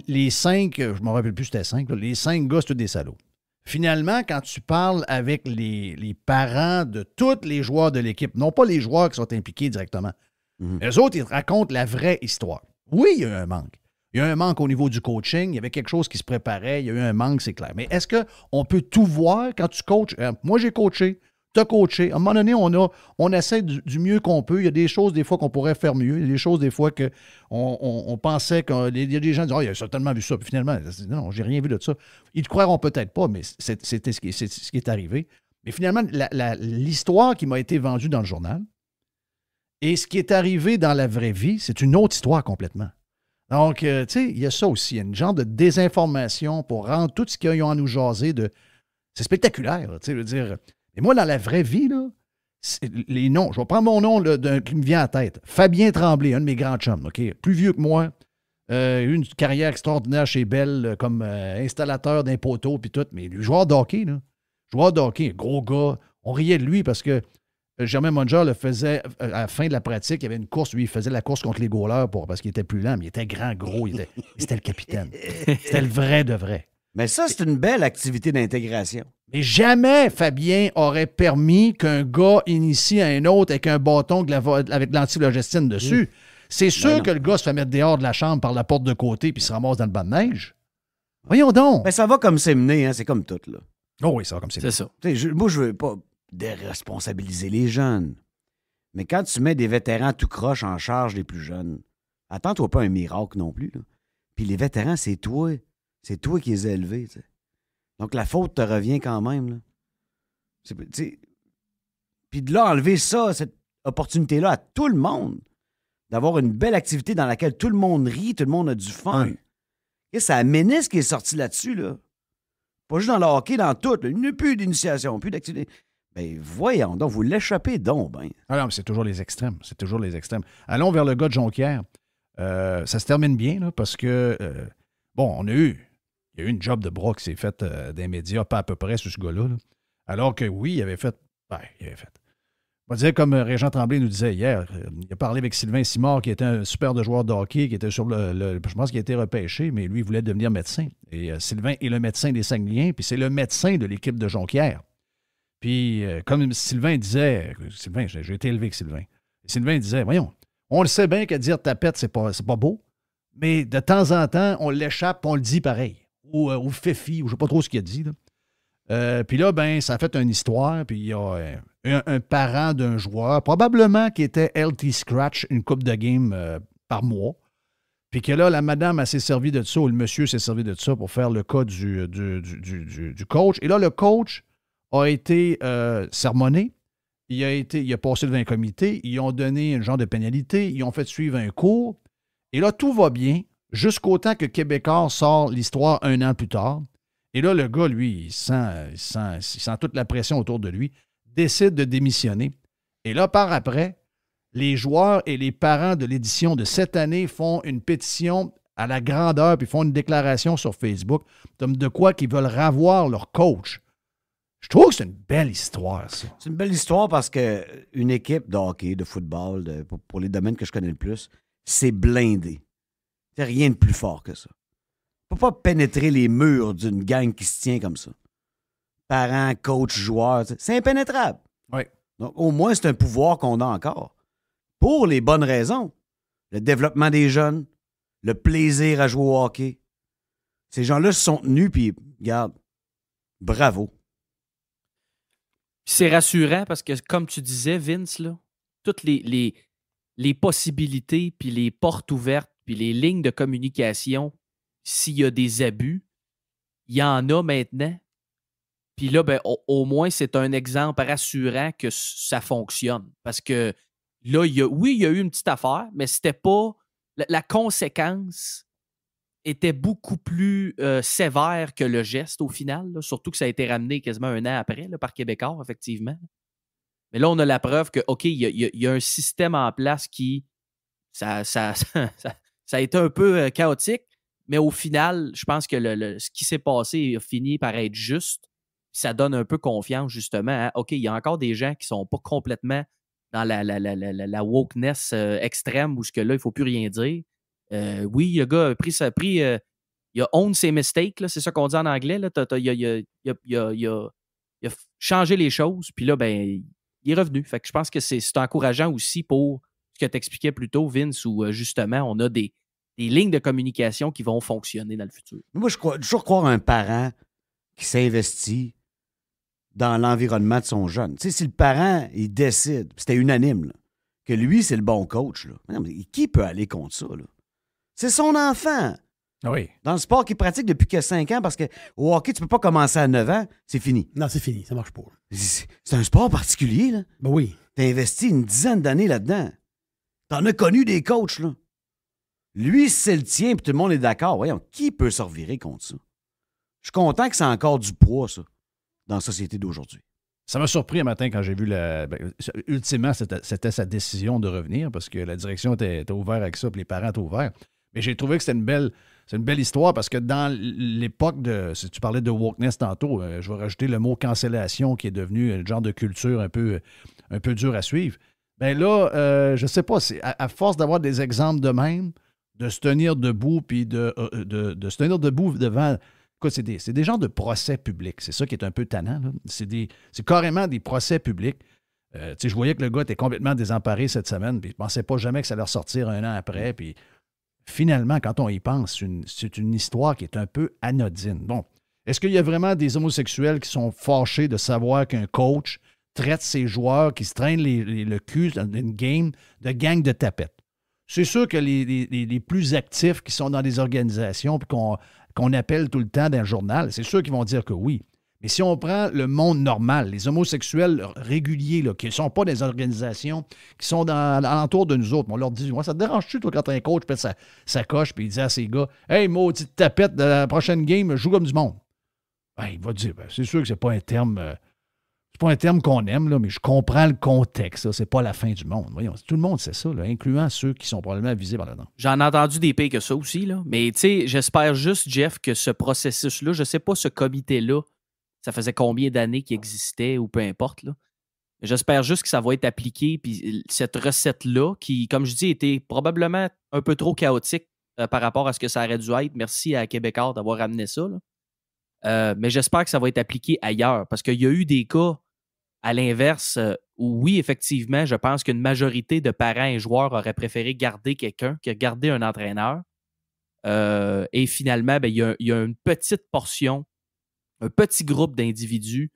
les 5, je ne me rappelle plus c'était 5, les 5 gars, c'est tous des salauds. Finalement, quand tu parles avec les parents de tous les joueurs de l'équipe, non pas les joueurs qui sont impliqués directement, eux autres, ils te racontent la vraie histoire. Oui, il y a eu un manque. Il y a eu un manque au niveau du coaching. Il y avait quelque chose qui se préparait. Il y a eu un manque, c'est clair. Mais est-ce qu'on peut tout voir quand tu coaches? Moi, j'ai coaché. Tu as coaché. À un moment donné, on essaie du mieux qu'on peut. Il y a des choses, des fois, qu'on pourrait faire mieux. Il y a des choses, des fois, qu'on pensait qu'il y a des gens qui disent « Oh, il a certainement vu ça. » Puis finalement, non, j'ai rien vu de ça. Ils ne te croiront peut-être pas, mais c'était ce qui est arrivé. Mais finalement, l'histoire qui m'a été vendue dans le journal et ce qui est arrivé dans la vraie vie, c'est une autre histoire complètement. Donc, tu sais, il y a ça aussi. Il y a une genre de désinformation pour rendre tout ce qu'ils ont à nous jaser de... C'est spectaculaire, tu sais, je veux dire. Et moi, dans la vraie vie, là, les noms, je vais prendre mon nom qui me vient à la tête. Fabien Tremblay, un de mes grands chums, OK? Plus vieux que moi. Eu une carrière extraordinaire chez Bell comme installateur d'un poteau puis tout. Mais lui, joueur de hockey, là. Joueur de hockey, gros gars. On riait de lui parce que Germain Munger le faisait à la fin de la pratique. Il y avait une course. Lui, il faisait la course contre les goalers parce qu'il était plus lent, mais il était grand, gros. C'était le capitaine. C'était le vrai de vrai. Mais ça, c'est une belle activité d'intégration. Mais jamais Fabien aurait permis qu'un gars initie un autre avec un bâton avec de l'antilogestine dessus. C'est sûr que le gars se fait mettre dehors de la chambre par la porte de côté puis se ramasse dans le banc de neige. Voyons donc. Mais ça va comme c'est mené, hein? C'est comme tout, là. Oh oui, ça va comme c'est mené. C'est ça. Moi, je veux pas déresponsabiliser les jeunes. Mais quand tu mets des vétérans tout croche en charge des plus jeunes, attends-toi pas un miracle non plus, là. Puis les vétérans, c'est toi. C'est toi qui les as élevés, tu sais. Donc, la faute te revient quand même, là. Puis de là, enlever ça, cette opportunité-là à tout le monde, d'avoir une belle activité dans laquelle tout le monde rit, tout le monde a du fun. Ouais. Et c'est la Ménis qui est sortie là-dessus, là. Pas juste dans le hockey, dans tout. Là. Il n'y a plus d'initiation, plus d'activité. Ben voyons donc, vous l'échappez donc, ben. Ah non, mais c'est toujours les extrêmes. C'est toujours les extrêmes. Allons vers le gars de Jonquière. Ça se termine bien, là, parce que, il y a eu une job de bras qui s'est faite des médias, pas à peu près, sur ce gars-là. Là. Alors que oui, il avait fait. On va dire, comme Régent Tremblay nous disait hier, il a parlé avec Sylvain Simard, qui était un super de joueur de hockey, qui était sur je pense qu'il a été repêché, mais lui, il voulait devenir médecin. Et Sylvain est le médecin des Saguenayens, puis c'est le médecin de l'équipe de Jonquière. Puis, comme Sylvain disait, j'ai été élevé avec Sylvain. Sylvain disait, voyons, on le sait bien que dire tapette, c'est pas beau, mais de temps en temps, on l'échappe, on le dit pareil. Ou Fifi, ou je ne sais pas trop ce qu'il a dit. Là. Puis là, ben, ça a fait une histoire, puis il y a un parent d'un joueur, probablement qui était LT Scratch, une coupe de game par mois. Puis que là, la madame, elle s'est servie de ça, ou le monsieur s'est servi de ça pour faire le cas du coach. Et là, le coach a été sermonné. Il a passé devant un comité. Ils ont donné un genre de pénalité. Ils ont fait suivre un cours. Et là, tout va bien jusqu'au temps que Québécois sort l'histoire un an plus tard. Et là, le gars, lui, il sent toute la pression autour de lui, décide de démissionner. Et là, par après, les joueurs et les parents de l'édition de cette année font une pétition à la grandeur, puis font une déclaration sur Facebook de quoi qu'ils veulent ravoir leur coach. Je trouve que c'est une belle histoire, ça. C'est une belle histoire parce qu'une équipe de hockey, de football, pour les domaines que je connais le plus, c'est blindé. C'est rien de plus fort que ça. On ne peut pas pénétrer les murs d'une gang qui se tient comme ça. Parents, coachs, joueurs, c'est impénétrable. Oui. Donc, au moins, c'est un pouvoir qu'on a encore. Pour les bonnes raisons. Le développement des jeunes, le plaisir à jouer au hockey. Ces gens-là se sont tenus, puis, regarde, bravo. C'est rassurant parce que, comme tu disais, Vince, là, toutes les possibilités, puis les portes ouvertes, puis les lignes de communication, s'il y a des abus, il y en a maintenant. Puis là, ben, au moins, c'est un exemple rassurant que ça fonctionne. Parce que là, il y a eu une petite affaire, mais c'était pas... La conséquence était beaucoup plus sévère que le geste au final. Là. Surtout que ça a été ramené quasiment un an après là, par Québécois, effectivement. Mais là, on a la preuve que, OK, il y a un système en place qui... Ça a été un peu chaotique, Mais au final, je pense que ce qui s'est passé a fini par être juste. Ça donne un peu confiance, justement. Hein? OK, il y a encore des gens qui ne sont pas complètement dans la wokeness extrême où là, il ne faut plus rien dire. Oui, le gars il a own ses mistakes, là, c'est ça qu'on dit en anglais. Là. Il a changé les choses, puis là, ben, il est revenu. Fait que je pense que c'est encourageant aussi pour ce que tu expliquais plus tôt, Vince, où justement, on a des lignes de communication qui vont fonctionner dans le futur. Moi, je crois toujours croire un parent qui s'investit dans l'environnement de son jeune. Tu sais, si le parent, il décide, puis c'était unanime, là, que lui, c'est le bon coach, là. Non, mais qui peut aller contre ça, là? C'est son enfant. Oui. Dans le sport qu'il pratique depuis que 5 ans, parce que au hockey, tu peux pas commencer à 9 ans, c'est fini. Non, c'est fini, ça marche pas. C'est un sport particulier, là. Ben oui. T'as investi une dizaine d'années là-dedans. T'en as connu des coachs, là. Lui, c'est le tien, puis tout le monde est d'accord. Voyons, qui peut se revirer contre ça? Je suis content que ça a encore du poids, ça, dans la société d'aujourd'hui. Ça m'a surpris un matin quand j'ai vu ultimement, c'était sa décision de revenir parce que la direction était ouverte avec ça, puis les parents étaient ouverts. Mais j'ai trouvé que c'était une belle histoire parce que dans l'époque si tu parlais de wokeness tantôt, je vais rajouter le mot cancellation qui est devenu un genre de culture un peu dur à suivre. Bien là, je sais pas, c'est à force d'avoir des exemples de même, de se tenir debout, puis de se tenir debout devant. Écoute, c'est des genres de procès publics. C'est ça qui est un peu tannant. Là. C'est carrément des procès publics. Je voyais que le gars était complètement désemparé cette semaine, puis il ne pensait pas jamais que ça allait ressortir un an après. Puis finalement, quand on y pense, c'est une histoire qui est un peu anodine. Bon, est-ce qu'il y a vraiment des homosexuels qui sont fâchés de savoir qu'un coach traite ses joueurs qui se traînent le cul dans une game de gang de tapettes? C'est sûr que les plus actifs qui sont dans des organisations puis qu'on appelle tout le temps dans le journal, c'est sûr qu'ils vont dire que oui. Mais si on prend le monde normal, les homosexuels réguliers là, qui ne sont pas des organisations, qui sont alentour de nous autres, on leur dit, moi, ça te dérange-tu, toi, quand un coach pète sa coche puis il dit à ses gars, « Hey, maudite tapette, de la prochaine game, joue comme du monde. » Ben, il va dire, c'est sûr que c'est pas un terme... c'est pas un terme qu'on aime, là, mais je comprends le contexte. Là, c'est pas la fin du monde. Voyons, tout le monde sait ça, là, incluant ceux qui sont probablement visés par là-dedans. J'en ai entendu des pires que ça aussi, là. Mais tu sais, j'espère juste, Jeff, que ce processus-là, je sais pas ce comité-là, ça faisait combien d'années qu'il existait ou peu importe, là. J'espère juste que ça va être appliqué, puis cette recette-là, qui, comme je dis, était probablement un peu trop chaotique par rapport à ce que ça aurait dû être. Merci à Québécois d'avoir ramené ça, là. Mais j'espère que ça va être appliqué ailleurs, parce qu'il y a eu des cas à l'inverse où, oui, effectivement, je pense qu'une majorité de parents et joueurs auraient préféré garder quelqu'un que garder un entraîneur. Et finalement, ben, il y a une petite portion, un petit groupe d'individus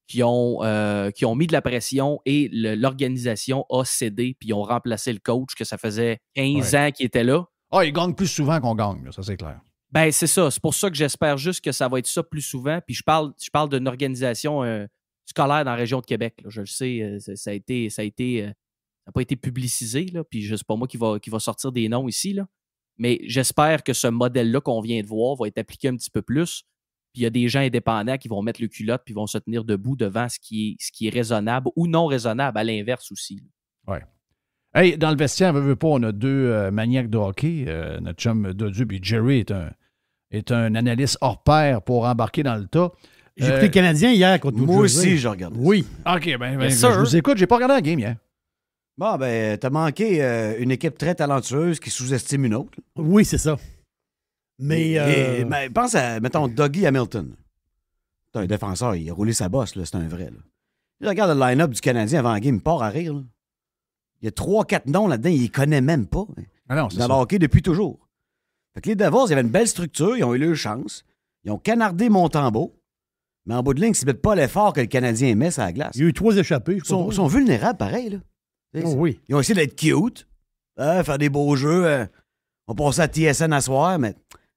qui ont mis de la pression et l'organisation a cédé puis ils ont remplacé le coach que ça faisait 15 ans qu'il était là. Ah, il gagne plus souvent qu'on gagne, là, ça c'est clair. Ben, c'est ça. C'est pour ça que j'espère juste que ça va être ça plus souvent. Puis je parle d'une organisation scolaire dans la région de Québec. Là. Je le sais, ça n'a pas été publicisé. Là, puis c'est pas moi qui va sortir des noms ici. Là. Mais j'espère que ce modèle-là qu'on vient de voir va être appliqué un petit peu plus. Puis il y a des gens indépendants qui vont mettre le culotte puis vont se tenir debout devant ce qui est raisonnable ou non raisonnable, à l'inverse aussi. Oui. Hey, dans le vestiaire, veut pas, on a deux maniaques de hockey. Notre chum Dodu puis Jerry est un analyste hors pair pour embarquer dans le tas. J'ai écouté le Canadien hier contre New Jersey. Moi aussi, je regarde. Oui. OK, ben je vous écoute. J'ai pas regardé la game hier. Bon, ben, t'as manqué une équipe très talentueuse qui sous-estime une autre. Oui, c'est ça. Mais ben, pense à, mettons, Dougie Hamilton. C'est un défenseur, il a roulé sa bosse, là, c'est un vrai. Là. Je regarde le line-up du Canadien avant la game, il part à rire. Là. Il y a 3-4 noms là-dedans, il les connaît même pas. Ah non, c'est dans ça. le hockey depuis toujours. Fait que les Devils, il y avait une belle structure, ils ont eu leur chance. Ils ont canardé Montembeault. Mais en bout de ligne, ils ne mettent pas l'effort que le Canadien met sur la glace. Il y a eu 3 échappés. Ils sont vulnérables, pareil. Là. Oh, oui. Ils ont essayé d'être cute, faire des beaux jeux. On passait à TSN à soir, mais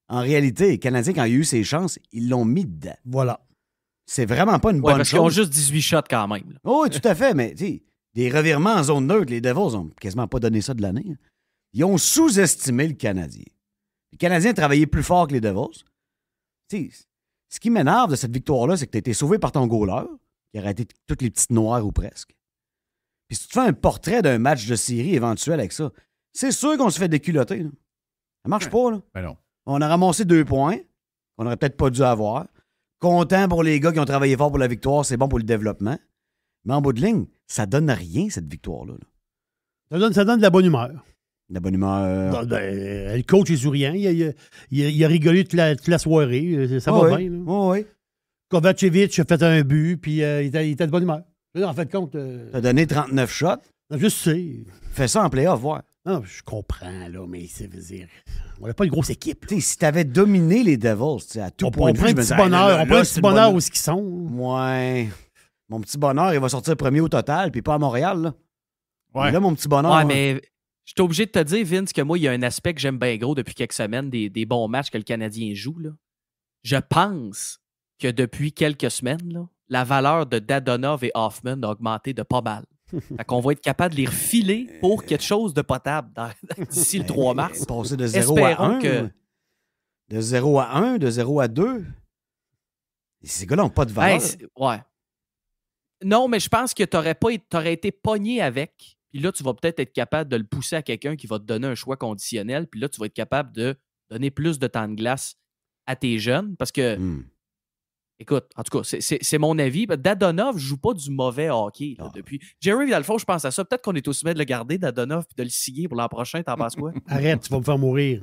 en réalité, les Canadiens, quand il y a eu ses chances, ils l'ont mis dedans. Voilà. C'est vraiment pas une bonne parce chose. qu'ils ont juste 18 shots quand même. Là. Oh, oui, tout à fait, mais des revirements en zone neutre, les Devils n'ont quasiment pas donné ça de l'année. Hein. Ils ont sous-estimé le Canadien. Les Canadiens travaillaient plus fort que les Devils. T'sais, ce qui m'énerve de cette victoire-là, c'est que tu as été sauvé par ton goaler, qui a arrêté toutes les petites noires ou presque. Puis si tu te fais un portrait d'un match de série éventuel avec ça, c'est sûr qu'on se fait déculotter. Là. Ça marche pas, là. Ben non. On a ramassé 2 points qu'on n'aurait peut-être pas dû avoir. Content pour les gars qui ont travaillé fort pour la victoire. C'est bon pour le développement. Mais en bout de ligne, ça donne rien, cette victoire-là. Ça donne de la bonne humeur. De la bonne humeur. Le coach est souriant. Il a rigolé toute la soirée. Ça va bien. Oui. Kovacevic a fait un but, puis il était de bonne humeur. Là, en fait, compte. T'as donné 39 shots. Je sais. Fais ça en play-off, voir. Non, je comprends, là, mais ça veut dire. On n'a pas une grosse équipe. T'sais, si t'avais dominé les Devils, à tout point de vue, on prend un petit bonheur où ils sont. Ouais. Mon petit bonheur, il va sortir premier au total, puis pas à Montréal, là. Ouais. Mais là, mon petit bonheur. Ouais, mais je suis obligé de te dire, Vince, que moi, il y a un aspect que j'aime bien gros depuis quelques semaines, des bons matchs que le Canadien joue, là. Je pense que depuis quelques semaines, là, la valeur de Dadonov et Hoffman a augmenté de pas mal. Fait qu'on va être capable de les refiler pour quelque chose de potable d'ici le 3 mars. Passer de 0 à 1. De 0 à 1, de 0 à 2. Et ces gars-là n'ont pas de valeur. Ouais. Non, mais je pense que t'aurais été pogné avec. Puis là, tu vas peut-être être capable de le pousser à quelqu'un qui va te donner un choix conditionnel. Puis là, tu vas être capable de donner plus de temps de glace à tes jeunes. Parce que, écoute, en tout cas, c'est mon avis. Dadonov ne joue pas du mauvais hockey depuis. Jerry Dalfo, je pense à ça. Peut-être qu'on est au sommet de le garder, Dadonov, puis de le signer pour l'an prochain. T'en penses quoi? Arrête, tu vas me faire mourir.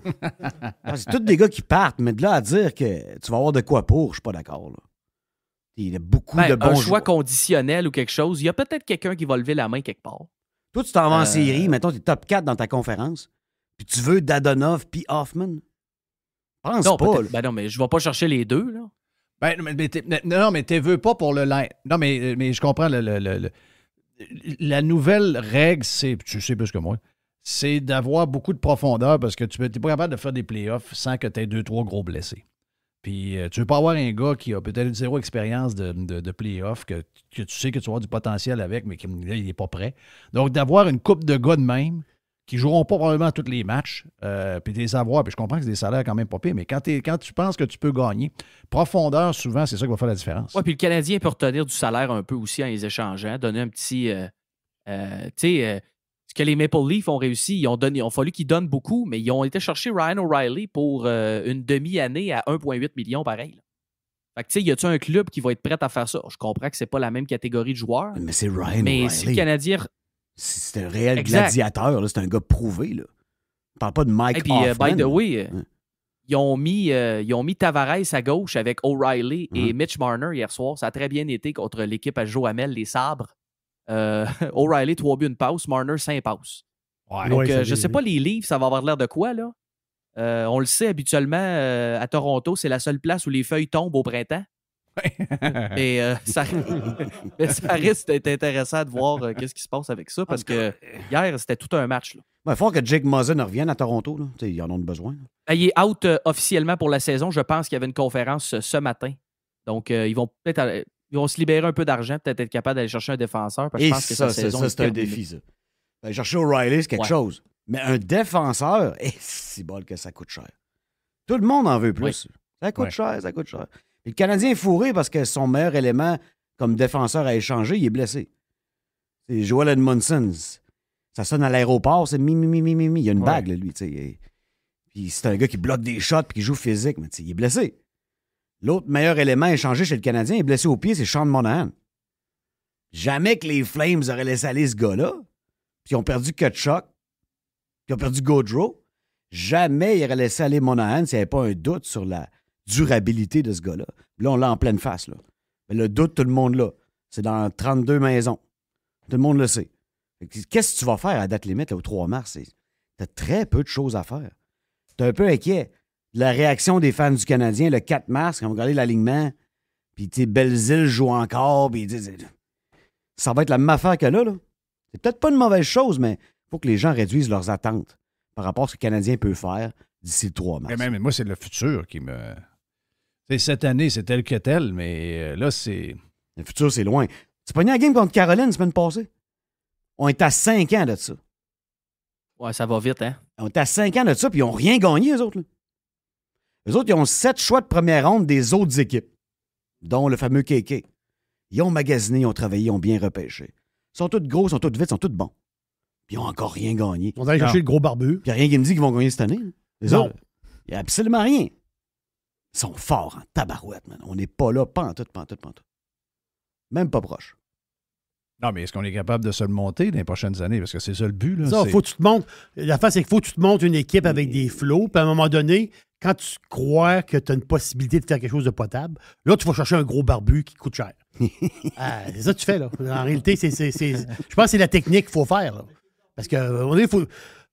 C'est tous des gars qui partent, mais de là à dire que tu vas avoir de quoi pour, je suis pas d'accord. Là. Il y a beaucoup de bons un choix joueurs. conditionnel ou quelque chose. Il y a peut-être quelqu'un qui va lever la main quelque part. Toi, tu t'en vas en série, mettons, tu es top 4 dans ta conférence, puis tu veux Dadonov puis Hoffman. Pense non, pas. Ben non, mais je vais pas chercher les deux, là. Ben, non, mais tu veux pas pour le line. Non, mais je comprends. La nouvelle règle, c'est, tu sais plus que moi, c'est d'avoir beaucoup de profondeur parce que tu n'es pas capable de faire des playoffs sans que tu aies 2-3 gros blessés. Puis tu veux pas avoir un gars qui a peut-être 0 expérience de playoff, que tu sais que tu vas avoir du potentiel avec, mais qu'il n'est pas prêt. Donc, d'avoir une coupe de gars de même qui ne joueront pas probablement tous les matchs, puis des avoirs, puis je comprends que c'est des salaires quand même pas pires, mais quand tu penses que tu peux gagner, profondeur, souvent, c'est ça qui va faire la différence. Oui, puis le Canadien peut retenir du salaire un peu aussi en les échangeant, donner un petit... ce que les Maple Leafs ont réussi, il a fallu qu'ils donnent beaucoup, mais ils ont été chercher Ryan O'Reilly pour une demi-année à 1,8 million pareil. Là. Fait que, tu sais, y a-tu un club qui va être prêt à faire ça? Je comprends que c'est pas la même catégorie de joueurs. Mais c'est Ryan O'Reilly. Mais si le Canadien... C'est un réel gladiateur, là. C'est un gars prouvé. Là. On parle pas de Mike Hoffman. By the way, ils ont mis Tavares à gauche avec O'Reilly et Mitch Marner hier soir. Ça a très bien été contre l'équipe à Joe Hamel, les Sabres. O'Reilly, 3 buts, une passe. Marner, 5 passes. Ouais, donc, je sais pas, les Leafs, ça va avoir l'air de quoi, là? On le sait, habituellement, à Toronto, c'est la seule place où les feuilles tombent au printemps. Et ça risque d'être intéressant de voir qu'est-ce qui se passe avec ça, parce que hier, c'était tout un match. Il faut que Jake Muzzin revienne à Toronto. Là. Ils en ont besoin. Il est out officiellement pour la saison. Je pense qu'il y avait une conférence ce matin. Donc, ils vont peut-être se libérer un peu d'argent, peut-être être capable d'aller chercher un défenseur. Parce que je pense que ça, c'est un défi, ça. Aller chercher O'Reilly, c'est quelque chose. Mais un défenseur, c'est bol que ça coûte cher. Tout le monde en veut plus. Oui. Ça coûte cher, ça coûte cher. Et le Canadien est fourré parce que son meilleur élément comme défenseur à échanger, il est blessé. C'est Joel Edmondson. Ça sonne à l'aéroport, c'est mi. Il y a une bague, là, lui. Puis c'est un gars qui bloque des shots et qui joue physique, mais il est blessé. L'autre meilleur élément échangé chez le Canadien, il est blessé au pied, c'est Sean Monahan. Jamais que les Flames auraient laissé aller ce gars-là. Puis ils ont perdu Kutchuk. Puis ils ont perdu Gaudreau. Jamais ils auraient laissé aller Monahan s'il n'y avait pas un doute sur la durabilité de ce gars-là. Là, on l'a en pleine face. Là. Mais le doute, tout le monde l'a. C'est dans 32 maisons. Tout le monde le sait. Qu'est-ce que tu vas faire à date limite là, au 3 mars? Tu as très peu de choses à faire. Tu es un peu inquiet. La réaction des fans du Canadien le 4 mars, quand on regardait l'alignement, puis Belzile joue encore, puis ça va être la même affaire que là. C'est peut-être pas une mauvaise chose, mais il faut que les gens réduisent leurs attentes par rapport à ce que le Canadien peut faire d'ici le 3 mars. Mais moi, c'est le futur qui me... Cette année, c'est tel que tel, mais là, c'est... Le futur, c'est loin. Tu pogné la game contre Caroline la semaine passée? On est à 5 ans de ça. Ouais, ça va vite, hein? On est à 5 ans de ça, puis ils n'ont rien gagné, eux autres. Là. Eux autres, ils ont 7 choix de première ronde des autres équipes, dont le fameux KK. Ils ont magasiné, ils ont travaillé, ils ont bien repêché. Ils sont tous gros, ils sont tous vite, ils sont tous bons. Puis ils n'ont encore rien gagné. On va aller chercher le gros barbu. Puis il n'y a rien qui me dit qu'ils vont gagner cette année. Non. Il n'y a absolument rien. Ils sont forts en tabarouette, man. On n'est pas là, pas en tout. Même pas proche. Non, mais est-ce qu'on est capable de se le monter dans les prochaines années? Parce que c'est ça le but. Là, ça, faut que tu te montes. La face, c'est qu'il faut que tu te montes une équipe avec des flots, puis à un moment donné, quand tu crois que tu as une possibilité de faire quelque chose de potable, là, tu vas chercher un gros barbu qui coûte cher. C'est ça que tu fais, là. En réalité, je pense que c'est la technique qu'il faut faire, là. Parce que il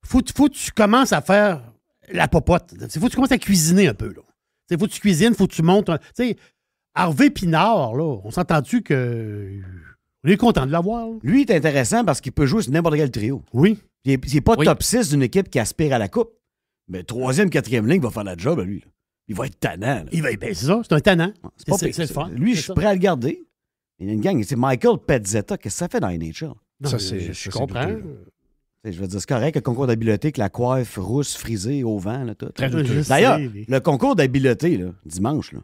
faut que tu commences à faire la popote. Il faut que tu commences à cuisiner un peu, là. Il faut que tu cuisines, il faut que tu montes. Tu sais, Harvey Pinard, là, on s'entend-tu que. On est content de l'avoir. Là. Lui, il est intéressant parce qu'il peut jouer sur n'importe quel trio. Oui. Il n'est pas top 6 d'une équipe qui aspire à la coupe. Mais 3e, 4e ligne va faire la job, lui. Là. Il va être tannant. C'est ça, c'est un tannant. C'est le fun. Lui, je suis prêt à le garder. Il y a une gang. C'est Michael Pezzetta. Qu'est-ce que ça fait dans les NHL? Ça, je comprends. Je veux dire, c'est correct, le concours d'habileté, que la coiffe rousse, frisée, au vent. Là, tout. Très D'ailleurs, le concours d'habileté, là, dimanche, là,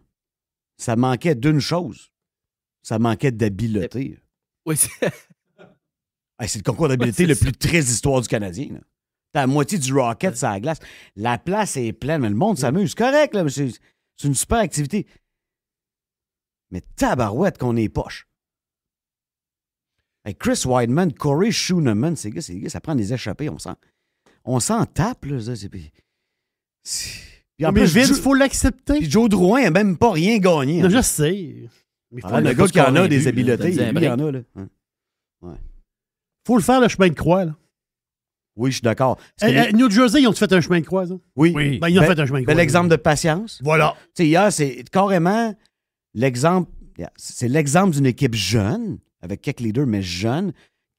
ça manquait d'une chose. Ça manquait d'habileté. Oui, c'est le concours d'habileté le plus triste d'histoire du Canadien. Là. T'as la moitié du Rocket sur la glace. La place est pleine, mais le monde s'amuse. C'est correct, là, mais c'est une super activité. Mais tabarouette qu'on est poche. Hey, Chris Weidman, Corey Schooneman, ces gars, ça prend des échappées. On s'en tape, là. Puis en plus, il faut l'accepter. Puis Joe Drouin n'a même pas rien gagné. Non, je sais. Le gars qui en a des habiletés, lui, il en a. Là. Ouais. Faut le faire, le chemin de croix. Là. Oui, je suis d'accord. New Jersey, ils ont fait un chemin de croix, ça? Oui. Ben, ils ont fait un chemin de croix. L'exemple de patience. Voilà. Tu sais, hier, c'est carrément l'exemple. C'est l'exemple d'une équipe jeune, avec quelques leaders, mais jeune,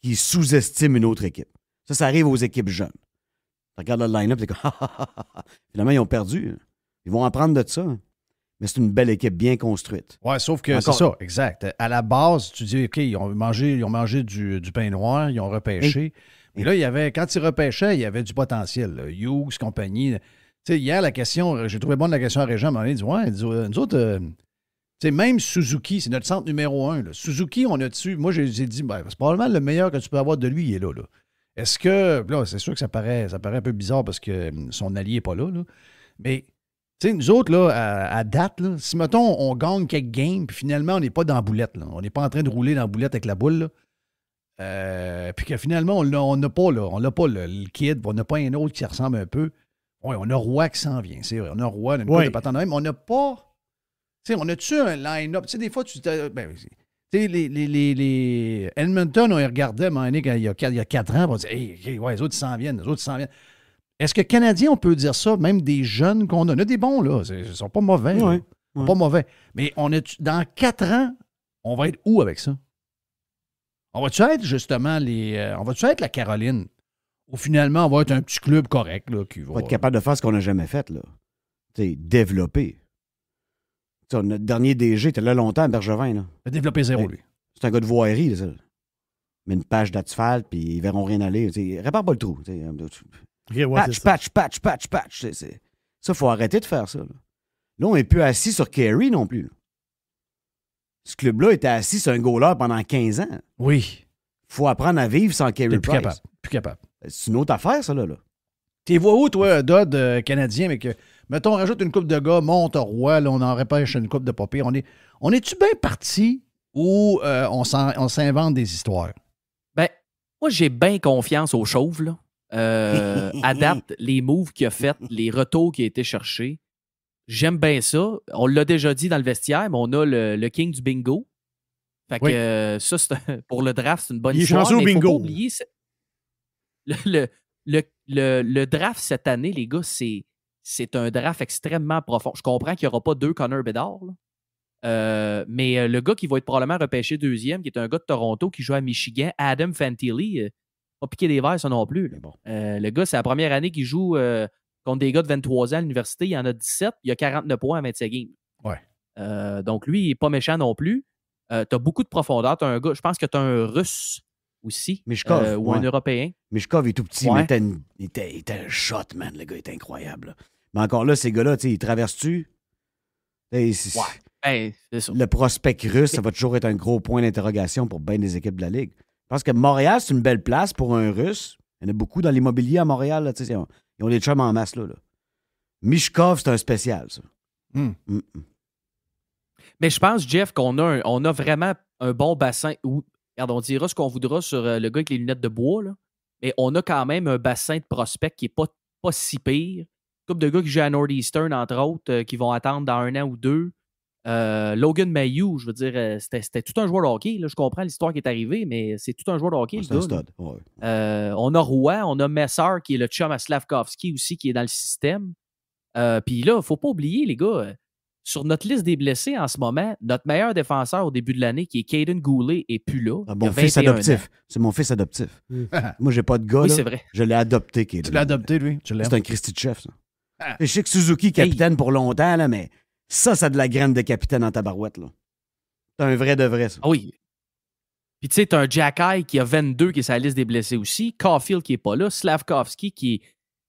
qui sous-estime une autre équipe. Ça arrive aux équipes jeunes. Tu regardes le line-up, t'es comme finalement, ils ont perdu. Ils vont apprendre de ça. Mais c'est une belle équipe bien construite. Oui, sauf que c'est ça, exact. À la base, tu dis, OK, ils ont mangé du pain noir, ils ont repêché. Mais là, quand ils repêchaient, il y avait du potentiel. Là. Hughes, compagnie. Tu sais, hier, la question, j'ai trouvé bonne la question à Régent, mais il dit, nous autres, tu sais, même Suzuki, c'est notre centre numéro 1. Là. Suzuki, on a dessus. Moi, j'ai dit, c'est probablement le meilleur que tu peux avoir de lui, il est là. Est-ce que. Là, c'est sûr que ça paraît un peu bizarre parce que son allié n'est pas là. Mais. Tu sais, nous autres, là, à date, là, si, mettons, on gagne quelques games, puis finalement, on n'est pas dans la boulette. Là. On n'est pas en train de rouler dans la boulette avec la boule. Puis que finalement, on n'a pas, le kid, on n'a pas un autre qui ressemble un peu. Oui, on a Roy qui s'en vient, c'est vrai. On a Roy, on a une couple de patentes de même. On n'a pas... Tu sais, on a-tu un line-up? Tu sais, des fois, tu sais, les Edmonton, on les regardait à un moment donné, il y a 4 ans, on dit, hey, ouais, les autres, ils s'en viennent, Est-ce que Canadiens, on peut dire ça, même des jeunes qu'on a? On a des bons, là. Ils ne sont pas mauvais. Ouais. Pas mauvais. Mais dans 4 ans, on va être où avec ça? On va-tu être, justement, on va-tu être la Caroline? Ou finalement, on va être un petit club correct, là, qui va... On va être capable de faire ce qu'on n'a jamais fait, là. Tu sais, développer. T'sais, notre dernier DG était là longtemps, Bergevin, là. Il a développé zéro, lui. C'est un gars de voirie, là, ça. Mais une pâche d'asphalte, puis ils verront rien aller. Répare pas le trou. Patch. Ça, il faut arrêter de faire ça. Là, on n'est plus assis sur Carey non plus. Là. Ce club-là était assis sur un goaler pendant 15 ans. Oui. Il faut apprendre à vivre sans Carey Price. Plus capable. C'est une autre affaire, ça, là. T'es vois où, toi, Dodd, Canadien, mais que, mettons, on rajoute une coupe de gars, monte au roi, là, on en repêche une coupe de papier. On est-tu bien parti ou on s'invente des histoires? Ben, moi, j'ai bien confiance au Chauve, là. Adapte les moves qu'il a fait, les retours qui a été cherchés. J'aime bien ça. On l'a déjà dit dans le vestiaire, mais on a le king du bingo. Fait que ça, pour le draft, c'est une bonne histoire. Il est chanceux au bingo. Faut pas oublier, le draft cette année, les gars, c'est un draft extrêmement profond. Je comprends qu'il n'y aura pas 2 Connor Bedard, mais le gars qui va être probablement repêché 2e, qui est un gars de Toronto qui joue à Michigan, Adam Fantilli, pas piqué des verres, ça non plus. Bon. Le gars, c'est la première année qu'il joue contre des gars de 23 ans à l'université. Il y en a 17. Il a 49 points à 27 games. Ouais. Donc, lui, il n'est pas méchant non plus. Tu as beaucoup de profondeur. T'as un gars, je pense que tu as un Russe aussi. Mishkov, ou un Européen. Mishkov est tout petit, mais il était un shot, man. Le gars est incroyable. Là. Mais encore là, ces gars-là, ils traversent-tu? C'est ça. Le prospect russe, ça va toujours être un gros point d'interrogation pour bien des équipes de la Ligue. Je pense que Montréal, c'est une belle place pour un Russe. Il y en a beaucoup dans l'immobilier à Montréal. Là, ils ont des chums en masse. Là. Mishkov, c'est un spécial, ça. Mais je pense, Jeff, qu'on a vraiment un bon bassin. Regarde, on dira ce qu'on voudra sur le gars avec les lunettes de bois, là, mais on a quand même un bassin de prospects qui n'est pas si pire. Une couple de gars qui jouent à Northeastern, entre autres, qui vont attendre dans 1 an ou 2. Logan Mayhew, je veux dire, c'était tout un joueur de hockey. Là, je comprends l'histoire qui est arrivée, mais c'est tout un joueur de hockey. C'est un stud. Ouais. On a Roy, on a Messar, qui est le chum à Slavkovski aussi, qui est dans le système. Puis là, il ne faut pas oublier, les gars, sur notre liste des blessés en ce moment, notre meilleur défenseur au début de l'année, qui est Caden Goulet, n'est plus là. Mon fils adoptif. C'est mon fils adoptif. Moi, j'ai pas de gars. Oui, là. c'est vrai. Je l'ai adopté, Caden. Tu l'as adopté, lui? C'est un Christy de chef, ça. Je sais que Suzuki, capitaine pour longtemps, là, mais ça a de la graine de capitaine en tabarouette. Là. C'est un vrai de vrai, ça. Ah oui. Puis tu sais, t'as un Jack Eye qui a 22, qui est sur la liste des blessés aussi. Caulfield qui n'est pas là. Slavkovski qui est...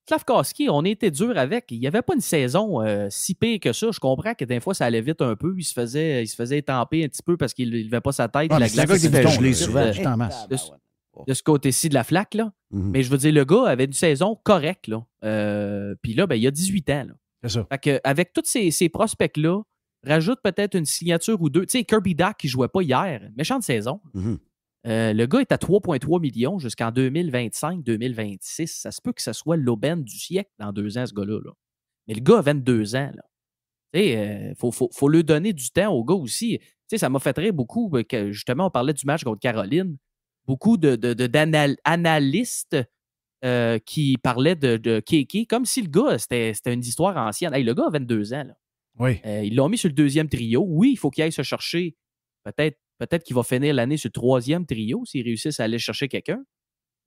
Slavkovski, on était dur avec. Il n'y avait pas une saison si pire que ça. Je comprends que des fois, ça allait vite un peu. Il se faisait étamper un petit peu parce qu'il ne levait pas sa tête. Ouais, la c'est glace le gars qui fait gelé souvent. De ce côté-ci de la flaque, là. Mais je veux dire, le gars avait une saison correcte, là. Puis là, ben, il a 18 ans, là. C'est ça. Fait que, avec tous ces prospects-là, rajoute peut-être une signature ou deux. Tu sais, Kirby Dach qui ne jouait pas hier. Méchante saison. Le gars est à 3,3 millions jusqu'en 2025-2026. Ça se peut que ce soit l'aubaine du siècle dans 2 ans, ce gars-là. Là. Mais le gars a 22 ans. Il faut lui donner du temps au gars aussi. T'sais, ça m'a fait rire beaucoup. Que, justement, on parlait du match contre Caroline. Beaucoup d'analystes qui parlaient de Kéké comme si le gars, c'était une histoire ancienne. Hey, le gars a 22 ans. Là. Oui. Ils l'ont mis sur le 2e trio. Oui, il faut qu'il aille se chercher peut-être qu'il va finir l'année sur le 3e trio s'il réussisse à aller chercher quelqu'un.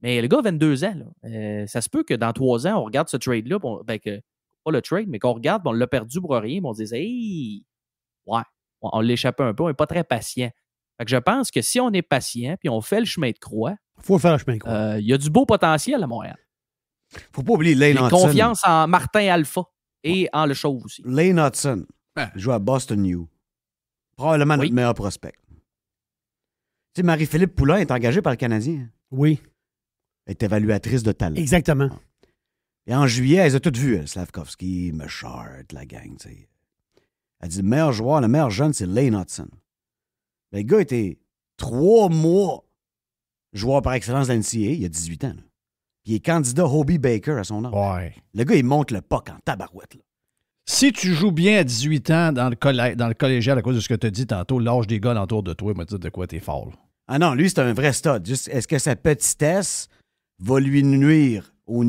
Mais le gars a 22 ans. Là. Ça se peut que dans 3 ans, on regarde ce trade-là, pas le trade, mais qu'on regarde, on l'a perdu pour rien, on se dit hey, ouais, on l'échappe un peu, on n'est pas très patient. Fait que je pense que si on est patient puis on fait le chemin de croix, il faut faire le chemin de croix. Il y a du beau potentiel à Montréal. Faut pas oublier Lane Hudson. Confiance en Martin Alpha et en Le Chauve aussi. Lane Hudson joue à Boston U. Probablement notre meilleur prospect. Tu sais, Marie-Philippe Poulin est engagée par le Canadien. Oui. Elle est évaluatrice de talent. Exactement. Et en juillet, elle les a toutes vues. Slavkovski, Mechard, la gang. T'sais. Elle dit le meilleur joueur, le meilleur jeune, c'est Lane Hudson. Le gars était 3 mois joueur par excellence de l'NCAA, il a 18 ans. Là. Puis il est candidat Hobie Baker à son âge. Ouais. Le gars, il monte le puck en tabarouette. Là. Si tu joues bien à 18 ans dans le collégial à cause de ce que tu as dit tantôt, l'âge des gars autour de toi, me dire de quoi t'es fort. Là. Ah non, lui, c'est un vrai stud. Juste, est-ce que sa petitesse va lui nuire au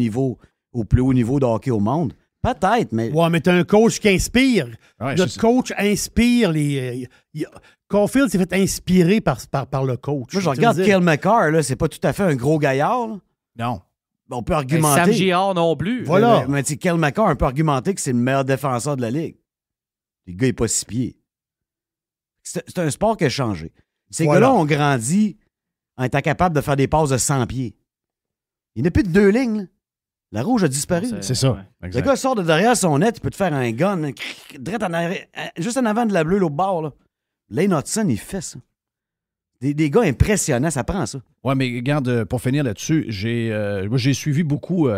plus haut niveau de hockey au monde? Peut-être, mais... Ouais, mais t'as un coach qui inspire. Ouais, Notre coach inspire les... Caulfield s'est fait inspirer par le coach. Moi, je regarde Cale Makar, là, c'est pas tout à fait un gros gaillard. Là. Non. On peut argumenter... Sam Girard non plus. Voilà. Mais Cale Makar, on peut argumenter que c'est le meilleur défenseur de la Ligue. Le gars n'est pas 6 pieds. C'est un sport qui a changé. Ces gars-là ont grandi en étant capables de faire des passes de 100 pieds. Il n'y a plus de 2 lignes, là. La rouge a disparu. C'est ça. Le gars sort de derrière son net, il peut te faire un gun, juste en avant de la bleue, l'autre bord. Là. Lane Hudson, il fait ça. Des gars impressionnants, ça prend ça. Ouais, mais regarde, pour finir là-dessus, j'ai suivi beaucoup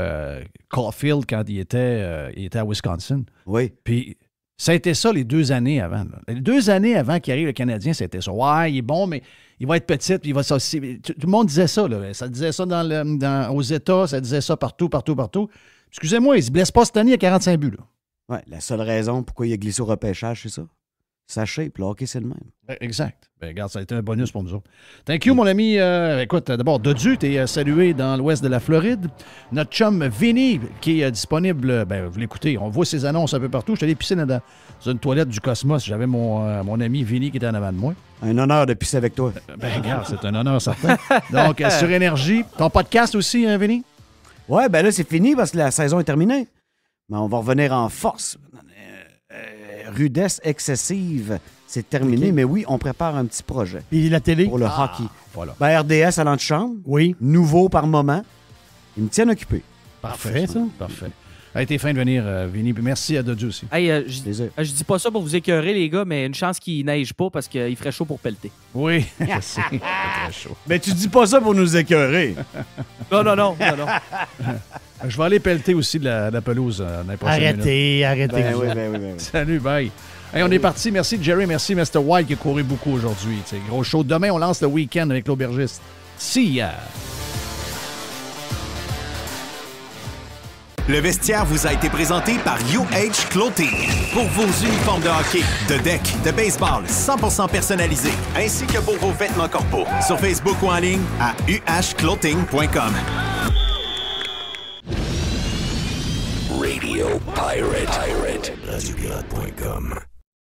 Caulfield quand il était à Wisconsin. Oui. Puis ça a été ça les 2 années avant. Là. Les 2 années avant qu'il arrive le Canadien, c'était ça. Ouais, il est bon, mais il va être petit, puis il va s'associer. Tout le monde disait ça. Là. Ça disait ça aux États, ça disait ça partout. Excusez-moi, il se blesse pas cette année, il a 45 buts. Là. Ouais, la seule raison pourquoi il a glissé au repêchage, c'est ça. Ça shape, le hockey, c'est le même. Exact. Ben, regarde, ça a été un bonus pour nous autres. Thank you, mon ami. Écoute, d'abord, Dodu, tu es salué dans l'ouest de la Floride. Notre chum Vinny, qui est disponible, vous l'écoutez, on voit ses annonces un peu partout. Je suis allé pisser dans une toilette du Cosmos. J'avais mon ami Vinny qui était en avant de moi. Un honneur de pisser avec toi. Regarde, c'est un honneur certain. Donc, sur Énergie, ton podcast aussi, Vinny? Ouais, ben là, c'est fini parce que la saison est terminée. Mais on va revenir en force. Rudesse excessive, c'est terminé. Okay. Mais oui, on prépare un petit projet. Et la télé? Pour le hockey. Voilà. Ben, RDS à l'antichambre. Oui. Nouveau par moment. Ils me tiennent occupé. Parfait, ça. Parfait. Ça a été fin de venir, Vinny. Puis merci à Dodu aussi. Hey, je dis pas ça pour vous écœurer, les gars, mais une chance qu'il neige pas parce qu'il ferait chaud pour pelleter. Oui, je sais. Très chaud. Mais tu dis pas ça pour nous écœurer. Non. Je vais aller pelleter aussi de la pelouse dans les prochaines minutes. Arrêtez. Ben oui. Salut, bye. Hey, on est parti. Merci Jerry, merci Mr. White qui a couru beaucoup aujourd'hui. C'est gros show. Demain, on lance le week-end avec l'aubergiste. See ya! Le vestiaire vous a été présenté par UH Clothing. Pour vos uniformes de hockey, de deck, de baseball 100% personnalisés, ainsi que pour vos vêtements corporels. Sur Facebook ou en ligne à uhclothing.com. Radio Pirate. RadioPirate.com.